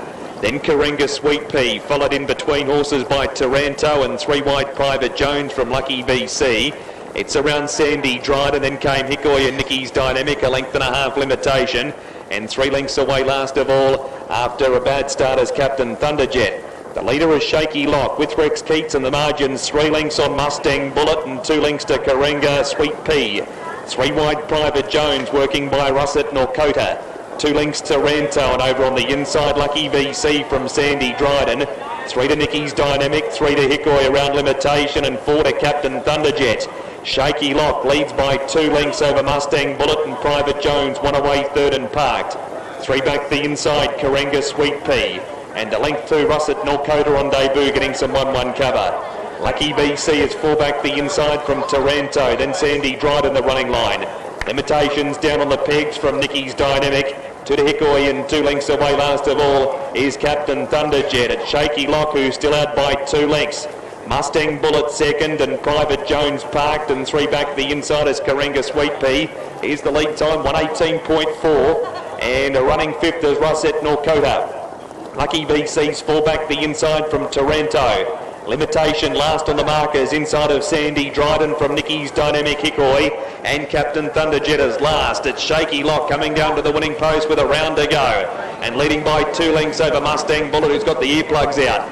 Then Karenga Sweet Pea, followed in between horses by Taranto and 3 wide Private Jones from Lucky VC. It's around Sandy Dryden, then came Hickory and Nicky's dynamic, 1.5 lengths Limitation. And 3 lengths away last of all after a bad start as Captain Thunderjet. The leader is Shaky Lock with Rex Keats and the margins 3 lengths on Mustang Bullet and 2 lengths to Karenga Sweet Pea. 3 wide Private Jones working by Russet Norcota. 2 lengths to Ranto and over on the inside Lucky VC from Sandy Dryden. 3 to Nicky's dynamic, 3 to Hickory around Limitation and 4 to Captain Thunderjet. Shaky Lock leads by 2 lengths over Mustang Bullet and Private Jones, 1 away third and parked. 3 back the inside, Karenga Sweet Pea. And a length to Russet Norcota on debut, getting some 1-1 cover. Lucky VC is 4 back the inside from Taranto, then Sandy Dryden the running line. Limitations down on the pegs from Nicky's dynamic. 2 to Hickory and 2 lengths away last of all is Captain Thunderjet. It's Shaky Lock who's still out by 2 lengths. Mustang Bullet second and Private Jones parked, and 3 back the inside is Karenga Sweet Pea. Here's the lead time, 1:18.4, and a running fifth is Russet Norcota. Lucky VC's 4 back the inside from Taranto. Limitation last on the markers inside of Sandy Dryden from Nicky's dynamic Hickory, and Captain Thunderjet is last. It's Shaky Lock coming down to the winning post with a round to go, and leading by 2 lengths over Mustang Bullet, who's got the earplugs out.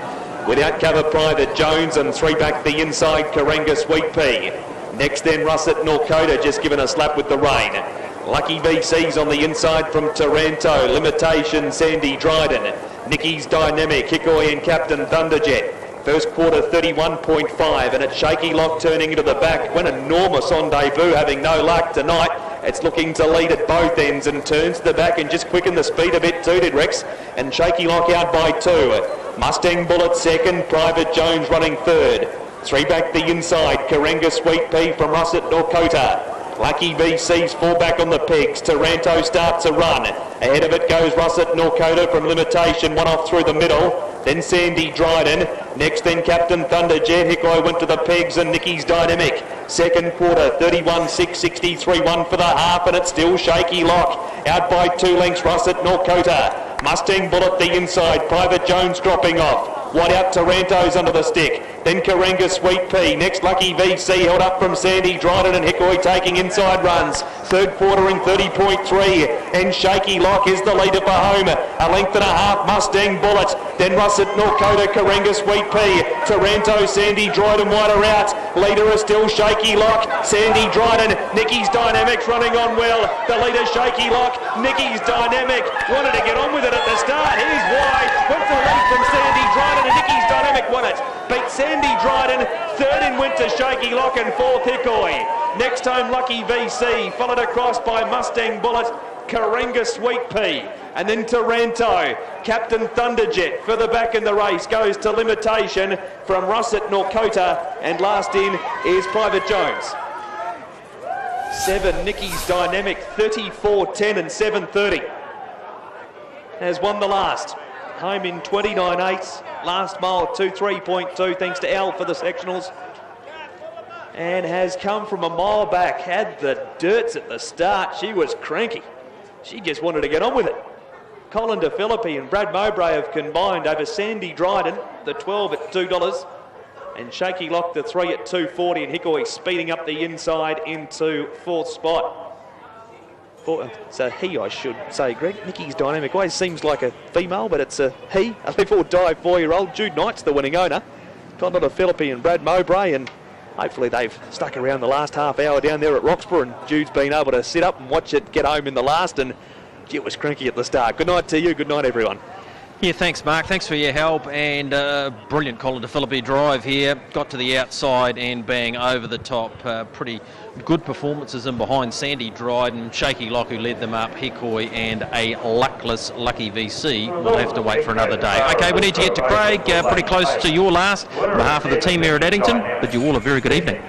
Without cover, Private Jones, and 3 back the inside, Karenga Sweet Pea. Next then, Russet Norcota, just given a slap with the rein. Lucky VC's on the inside from Taranto. Limitation, Sandy Dryden. Nicky's dynamic, Hickory and Captain Thunderjet. First quarter, 31.5, and it's Shaky Lock turning into the back. Went enormous on debut, having no luck tonight. It's looking to lead at both ends and turns to the back and just quickened the speed a bit too, did Rex. And Shaky Lock out by 2. Mustang Bullet second, Private Jones running third. 3 back the inside, Karenga Sweet Pea from Russet Norcota. Lucky VC's 4 back on the pegs. Taranto starts a run. Ahead of it goes Russet Norcota from Limitation, 1 off through the middle. Then Sandy Dryden. Next then Captain Thunderjet. Hickory went to the pegs and Nicky's dynamic. Second quarter, 31.663, 1 for the half, and it's still Shaky Lock. Out by 2 lengths, Russet Norcota. Mustang Bullet the inside, Private Jones dropping off. Wide out Taranto's under the stick. Then Karenga Sweet Pea. Next Lucky VC held up from Sandy Dryden and Hickory taking inside runs. Third quarter in 30.3, and Shaky Lock is the leader for home. 1.5 lengths Mustang Bullet. Then Russet Norcota, Karenga Sweet Pea. Taranto, Sandy Dryden wider out. Leader is still Shaky Lock. Sandy Dryden, Nicky's dynamics running on well. The leader Shaky Lock, Nicky's dynamic. Wanted to get on with it at the start. Here's wide. Went for lead from Sandy Dryden and Nicky's dynamic won it. Beat Sandy Dryden. Third in went to Shaky Lock and fourth Hickory. Next home Lucky VC, followed across by Mustang Bullet, Karenga Sweet Pea. And then Taranto, Captain Thunderjet further back in the race goes to Limitation from Russet Norcota, and last in is Private Jones. 7 Nicky's dynamic, 34.10 and 7.30. Has won the last. Home in 29.8. Last mile 2.3.2 thanks to Al for the sectionals. And has come from a mile back. Had the dirts at the start. She was cranky. She just wanted to get on with it. Colin DeFilippi and Brad Mowbray have combined over Sandy Dryden, the 12 at $2. And Shaky Lock the 3 at 240, and Hickory speeding up the inside into 4th spot. So he, I should say, Greg. Nikki's Dynamic Way seems like a female, but it's a he, a level dive 4-year-old. Jude Knight's the winning owner. Condor Philippi and Brad Mowbray, and hopefully they've stuck around the last half hour down there at Roxburgh, and Jude's been able to sit up and watch it get home in the last, and it was cranky at the start. Good night to you. Good night, everyone. Yeah, thanks, Mark. Thanks for your help. And brilliant Colin de Philippi drive here. Got to the outside and bang over the top. Pretty good performances in behind Sandy Dryden, Shaky Lock, who led them up, Hickory, and a luckless Lucky VC. We'll have to wait for another day. Okay, we need to get to Craig. Pretty close to your last. On behalf of the team here at Addington, bid you all a very good evening.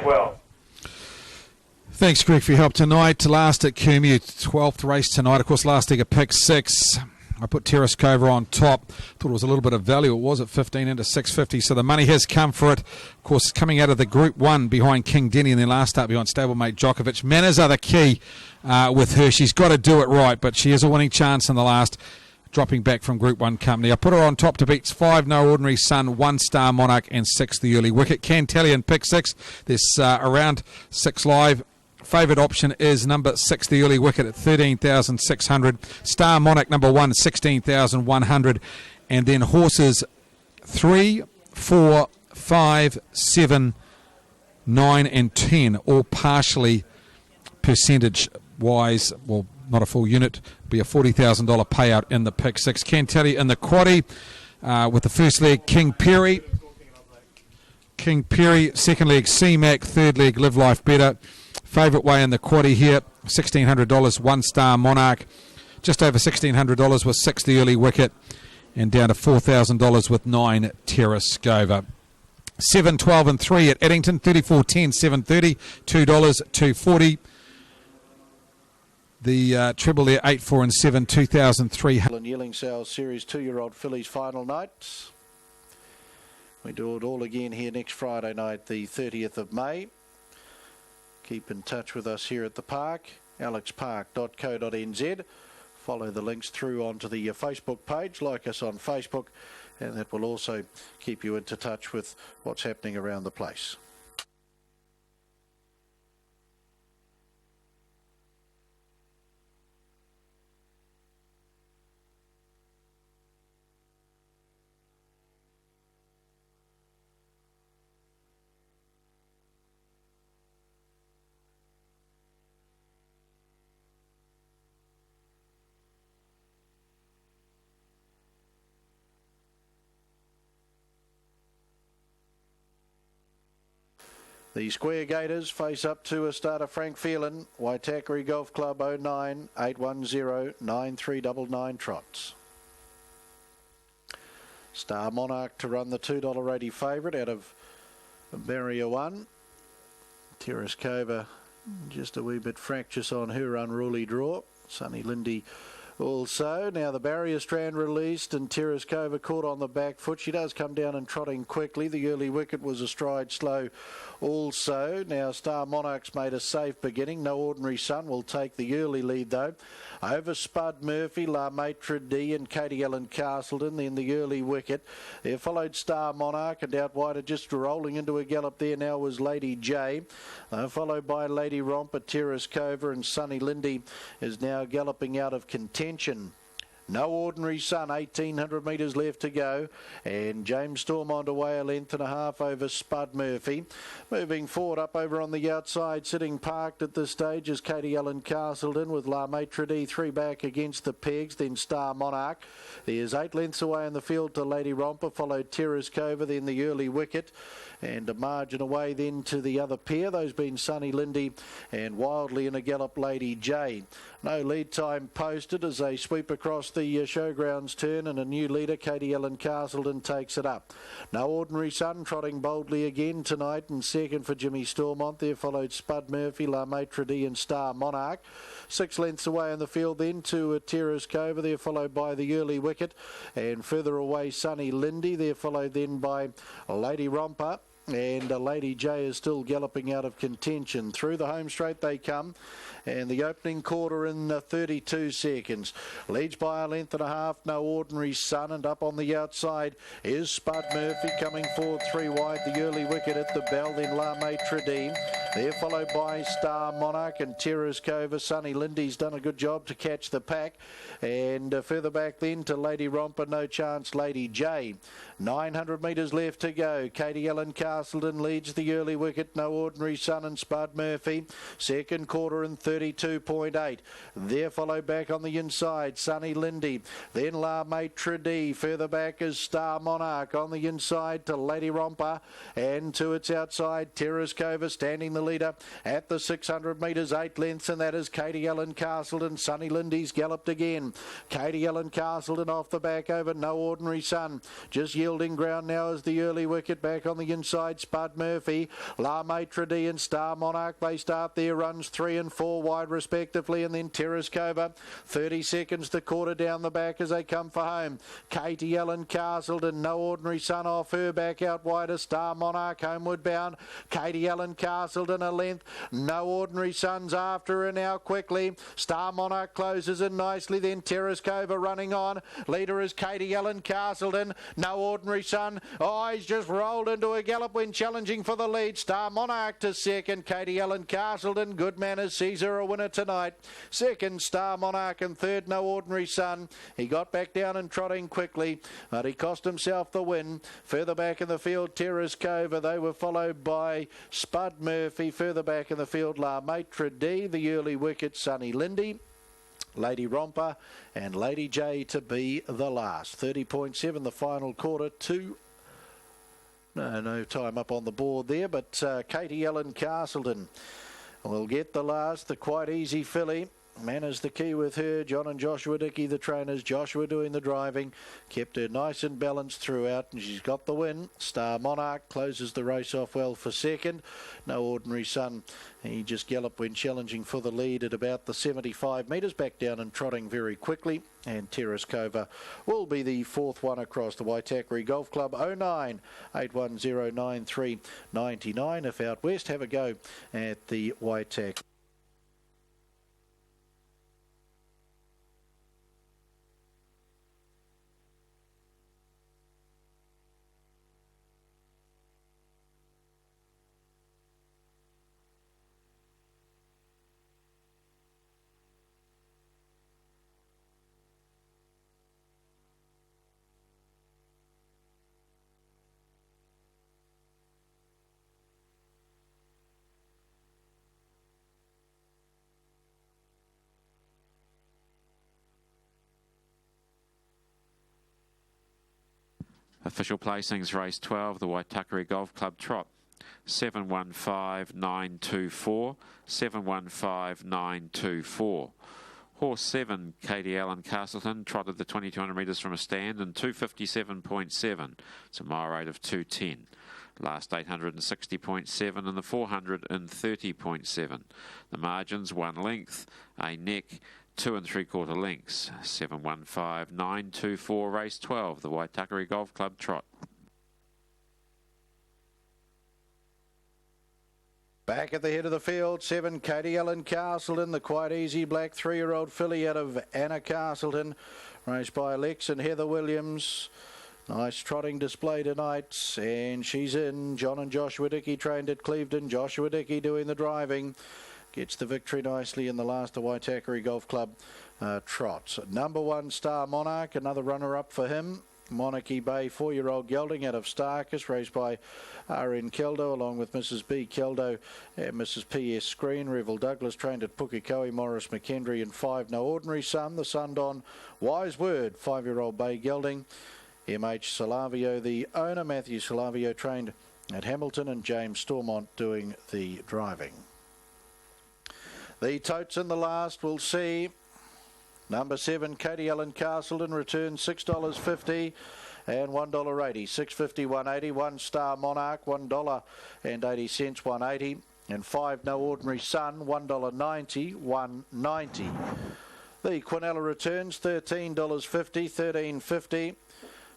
Thanks, Greg, for your help tonight. Last at Kumeu, 12th race tonight. Of course, last leg of pick 6. I put Terrascova on top. Thought it was a little bit of value. It was at 15 into 650, so the money has come for it. Of course, coming out of the Group 1 behind King Denny, and then last start behind stablemate Djokovic. Manners are the key with her. She's got to do it right, but she has a winning chance in the last, dropping back from Group 1 company. I put her on top to beats 5 No Ordinary Sun, 1 Star Monarch, and 6 The Early Wicket. Cantelli in pick 6. There's around 6 live. Favourite option is number 6, The Early Wicket, at 13,600. Star Monarch, number 1, 16,100. And then horses 3, 4, 5, 7, 9 and 10, all partially percentage-wise, well, not a full unit, be a $40,000 payout in the pick 6. Cantelli in the quaddie with the first leg, King Perry. King Perry, second leg, C-Mac, third leg, Live Life Better. Favourite way in the quaddie here, $1,600, 1 Star Monarch. Just over $1,600 with 6 The Early Wicket, and down to $4,000 with 9 Terrascova. 7, 12 and 3 at Addington, 34, 10, 730, $2, 240. The treble there, 8, 4 and 7, 2,300. Yearling Sales Series 2-year-old fillies final night. We do it all again here next Friday night, the 30th of May. Keep in touch with us here at the park, alexpark.co.nz. Follow the links through onto the Facebook page, like us on Facebook, and that will also keep you into touch with what's happening around the place. The Square Gators face up to a starter Frank Phelan, Waitakere Golf Club 09 810 9399 trots. Star Monarch to run the $2.80 favourite out of Barrier 1. Terrascova just a wee bit fractious on her unruly draw. Sunny Lindy also. Now the barrier strand released and Terrascova caught on the back foot. She does come down and trotting quickly. The Early Wicket was a stride slow also. Now Star Monarch's made a safe beginning. No Ordinary Sun will take the early lead though. Over Spud Murphy, La Maitre D and Katie Ellen Castleton. Then the Early Wicket. There followed Star Monarch, and out wider just rolling into a gallop there now was Lady J. Followed by Lady Romper, Terrascova, and Sunny Lindy is now galloping out of contention. No Ordinary Sun, 1,800 metres left to go. And James Stormont away a length and a half over Spud Murphy. Moving forward up over on the outside, sitting parked at this stage is Katie Ellen Castleton with La Maitre D 3 back against the pegs. Then Star Monarch. There's 8 lengths away in the field to Lady Romper, followed Terrascova, then the Early Wicket. And a margin away then to the other pair, those being Sunny Lindy and wildly in a gallop Lady J. No lead time posted as they sweep across the showgrounds turn, and a new leader, Katie Ellen Castleton, takes it up. No Ordinary Sun trotting boldly again tonight, and second for Jimmy Stormont. There followed Spud Murphy, La Maitre D and Star Monarch. 6 lengths away in the field then to Terrascova, there followed by the Early Wicket, and further away Sunny Lindy, there followed then by Lady Romper. and Lady J is still galloping out of contention. Through the home straight they come, and the opening quarter in 32 seconds. Leads by a length and a half, No Ordinary Sun, and up on the outside is Spud Murphy coming forward 3 wide. The early wicket at the bell, then La Maitre D. They're followed by Star Monarch and Terrace Cove. Sunny Lindy's done a good job to catch the pack, and further back then to Lady Romper, No Chance, Lady J. 900 metres left to go. Katie Ellen Castleton leads the early wicket, No Ordinary Sun and Spud Murphy. Second quarter in 32.8. There followed back on the inside, Sunny Lindy. Then La Maitre D. Further back is Star Monarch. On the inside to Lady Romper, and to its outside, Terrace Cove standing the leader at the 600 metres, 8 lengths, and that is Katie Ellen Castleton. Sunny Lindy's galloped again. Katie Ellen Castleton off the back over No Ordinary Sun. Just yielding ground now is the early wicket. Back on the inside, Spud Murphy, La Maitre D and Star Monarch. They start their runs 3 and 4 wide respectively, and then Terrace Cove 30 seconds the quarter down the back as they come for home. Katie Ellen Castleton, No Ordinary Sun off her back out wide, a Star Monarch homeward bound. Katie Ellen Castleton a length, No Ordinary Sun's after her now quickly. Star Monarch closes in nicely, then Terrace Cove running on. Leader is Katie Ellen Castleton. No Ordinary Sun, he's just rolled into a gallop when challenging for the lead. Star Monarch to second, Katie Ellen Castleton. Good Manners sees her a winner tonight. Second, Star Monarch, and third, No Ordinary Sun. He got back down and trotting quickly, but he cost himself the win. Further back in the field, Terrace Cove. They were followed by Spud Murphy. Further back in the field, La Maitre D. The early wicket, Sunny Lindy, Lady Romper, and Lady J to be the last. 30.7 the final quarter. No time up on the board there, but Katie Ellen Castleton will get the last. The quite easy filly. Manners the key with her. John and Joshua Dickey, the trainers. Joshua doing the driving. Kept her nice and balanced throughout, and she's got the win. Star Monarch closes the race off well for second. No Ordinary Sun, he just galloped when challenging for the lead at about the 75 metres. Back down and trotting very quickly. And Terrace Cove will be the fourth one across. The Waitakere Golf Club 09 81093 99. If out west, have a go at the Waitakere. Official placings, race 12, the Waitakere Golf Club Trot. 715924, 715924. Horse 7, Katie Ellen Castleton, trotted the 2200 metres from a stand in 257.7. It's a mile rate of 210. Last 860.7 and the 430.7. The margins 1 length, a neck, 2 3/4 lengths. 715924, race 12, the Waitakere Golf Club Trot. Back at the head of the field, 7, Katie Ellen Castleton, the quite easy black 3-year-old filly out of Anna Castleton, raced by Alex and Heather Williams. Nice trotting display tonight, and she's in. John and Joshua Dickey trained at Clevedon. Joshua Dickey doing the driving. Gets the victory nicely in the last of Waitakere Golf Club trots. Number 1, Star Monarch, another runner-up for him. Monarchy Bay, 4-year-old gelding out of Starkus, raised by R.N. Keldo, along with Mrs. B. Keldo and Mrs. P.S. Screen. Revel Douglas trained at Pukekohe, Morris McKendry, and 5, No Ordinary Sun. The Sundon Wise Word, 5-year-old bay gelding. M.H. Salavio, the owner. Matthew Salavio trained at Hamilton, and James Stormont doing the driving. The totes in the last, we'll see. Number 7, Katie Ellen Castleton, returns $6.50 and $1.80. $6.50, $1.80. 1 Star Monarch, $1.80, $1.80. And 5 No Ordinary Sun, $1.90, $1.90. The Quinella returns $13.50, $13.50.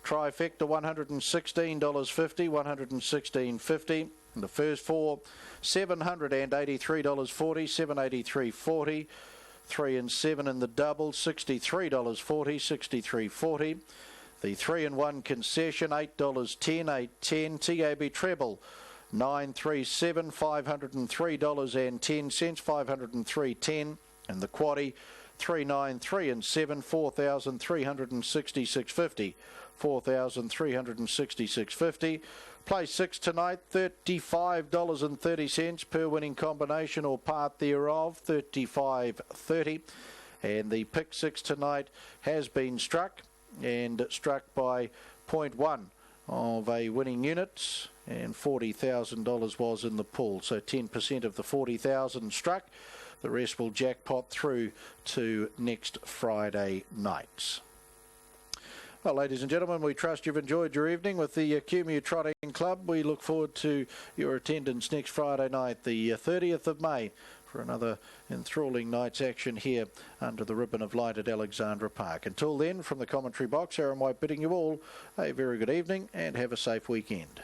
Trifecta $116.50, $116.50. And the first four, $783.40, $783.40. 3 and 7 in the double, $63.40, $63.40. The 3 and 1 concession, $8.10, $8.10. TAB treble, 937, $503.10, $503.10. And the quaddie, 393 and 7, $4,366.50, $4,366.50. Play 6 tonight, $35.30 per winning combination or part thereof, $35.30. And the pick 6 tonight has been struck, and struck by 0.1 of a winning unit, and $40,000 was in the pool. So 10% of the 40,000 struck. The rest will jackpot through to next Friday night. Well, ladies and gentlemen, we trust you've enjoyed your evening with the Kumeu Trotting Club. We look forward to your attendance next Friday night, the 30th of May, for another enthralling night's action here under the ribbon of light at Alexandra Park. Until then, from the commentary box, Aaron White bidding you all a very good evening and have a safe weekend.